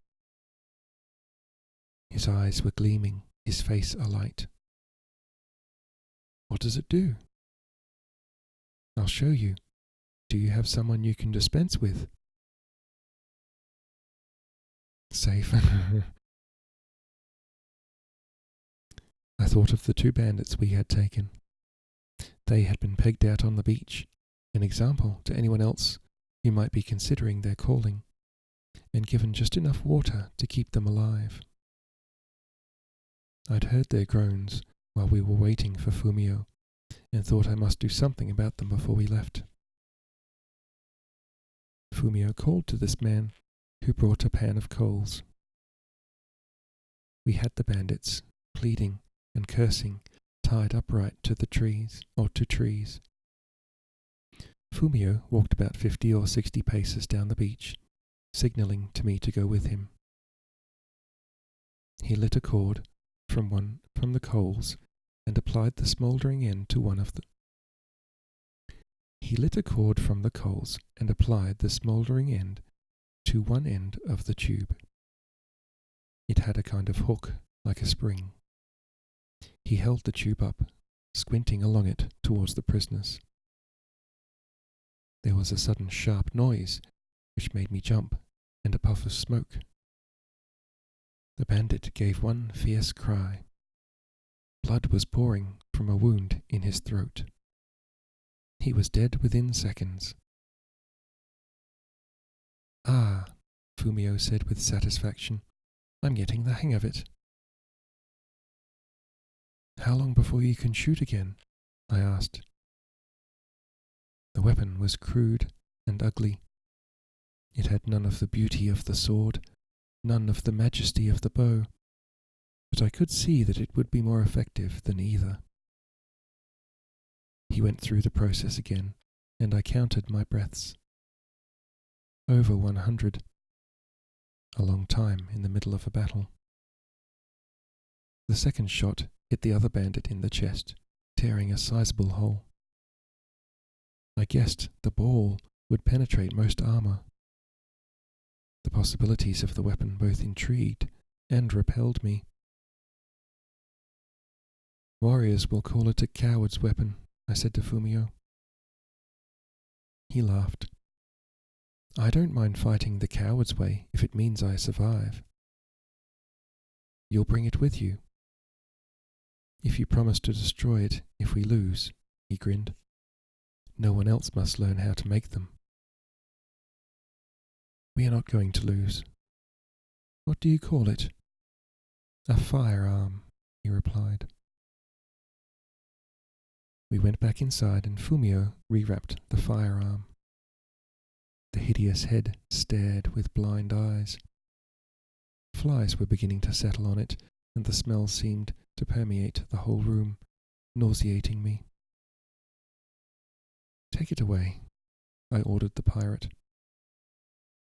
His eyes were gleaming, his face alight. What does it do? I'll show you. Do you have someone you can dispense with? Safe. I thought of the 2 bandits we had taken. They had been pegged out on the beach, an example to anyone else who might be considering their calling, and given just enough water to keep them alive. I'd heard their groans while we were waiting for Fumio, and thought I must do something about them before we left. Fumio called to this man, who brought a pan of coals. We had the bandits, pleading and cursing, tied upright to trees. Fumio walked about 50 or 60 paces down the beach, signalling to me to go with him. He lit a cord from the coals and applied the smouldering end to one of the one end of the tube. It had a kind of hook, like a spring, He held the tube up, squinting along it towards the prisoners. There was a sudden sharp noise, which made me jump, and a puff of smoke. The bandit gave one fierce cry. Blood was pouring from a wound in his throat. He was dead within seconds. "Ah," Fumio said with satisfaction, "I'm getting the hang of it." "How long before you can shoot again?" I asked. The weapon was crude and ugly. It had none of the beauty of the sword, none of the majesty of the bow, but I could see that it would be more effective than either. He went through the process again, and I counted my breaths. Over 100. A long time in the middle of a battle. The second shot hit the other bandit in the chest, tearing a sizable hole. I guessed the ball would penetrate most armor. The possibilities of the weapon both intrigued and repelled me. "Warriors will call it a coward's weapon," I said to Fumio. He laughed. "I don't mind fighting the coward's way if it means I survive." "You'll bring it with you?" "If you promise to destroy it if we lose," he grinned. "No one else must learn how to make them." "We are not going to lose." "What do you call it?" "A firearm," he replied. We went back inside and Fumio rewrapped the firearm. The hideous head stared with blind eyes. Flies were beginning to settle on it, and the smell seemed to permeate the whole room, nauseating me. "Take it away," I ordered the pirate.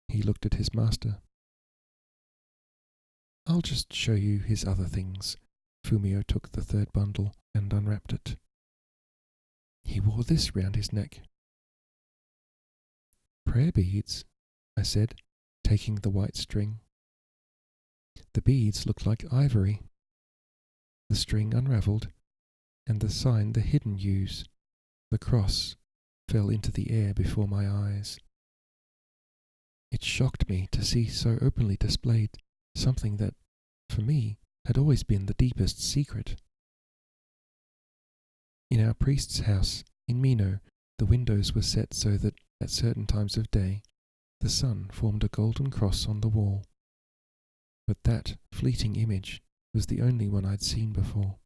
He looked at his master. "I'll just show you his other things." Fumio took the third bundle and unwrapped it. He wore this round his neck. "Prayer beads," I said, taking the white string. The beads looked like ivory. The string unravelled, and the sign the hidden use, the cross, fell into the air before my eyes. It shocked me to see so openly displayed something that, for me, had always been the deepest secret. In our priest's house in Mino, the windows were set so that, at certain times of day, the sun formed a golden cross on the wall. But that fleeting image was the only one I'd seen before.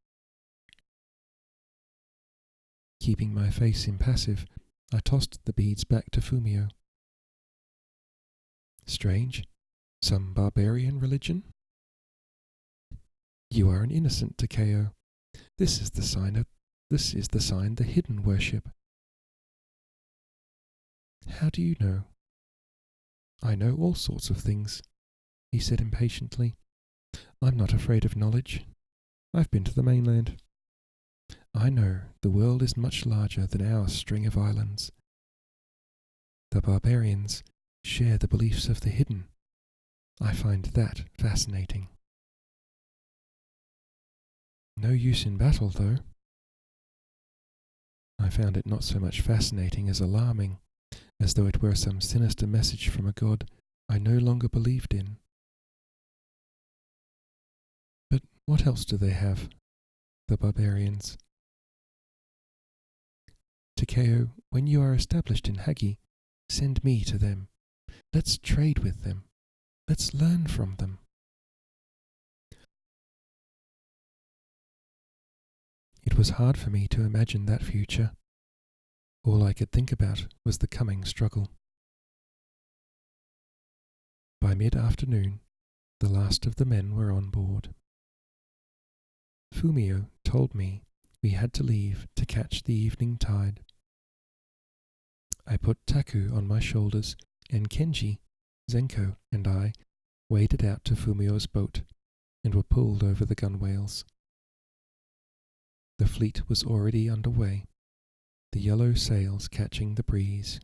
Keeping my face impassive, I tossed the beads back to Fumio. "Strange. Some barbarian religion?" "You are an innocent, Takeo. This is the sign the hidden worship." "How do you know?" "I know all sorts of things," he said impatiently. "I'm not afraid of knowledge. I've been to the mainland. I know the world is much larger than our string of islands. The barbarians share the beliefs of the hidden. I find that fascinating." "No use in battle, though." I found it not so much fascinating as alarming, as though it were some sinister message from a god I no longer believed in. "But what else do they have, the barbarians?" "Takeo, when you are established in Hagi, send me to them. Let's trade with them. Let's learn from them." It was hard for me to imagine that future. All I could think about was the coming struggle. By mid-afternoon, the last of the men were on board. Fumio told me we had to leave to catch the evening tide. I put Taku on my shoulders, and Kenji, Zenko, and I waded out to Fumio's boat and were pulled over the gunwales. The fleet was already under way, the yellow sails catching the breeze.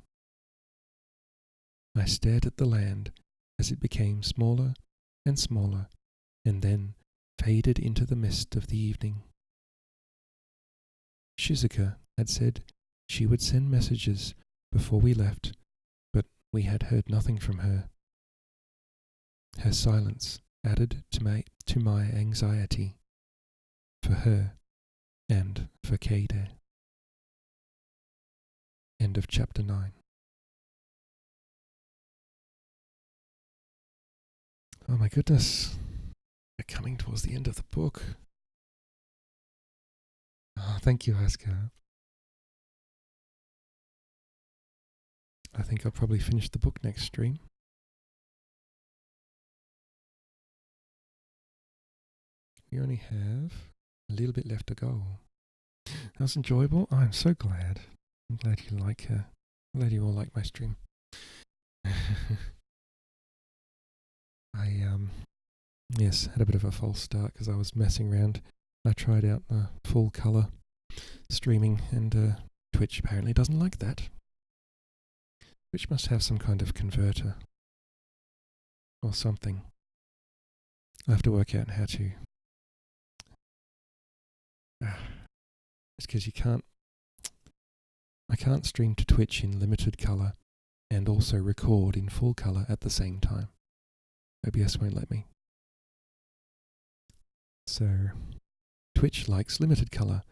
I stared at the land as it became smaller and smaller, and then faded into the mist of the evening. Shizuka had said she would send messages before we left, but we had heard nothing from her. Her silence added to my anxiety for her and for Keide. End of chapter 9. Oh my goodness. We're coming towards the end of the book. Oh, thank you, Aska. I think I'll probably finish the book next stream. We only have a little bit left to go. That was enjoyable. I'm so glad. I'm glad you like I'm glad you all like my stream. I yes, had a bit of a false start because I was messing around. I tried out full color streaming, and Twitch apparently doesn't like that. Twitch must have some kind of converter or something. I have to work out how to. It's because I can't stream to Twitch in limited color and also record in full color at the same time. OBS won't let me. So, Twitch likes limited color.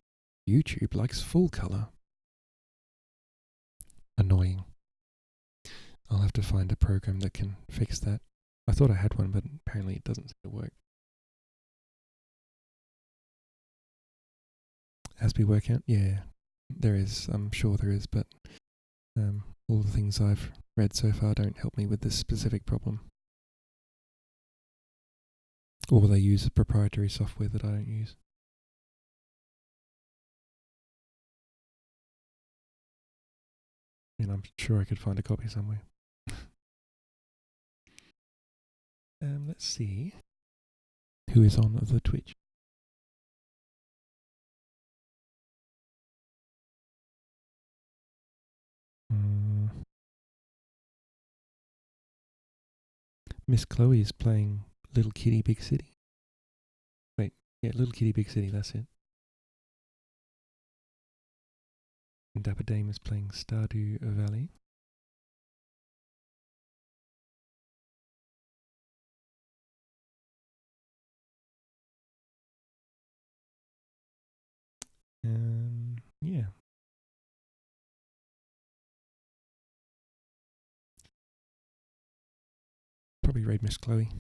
YouTube likes full color. Annoying. I'll have to find a program that can fix that. I thought I had one, but apparently it doesn't seem to work. Has we work out? Yeah, there is. I'm sure there is, but all the things I've read so far don't help me with this specific problem. Or they use proprietary software that I don't use. I mean, I'm sure I could find a copy somewhere. Let's see who is on the Twitch. Miss Chloe is playing Little Kitty Big City. Wait, yeah, Little Kitty Big City, that's it. And Dapper Dame is playing Stardew Valley. Yeah. Probably raid Miss Chloe,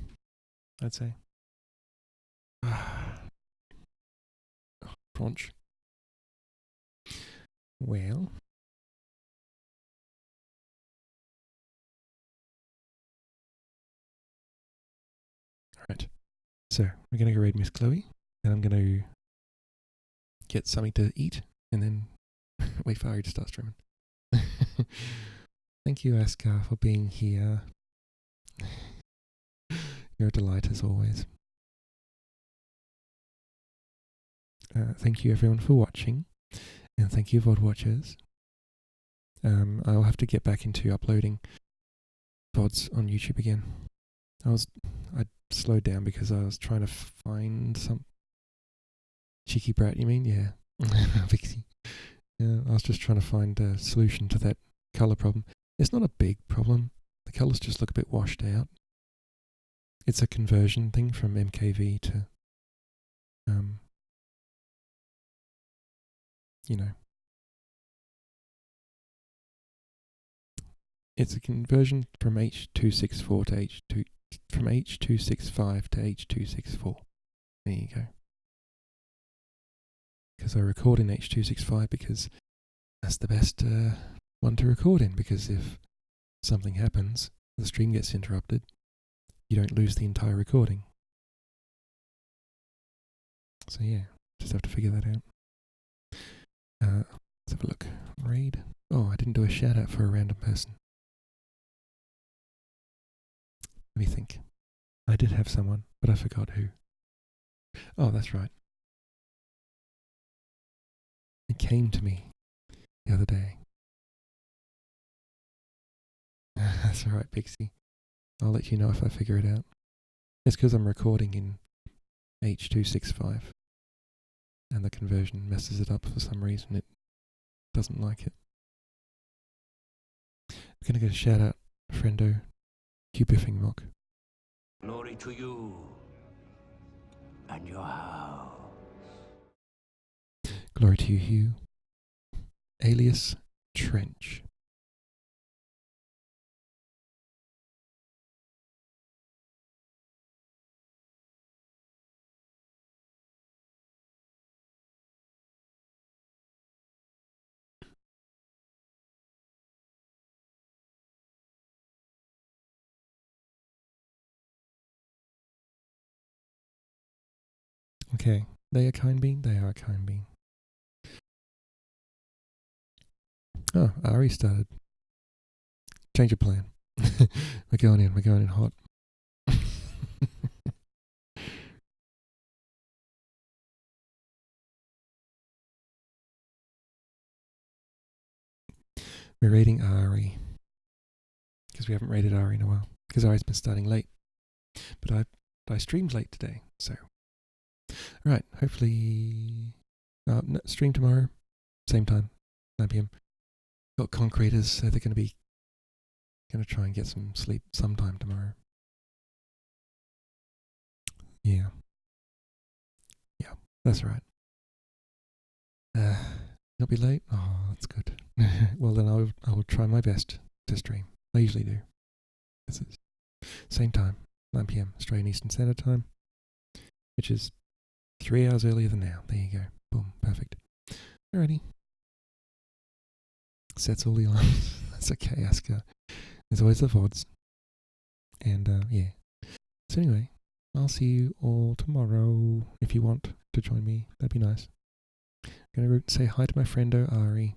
I'd say. Crunch. Well. Alright. So, we're going to go raid Miss Chloe, and I'm going to get something to eat, and then wait for Ari to start streaming. Thank you, Askar, for being here. You're a delight as always. Thank you everyone for watching, and thank you VOD watchers. I'll have to get back into uploading VODs on YouTube again. I slowed down because I was trying to find some cheeky brat. You mean? Yeah, Vixie. Yeah, I was just trying to find a solution to that color problem. It's not a big problem. The colors just look a bit washed out. It's a conversion thing from MKV to, you know, it's a conversion from H.264 to from H.265 to H.264. There you go. Because I record in H.265 because that's the best one to record in, because if something happens, the stream gets interrupted, you don't lose the entire recording. So yeah, just have to figure that out. Let's have a look. Raid. Oh, I didn't do a shout out for a random person. Let me think. I did have someone, but I forgot who. Oh, that's right. It came to me the other day. That's alright, Pixie. I'll let you know if I figure it out. It's because I'm recording in H.265. and the conversion messes it up for some reason. It doesn't like it. We're going to get a shout out, friendo, Hugh Biffing Mock. Glory to you and your house. Glory to you, Hugh. Alias Trench. Okay, they are a kind being? They are a kind being. Oh, Ari started. Change of plan. We're going in hot. We're rating Ari. Because we haven't rated Ari in a while. Because Ari's been starting late. But I streamed late today, so. Alright, hopefully. Stream tomorrow. Same time, 9 p.m. Got concreters, so they're going to try and get some sleep sometime tomorrow. Yeah. Yeah, that's right. Not be late? Oh, that's good. Well, then I will try my best to stream. I usually do. This is same time, 9 p.m. Australian Eastern Standard Time, which is 3 hours earlier than now. There you go. Boom. Perfect. Alrighty. Sets all the alarms. That's okay, Asker. There's always the VODs. And, yeah. So anyway, I'll see you all tomorrow. If you want to join me, that'd be nice. I'm going to say hi to my friendo Ari.